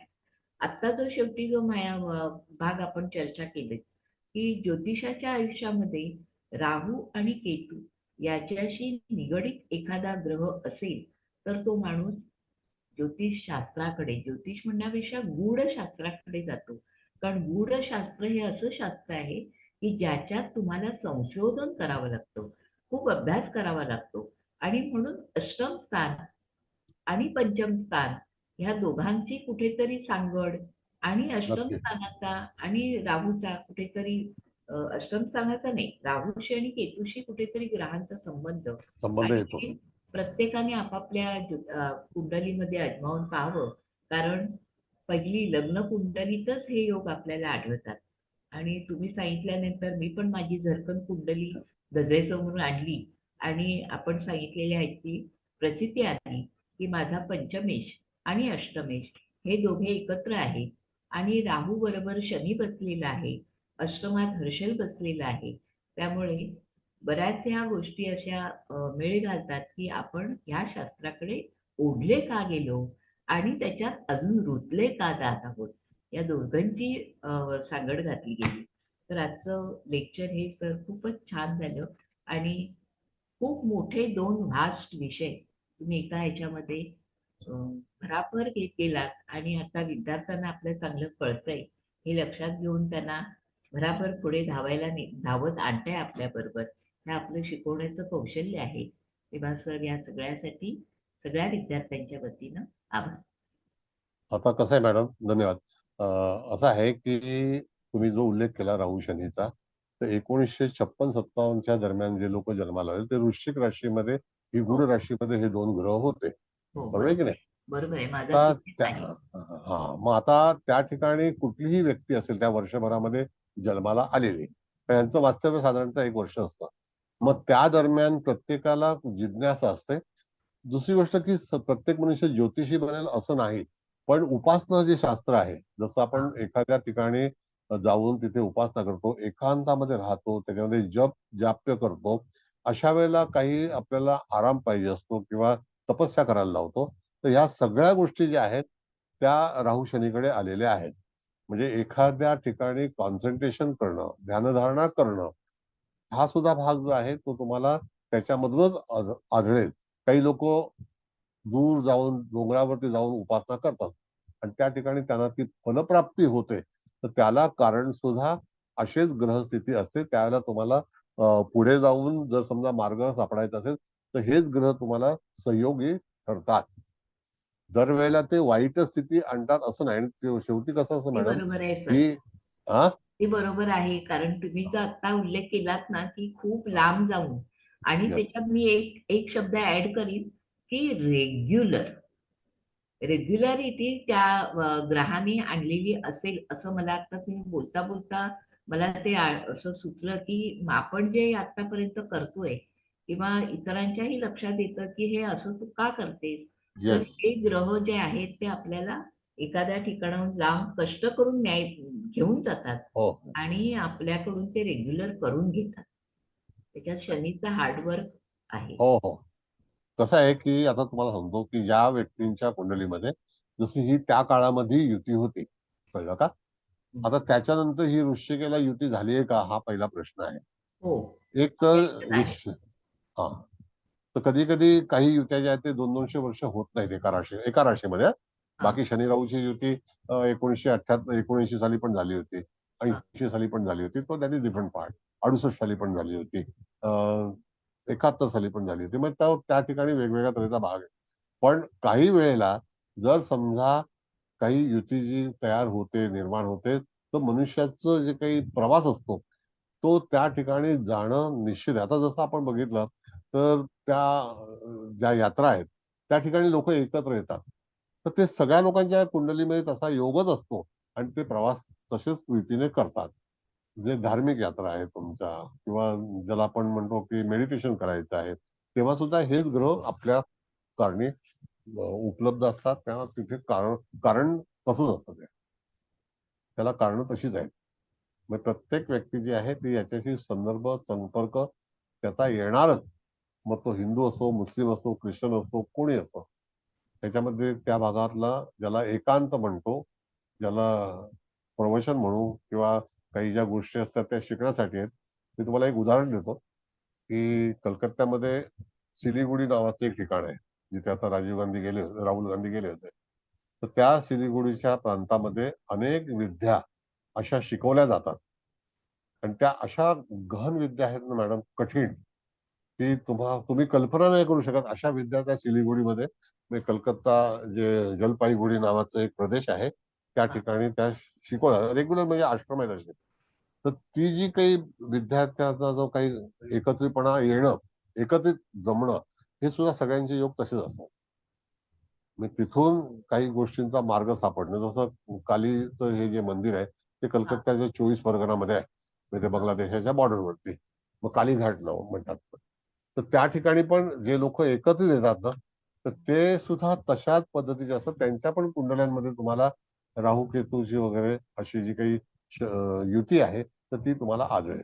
आत्ता जो शेवटी जो भाग आपण चर्चा केली की ज्योतिषाच्या आयुष्यामध्ये राहू आणि केतू याच्याशी निगडीत एखादा ग्रह असेल तर तो माणूस ज्योतिषशास्त्राकडे, ज्योतिष म्हणण्यापेक्षा गूढशास्त्राकडे जातो. कारण गूढशास्त्र हे असं शास्त्र आहे की ज्याच्यात तुम्हाला संशोधन करावं लागतं, खूप अभ्यास करावा लागतो. आणि म्हणून अष्टम स्थान आणि पंचम स्थान ह्या दोघांची कुठेतरी सांगड आणि अष्टम नक्की स्थानाचा आणि राहूचा कुठेतरी अष्टम स्थानाचा नाही, राहूशी आणि केतूशी कुठेतरी ग्रहांचा संबंध संबंध आणि येतो. हे प्रत्येकाने आपापल्या कुंडलीमध्ये अजमावून पाहावं. कारण पहिली लग्न कुंडलीतच हे योग आपल्याला आढळतात. आणि तुम्ही सांगितल्यानंतर मी पण माझी झरकन कुंडली गजेसमोर आणली आणि आपण सांगितलेल्या ह्याची प्रचिती आली की माझा पंचमेश आणि अष्टमेश हे दोघे एकत्र आहे आणि राहू बरोबर शनी बसलेला आहे, अष्टमात हर्षल बसलेला आहे. त्यामुळे बऱ्याच ह्या गोष्टी अशा मेळ घालतात की आपण ह्या शास्त्राकडे ओढले का गेलो आणि त्याच्यात अजून रुतले का जात आहोत, या दोघांची सांगड घातली गेली. तर आजचं लेक्चर हे सर खूपच छान झालं आणि खूप मोठे 2 व्हास्ट विषय तुम्ही एका ह्याच्यामध्ये भराभर घेत गेलात आणि आता विद्यार्थ्यांना आपलं चांगलं कळतंय हे लक्षात घेऊन त्यांना भराभर पुढे धावत आणताय आपल्या बरोबर. हे आपलं शिकवण्याचं कौशल्य आहे. तेव्हा सर या सगळ्यासाठी सगळ्या विद्यार्थ्यांच्या वतीनं आभार. आता कसं आहे मॅडम, धन्यवाद. असं आहे की तुम्ही जो उल्लेख केला राहू शनीचा, तर 1956-57च्या दरम्यान जे लोक जन्माला आले ते वृश्चिक राशीमध्ये, ही गूढ राशीमध्ये हे 2 ग्रह होते, हो बरोबर आहे की नाही? बरोबर आहे. माझा आता तिथेच त्या आहे. हा मग आता त्या ठिकाणी कुठलीही व्यक्ती असेल त्या वर्षभरामध्ये जन्माला आलेली, तर यांचं वास्तव्य साधारणतः 1 वर्ष असतं. मग त्या दरम्यान प्रत्येकाला जिज्ञासा असते. दुसरी गोष्ट की प्रत्येक मनुष्य ज्योतिषी बनेल असं नाही, पण उपासना जे शास्त्र आहे, जसं आपण एखाद्या ठिकाणी जाऊन तिथे उपासना करतो, एकांतामध्ये राहतो, त्याच्यामध्ये जप जाप्य करतो, अशा वेळेला काही आपल्याला आराम पाहिजे असतो किंवा तपस्या करायला लावतो. तर ह्या सगळ्या गोष्टी ज्या आहेत त्या राहू शनीकडे आलेल्या आहेत. म्हणजे एखाद्या ठिकाणी कॉन्सन्ट्रेशन करणं, ध्यानधारणा करणं, हा सुद्धा भाग जो आहे तो तुम्हाला त्याच्यामधूनच आढळेल. काही लोक दूर जाऊन डोंगरावरती जाऊन उपासना करतात आणि त्या ठिकाणी त्यांना ती फलप्राप्ती होते. तर त्याला कारण सुद्धा अशीच ग्रहस्थिती असते. त्यावेळेला तुम्हाला पुढे जाऊन जर समजा मार्ग सापडायचा असेल तर हेच ग्रह तुम्हाला सहयोगी ठरतात. दरवेळेला ते वाईट स्थिती आणतात असं नाही. शेवटी कसं असतं ते मॅडम बरोबर आहे सर. की ते बरोबर आहे. कारण तुम्ही जो आता उल्लेख केलात ना की खूप लांब जाऊन, आणि Yes. त्याच्यात मी एक शब्द ऍड करीन की रेग्युलरिटी त्या ग्रहाने आणलेली असेल असं मला आता तुम्ही बोलता बोलता मला ते असं सुचलं की आपण जे आतापर्यंत करतोय किंवा इतरांच्याही लक्षात येतं की हे असं तू का करतेस, तर Yes. हे ग्रह जे आहेत ते आपल्याला एखाद्या ठिकाणाहून लांब कष्ट करून घेऊन जातात हो आणि आपल्याकडून ते रेग्युलर करून घेतात. त्याच्यात शनीचा हार्डवर्क आहे. हो हो कसं आहे की आता तुम्हाला सांगतो की ज्या व्यक्तींच्या कुंडलीमध्ये जशी ही त्या काळामध्ये युती होती, कळलं का? आता त्याच्यानंतर ही वृश्चिकेला युती झाली आहे का, हा पहिला प्रश्न आहे. हो एक तर आहे. हा तर कधी कधी काही युत्या ज्या आहेत ते 200-200 वर्ष होत नाहीत एका राशीमध्ये. बाकी शनी राहूची युती 1978-79 साली पण झाली होती, 80 साली पण झाली होती, तो दॅट इज डिफरंट पार्ट. 68 साली पण झाली होती, 71 साली पण झाली होती. मग त्या ठिकाणी वेगवेगळ्या तऱ्हेचा भाग आहे. पण काही वेळेला जर समजा काही युती जी तयार होते, निर्माण होते, तर मनुष्याचं जे काही प्रवास असतो तो त्या ठिकाणी जाणं निश्चित आहे. आता जसं आपण बघितलं तर ज्या यात्रा आहेत त्या ठिकाणी लोक एकत्र येतात, तर ते सगळ्या लोकांच्या कुंडलीमध्ये तसा योगच असतो आणि ते प्रवास तसेच रीतीने करतात. जे धार्मिक यात्रा आहे तुमच्या किंवा ज्याला आपण म्हणतो की मेडिटेशन करायचं आहे, तेव्हा सुद्धा हेच ग्रह आपल्या कारणी उपलब्ध असतात. तेव्हा तिथे कारण तसंच असतं, त्याला कारण तशीच आहेत. मग प्रत्येक व्यक्ती जी आहे ती याच्याशी संपर्क त्याचा येणारच. मग तो हिंदू असो, मुस्लिम असो, ख्रिश्चन असो, कोणी असो, त्याच्यामध्ये त्या भागातला ज्याला एकांत म्हणतो, ज्याला प्रवचन म्हणू किंवा काही ज्या गोष्टी असतात त्या शिकण्यासाठी आहेत, मी तुम्हाला एक उदाहरण देतो की कलकत्त्यामध्ये सिलिगुडी नावाचं एक ठिकाण आहे जिथे आता राहुल गांधी गेले होते. तर त्या सिलिगुडीच्या प्रांतामध्ये अनेक विद्या अशा शिकवल्या जातात आणि त्या अशा गहन विद्या आहेत ना मॅडम, कठीण, की तुम्ही कल्पना नाही करू शकत अशा विद्या त्या सिलिगुडीमध्ये. म्हणजे कलकत्ता जे जलपाईगुडी नावाचा एक प्रदेश आहे त्या ठिकाणी त्या शिकवल्या रेग्युलर, म्हणजे आश्रम आहेत असे. तर ती जी काही विद्यार्थ्याचा जो काही एकत्रितपणा येणं, एकत्रित जमणं, हे सुद्धा सगळ्यांचे योग तसेच असतात. म्हणजे तिथून काही गोष्टींचा मार्ग सापडणं, जसं कालीचं हे जे मंदिर आहे ते कलकत्त्याच्या 24 परगणामध्ये आहे, म्हणजे बांगलादेशाच्या बॉर्डरवरती. मग कालीघाट नाव म्हणतात. तर त्या ठिकाणी पण जे लोक एकत्रित येतात ना, तर ते सुद्धा तशाच पद्धतीचे असतात. त्यांच्या पण कुंडल्यांमध्ये तुम्हाला राहू केतूची वगैरे अशी जी काही युती आहे तर ती तुम्हाला आढळेल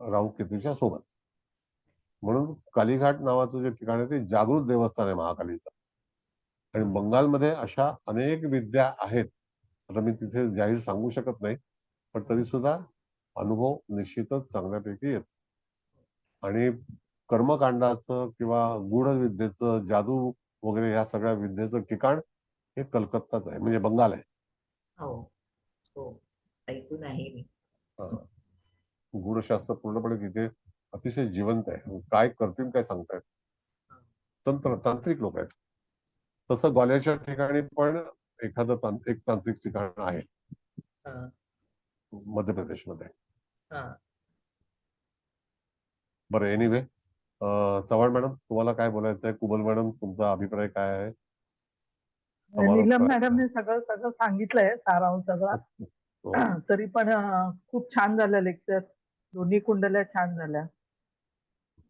राहू केतूच्या सोबत. म्हणून कालीघाट नावाचं जे ठिकाण आहे ते जागृत देवस्थान आहे महाकालीचं. आणि बंगालमध्ये अशा अनेक विद्या आहेत. आता मी तिथे जाहीर सांगू शकत नाही, पण तरी सुद्धा अनुभव निश्चितच चांगल्यापैकी येतो. आणि कर्मकांडाचं किंवा गूढ विद्येचं, जादू वगैरे या सगळ्या विद्येचं ठिकाण हे कलकत्ताच आहे, म्हणजे बंगाल आहे. हो हो, ऐकून आहे मी. गूढशास्त्र पूर्णपणे तिथे अतिशय जिवंत आहे. काय करतील काय सांगतायत. तांत्रिक लोक आहेत. तसं ग्वाल्हेरच्या ठिकाणी पण एखादं एक तांत्रिक ठिकाण आहे मध्य प्रदेशमध्ये. बरं, एनिवे, चव्हाण मॅडम तुम्हाला काय बोलायचं आहे? कुबल मॅडम तुमचा अभिप्राय काय आहे? नीलम मॅडमने सगळं सगळं सांगितलंय, सारांश सगळा. तरी पण खूप छान झालं लेक्चर. दोन्ही कुंडल्या छान झाल्या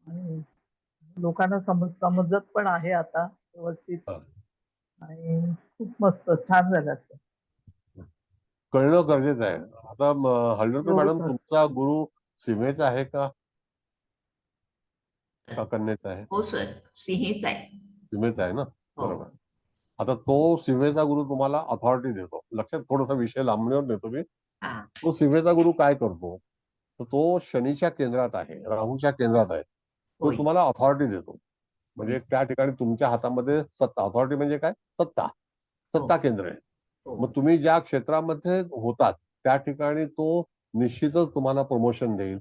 आणि लोकांना समजत पण आहे आता व्यवस्थित. आणि खूप मस्त छान झालं. कळणं गरजेचं आहे. आता हळदणकर मॅडम, सर. तुमचा गुरु सीमेचा आहे का कन्याचा आहे? हो सर, सिंहेचा आहे. सीमेचा आहे ना, बरोबर. आता तो सीमेचा गुरु तुम्हाला अथॉरिटी देतो. लक्षात, थोडासा विषय लांबणीवर नेतो मी. तो सीमेचा गुरु काय करतो, तर तो शनीच्या केंद्रात आहे, राहूच्या केंद्रात आहे. तो तुम्हाला अथॉरिटी देतो. म्हणजे त्या ठिकाणी तुमच्या हातामध्ये सत्ता, अथॉरिटी म्हणजे काय, सत्ता केंद्र आहे. मग तुम्ही ज्या क्षेत्रामध्ये होतात त्या ठिकाणी तो निश्चितच तुम्हाला प्रमोशन देईल.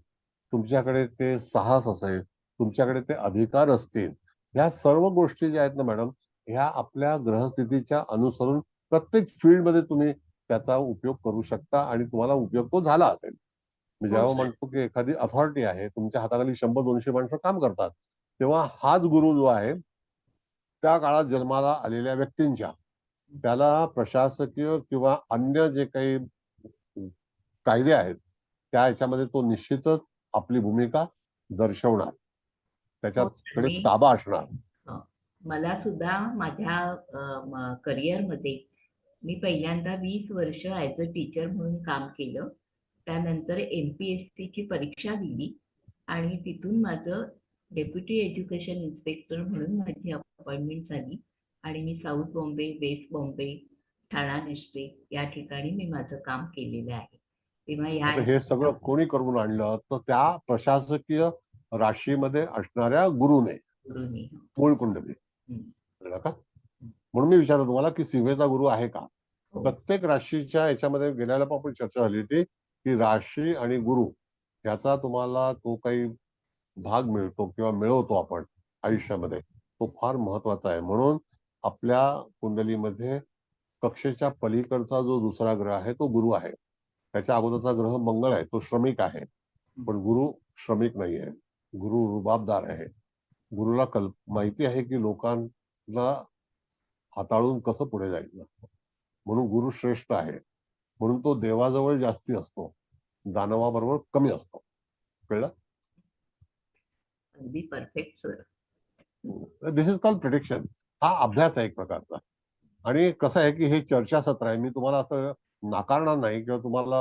तुमच्याकडे ते साहस असेल, तुमच्याकडे ते अधिकार असतील. ह्या सर्व गोष्टी ज्या आहेत ना मॅडम, ह्या आपल्या ग्रहस्थितीच्या अनुसरून प्रत्येक फील्डमध्ये तुम्ही त्याचा उपयोग करू शकता आणि तुम्हाला उपयोग तो झाला असेल. मी जेव्हा म्हणतो की एखादी अथॉरिटी आहे, तुमच्या हाताखाली 100-200 माणसं काम करतात, तेव्हा हाच गुरु जो आहे त्या काळात जन्माला आलेल्या व्यक्तींच्या, त्याला प्रशासकीय किंवा अन्य जे काही कायदे आहेत त्या ह्याच्यामध्ये तो निश्चितच आपली भूमिका दर्शवणार, त्याच्याकडे ताबा असणार. मला सुद्धा माझ्या करिअरमध्ये मी पहिल्यांदा 20 वर्ष ऍज अ टीचर म्हणून काम केलं. त्यानंतर MPSC ची परीक्षा दिली आणि तिथून माझं डेप्युटी एज्युकेशन इन्स्पेक्टर म्हणून माझी अपॉइंटमेंट झाली आणि मी साऊथ बॉम्बे, वेस्ट बॉम्बे, ठाणा डिस्ट्रिक्ट या ठिकाणी मी माझं काम केलेलं आहे. तेव्हा हे सगळं कोणी करून आणलं, तर त्या प्रशासकीय राशीमध्ये असणाऱ्या गुरुने, मूळ कुंडली का. म्हणून मी विचारतो तुम्हाला की सीमेचा गुरु आहे का. प्रत्येक राशीच्या याच्यामध्ये गेल्याला पण चर्चा झाली होती की राशी आणि गुरु ह्याचा तुम्हाला तो काही भाग मिळतो किंवा मिळवतो आपण आयुष्यामध्ये, तो फार महत्वाचा आहे. म्हणून आपल्या कुंडलीमध्ये कक्षेच्या पलीकडचा जो दुसरा ग्रह आहे तो गुरु आहे. त्याच्या अगोदरचा ग्रह मंगळ आहे, तो श्रमिक आहे. पण गुरु श्रमिक नाही आहे, गुरु रुबाबदार आहे. गुरुला माहिती आहे की लोकांना हाताळून कसं पुढे जायचं, म्हणून गुरु श्रेष्ठ आहे. म्हणून तो देवाजवळ जास्ती असतो, दानवाबरोबर कमी असतो. कळलं? अगदी perfect sir. This is called prediction. हा अभ्यास आहे एक प्रकारचा. आणि कसं आहे की हे चर्चासत्र आहे, मी तुम्हाला असं नाकारणार नाही किंवा तुम्हाला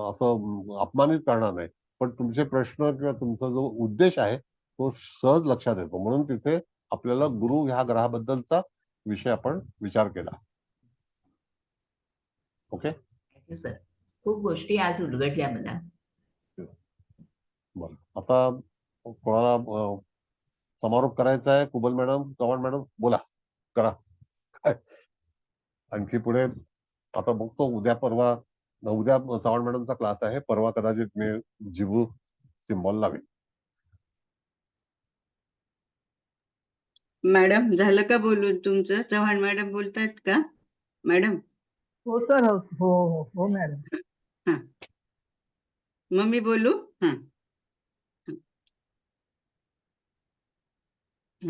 असं अपमानित करणार नाही, पण तुमचे प्रश्न किंवा तुमचा जो उद्देश आहे तो सहज लक्षात येतो. म्हणून तिथे आपल्याला गुरु ह्या ग्रहाबद्दलचा विषय आपण विचार केला. Okay, thank you sir. खूप गोष्टी आज उलगडल्या मला. बरं, आता कोणाला समारोप करायचा आहे? कुबल मॅडम, चव्हाण मॅडम, बोला, करा. आणखी पुढे आता बघतो उद्या चव्हाण मॅडमचा क्लास आहे, परवा कदाचित मी जिबू सिम्बॉल लावेल. मॅडम झालं का बोलून तुमचं? चव्हाण मॅडम बोलतायत का मॅडम? हो सर, हो हो हो मॅडम. हा, मग मी बोलू? हा,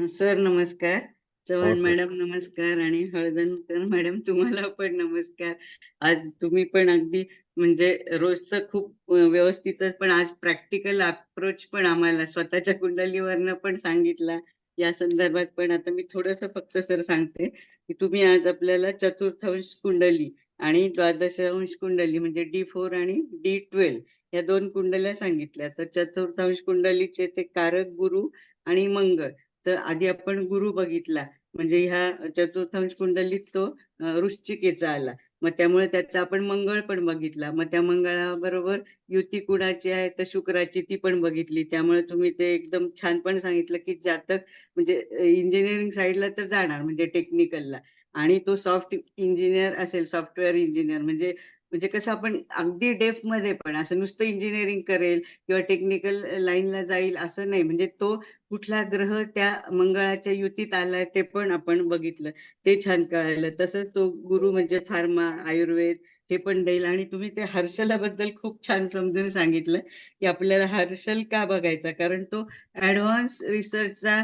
सर नमस्कार, चव्हाण सर. मॅडम नमस्कार, आणि हळदणकर मॅडम तुम्हाला पण नमस्कार. आज तुम्ही पण अगदी म्हणजे रोज तर खूप व्यवस्थितच, पण आज प्रॅक्टिकल अप्रोच पण आम्हाला स्वतःच्या कुंडलीवरनं पण सांगितला. या संदर्भात पण आता मी थोडंसं फक्त सर सांगते की तुम्ही आज आपल्याला चतुर्थांश कुंडली आणि द्वादशांश कुंडली म्हणजे D4 आणि D12 या 2 कुंडल्या सांगितल्या. तर चतुर्थांश कुंडलीचे ते कारक गुरु आणि मंगळ. तर आधी आपण गुरु बघितला, म्हणजे ह्या चतुर्थांश कुंडलीत तो वृश्चिकेचा आला. मग त्यामुळे त्याचा आपण मंगळ पण बघितला. मग त्या मंगळाबरोबर युती कुणाची आहे तर शुक्राची, ती पण बघितली. त्यामुळे तुम्ही ते एकदम छान पण सांगितलं की जातक म्हणजे इंजिनिअरिंग साईडला तर जाणार म्हणजे टेक्निकलला, आणि तो सॉफ्ट इंजिनियर असेल, सॉफ्टवेअर इंजिनियर म्हणजे म्हणजे कसं आपण अगदी डेफ मध्ये पण असं नुसतं इंजिनिअरिंग करेल किंवा टेक्निकल लाईनला जाईल असं नाही. म्हणजे तो कुठला ग्रह त्या मंगळाच्या युतीत आलाय ते पण आपण बघितलं, ते छान कळालं. तसंच तो गुरु म्हणजे फार्मा, आयुर्वेद हे पण देईल. आणि तुम्ही ते हर्षलाबद्दल खूप छान समजून सांगितलं की आपल्याला हर्षल का बघायचा, कारण तो ऍडव्हान्स रिसर्चचा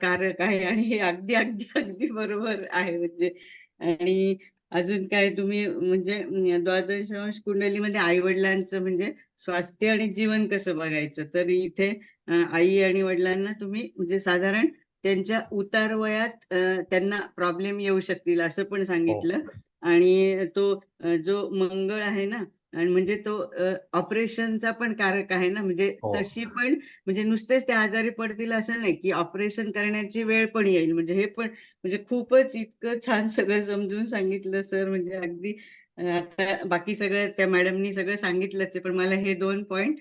कारक आहे. आणि हे अगदी अगदी अगदी बरोबर आहे म्हणजे. आणि अजून काय तुम्ही म्हणजे द्वादशांश कुंडलीमध्ये आई वडिलांचं म्हणजे स्वास्थ्य आणि जीवन कसं बघायचं, तर इथे आई आणि वडिलांना तुम्ही म्हणजे साधारण त्यांच्या उतार वयात त्यांना प्रॉब्लेम येऊ शकतील असं पण सांगितलं. आणि तो जो मंगळ आहे ना, आणि म्हणजे तो ऑपरेशनचा पण कारक आहे ना, म्हणजे तशी पण म्हणजे नुसतेच ते आजारी पडतील असं नाही की ऑपरेशन करण्याची वेळ पण येईल. म्हणजे हे पण म्हणजे खूपच इतकं छान सगळं समजून सांगितलं सर. म्हणजे अगदी आता बाकी सगळं त्या मॅडमनी सगळं सांगितलंच आहे, पण मला हे 2 पॉइंट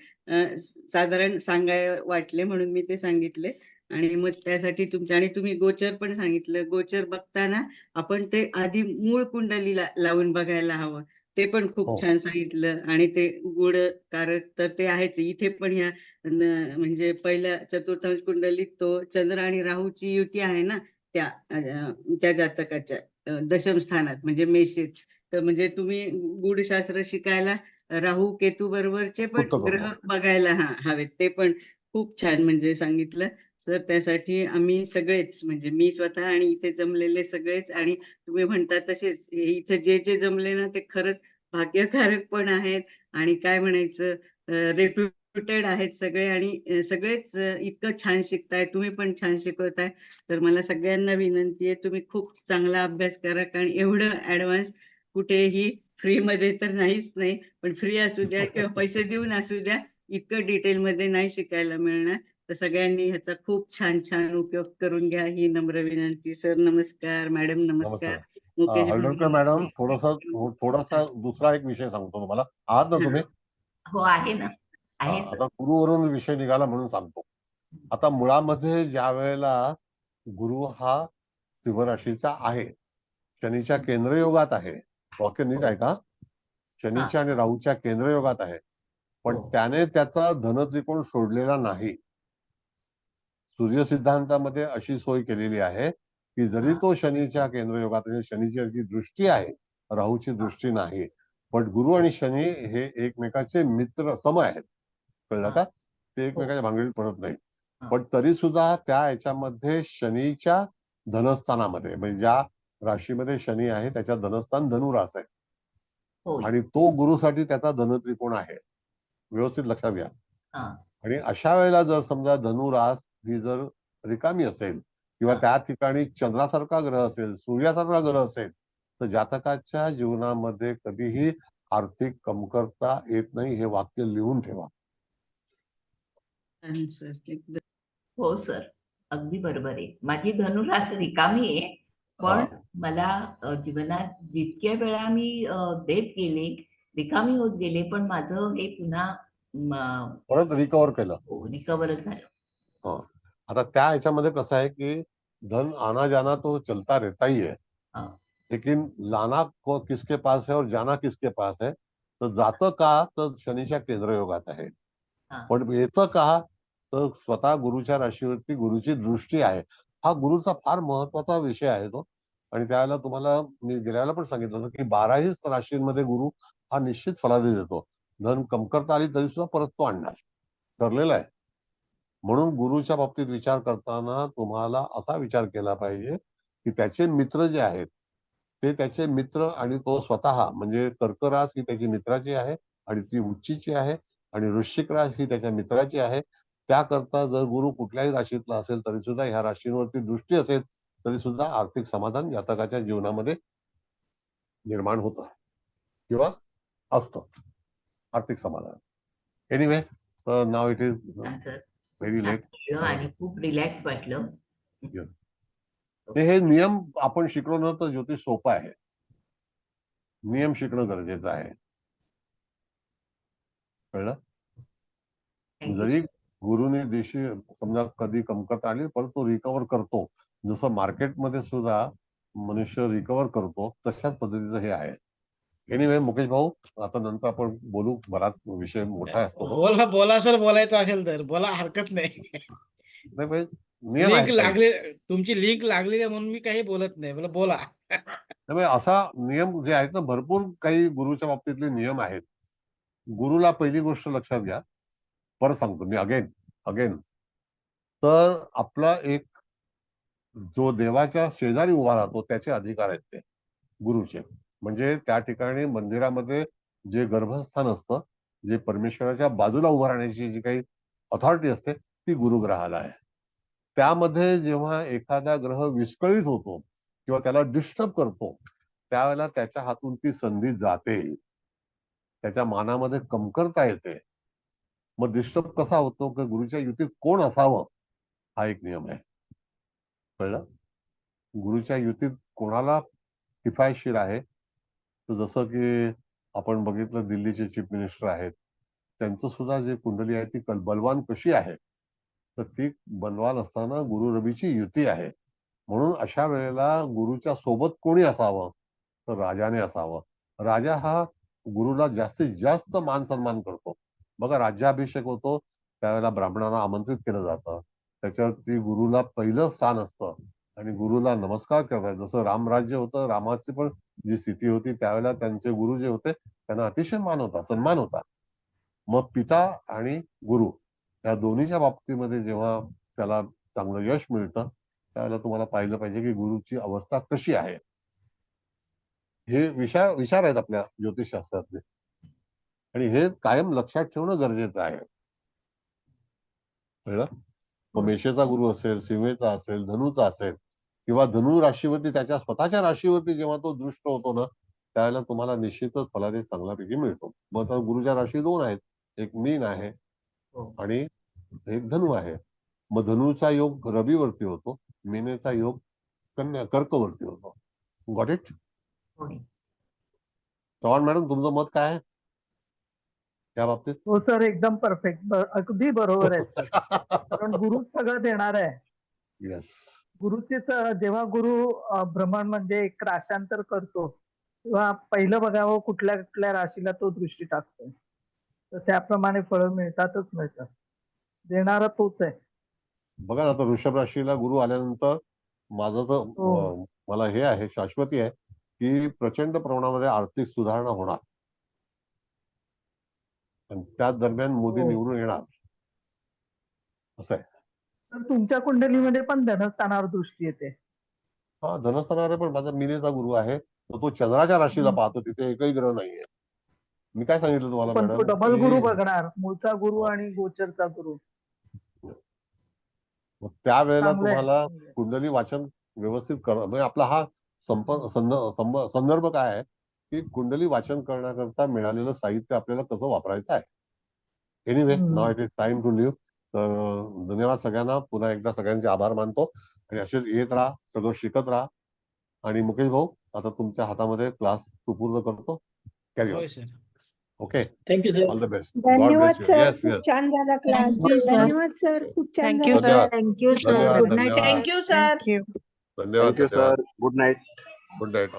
साधारण सांगाय वाटले म्हणून मी ते सांगितले. आणि मग त्यासाठी तुमच्या, आणि तुम्ही गोचर पण सांगितलं. गोचर बघताना आपण ते आधी मूळ कुंडलीला लावून बघायला हवं, ते पण खूप छान सांगितलं. आणि ते गुड कारक तर ते आहेच इथे पण ह्या म्हणजे पहिल्या चतुर्थांश कुंडलीत तो चंद्र आणि राहूची युती आहे ना, त्या जातकाच्या दशम स्थानात म्हणजे मेषेत. तर म्हणजे तुम्ही गूढशास्त्र शिकायला राहू केतू बरोबरचे पण ग्रह बघायला हवेत, ते पण खूप छान म्हणजे सांगितलं सर. त्यासाठी आम्ही सगळेच म्हणजे मी स्वतः आणि इथे जमलेले सगळेच, आणि तुम्ही म्हणता तसेच इथे जे जे जमले ना ते खरंच भाग्यकारक पण आहेत, आणि काय म्हणायचं रेप्युटेड आहेत सगळे. आणि सगळेच इतकं छान शिकताय, तुम्ही पण छान शिकवताय. तर मला सगळ्यांना विनंती आहे तुम्ही खूप चांगला अभ्यास करा, कारण एवढं ऍडव्हान्स कुठेही फ्री मध्ये तर नाहीच नाही, पण फ्री असू द्या किंवा पैसे देऊन असू द्या, इतकं डिटेल मध्ये नाही शिकायला मिळणार. तर सगळ्यांनी ह्याचा खूप छान छान उपयोग करून घ्या, ही नम्र विनंती. सर नमस्कार, मॅडम नमस्कार, मुकेश भाऊ हळदणकर मॅडम, थोडासा दुसरा एक विषय सांगतो तुम्हाला. आहात ना तुम्ही? हो आहे ना, आहे आता गुरुवरून विषय निघाला म्हणून सांगतो. आता मुळामध्ये ज्या वेळेला गुरु हा सिंह राशीचा आहे, शनीच्या केंद्रयोगात आहे, वाक्य नीट ऐका, शनीच्या आणि राहूच्या केंद्रयोगात आहे, पण त्याने त्याचा धनत्रिकोण सोडलेला नाही. सूर्य सिद्धांतामध्ये अशी सोय केलेली आहे की जरी तो शनीच्या केंद्रयोगात, शनीची दृष्टी आहे, राहूची दृष्टी नाही, पण गुरु आणि शनी हे एकमेकाचे मित्र सम आहेत, कळलं का? ते एकमेकाच्या भानगडीत पडत नाहीत. पण तरी सुद्धा त्या याच्यामध्ये शनीच्या धनस्थानामध्ये, म्हणजे ज्या राशीमध्ये शनी आहे त्याच्या धनस्थान धनुरास आहे, आणि तो गुरुसाठी त्याचा धनत्रिकोण आहे. व्यवस्थित लक्षात घ्या. आणि अशा वेळेला जर समजा धनुरास ही जर रिकामी असेल किंवा त्या ठिकाणी चंद्रासारखा ग्रह असेल, सूर्यासारखा ग्रह असेल, तर जातकाच्या जीवनामध्ये कधीही आर्थिक कमतरता येत नाही. हे वाक्य लिहून ठेवा. हो सर, अगदी बरोबर आहे. माझी धनुरास रिकामी आहे, पण मला जीवनात जितक्या वेळा मी देत गेले, रिकामी होत गेले, पण माझं हे पुन्हा परत रिकवर केलं. रिकवरच झालं. हो. आता त्या ह्याच्यामध्ये कसं आहे की धन आना जाना तो चलता रहता ही है, हा. लेकिन लाना को किसके पास है और जाना किसके पास है, तर जातं का तर शनीच्या केंद्रयोगात आहे, हा. पण येतं का तर स्वतः गुरुच्या राशीवरती गुरुची दृष्टी आहे. हा गुरुचा फार महत्वाचा विषय आहे तो. आणि त्यावेळेला तुम्हाला मी गेल्या वेळेला पण सांगितलं होतं की 12ही राशींमध्ये गुरु हा निश्चित फलादी देतो. धन कमतरता आली तरी सुद्धा परत तो आणणार, ठरलेला आहे. म्हणून गुरुच्या बाबतीत विचार करताना तुम्हाला असा विचार केला पाहिजे की त्याचे मित्र जे आहेत ते त्याचे मित्र आणि तो स्वतः म्हणजे कर्क रास ही त्याची मित्राची आहे आणि ती उच्चीची आहे आणि वृश्चिक रास ही त्याच्या मित्राची आहे. त्याकरता जर गुरु कुठल्याही राशीतला असेल तरी सुद्धा ह्या राशींवरती दृष्टी असेल तरी सुद्धा आर्थिक समाधान जातकाच्या जीवनामध्ये निर्माण होतं किंवा असतं आर्थिक समाधान. Anyway now it is sir very late. आणि खूप रिलॅक्स वाटलं. येस. हे नियम आपण शिकलो ना तर ज्योतिष सोपं आहे. नियम शिकणं गरजेचं आहे. कळलं? जरी गुरुने देशी समजा कधी कमतरता आली परंतु तो रिकवर करतो. जसं मार्केटमध्ये सुद्धा मनुष्य रिकवर करतो तशाच पद्धतीचं हे आहे. एनिवे मुकेश भाऊ आता नंतर आपण बोलू, बराच विषय मोठा असतो. बोला सर, बोलायचं असेल तर बोला, हरकत नाही. नाही नियम लिंक आहेत. लागले, तुमची लिंक लागलेली आहे म्हणून मी काही बोलत नाही, बोला. त्यामुळे असा नियम जे आहेत ना भरपूर काही गुरुच्या बाबतीतले नियम आहेत. गुरुला पहिली गोष्ट लक्षात घ्या, परत सांगतो मी अगेन तर आपला एक जो देवाच्या शेजारी उभा राहतो त्याचे अधिकार आहेत ते गुरुचे. म्हणजे त्या ठिकाणी मंदिरामध्ये जे गर्भस्थान असतं, जे परमेश्वराच्या बाजूला उभं राहण्याची जी काही अथॉरिटी असते ती गुरुग्रहाला आहे. त्यामध्ये जेव्हा एखादा ग्रह विस्कळीत होतो किंवा त्याला डिस्टर्ब करतो त्यावेळेला त्याच्या हातून ती संधी जाते, त्याच्या मानामध्ये कमतरता येते. मग डिस्टर्ब कसा होतो की गुरुच्या युतीत कोण असावं हा एक नियम आहे. कळलं? गुरुच्या युतीत कोणाला किफायतशीर आहे तर जसं की आपण बघितलं दिल्लीचे चीफ मिनिस्टर आहेत, त्यांचं सुद्धा जे कुंडली आहे ती बलवान कशी आहे तर ती बलवान असताना गुरु रवीची युती आहे. म्हणून अशा वेळेला गुरुच्या सोबत कोणी असावं तर राजाने असावं. राजा हा गुरुला जास्तीत जास्त मान सन्मान करतो. बघा राज्याभिषेक होतो त्यावेळेला ब्राह्मणांना आमंत्रित केलं जातं, त्याच्यावरती गुरुला पहिलं स्थान असतं आणि गुरुला नमस्कार करतात. जसं रामराज्य होतं, रामाची पण जी स्थिती होती त्यावेळेला त्यांचे गुरु जे होते त्यांना अतिशय मान होता, सन्मान होता. मग पिता आणि गुरु या दोन्हीच्या बाबतीमध्ये जेव्हा त्याला चांगलं यश मिळतं त्यावेळेला तुम्हाला पाहिलं पाहिजे की गुरुची अवस्था कशी आहे. हे विचार आहेत आपल्या ज्योतिषशास्त्रातले आणि हे कायम लक्षात ठेवणं गरजेचं आहे. कळलं? मग मेषेचा गुरु असेल, सिंहेचा असेल, धनुचा असेल किंवा धनु राशीवरती त्याच्या स्वतःच्या राशीवरती जेव्हा तो दृष्ट होतो ना त्यावेळेला तुम्हाला निश्चितच फलादेश चांगल्यापैकी मिळतो. मग आता गुरुच्या राशी 2 आहेत, एक मीन आहे आणि एक धनु आहे. मग धनुचा योग रवीवरती होतो, मीनेचा योग कर्कवरती होतो. Got it? चव्हाण मॅडम तुमचं मत काय आहे त्या बाबतीत? हो सर, एकदम परफेक्ट, अगदी बरोबर आहे सर. कारण गुरुच सगळं देणार आहे. येस. गुरुचीच जेव्हा गुरु भ्रमण म्हणजे एक राशांतर करतो तेव्हा पहिलं बघावं कुठल्या कुठल्या राशीला तो दृष्टी टाकतोय, तर त्याप्रमाणे फळं मिळतातच मिळतात. देणारा तोच आहे. बघा ना आता वृषभ राशीला गुरु आल्यानंतर माझं तर मला हे आहे, शाश्वती आहे की प्रचंड प्रमाणामध्ये आर्थिक सुधारणा होणार आणि त्या दरम्यान मोदी निवडून येणार असं आहे. तर तुमच्या कुंडलीमध्ये पण धनस्थानावर दृष्टी येते. हा धनस्थानावर पण माझा मीनेचा गुरु आहे, तो चंद्राच्या राशीला पाहतो, तिथे एकही ग्रह नाहीये. मी काय सांगितलं तुम्हाला पण तो मॅडम? डबल गुरु बघणार, मूळचा गुरु आणि गोचरचा गुरु. मग त्यावेळेला चांगलं आहे. तुम्हाला कुंडली वाचन व्यवस्थित करणं म्हणजे आपला हा संदर्भ काय आहे की कुंडली वाचन करण्याकरता मिळालेलं साहित्य आपल्याला कसं वापरायचं आहे. Anyway now it is time to leave. तर धन्यवाद सगळ्यांना, पुन्हा एकदा सगळ्यांचे आभार मानतो आणि असेच येत राहा, सगळं शिकत राहा. आणि मुकेश भाऊ आता तुमच्या हातामध्ये क्लास सुपूर्द करतो. Carry on. Okay, thank you sir. All the best. धन्यवाद सर, येस खूप येस. छान झाला क्लास. Thank you, sir. धन्यवाद सर, खूप छान थँक्यू झाला. सर. धन्यवाद थँक्यू सर. धन्यवाद गुड नाईट. धन्यवाद थँक्यू सर. धन्यवाद थँक्यू धन्यवाद. Sir. Good night. Good night.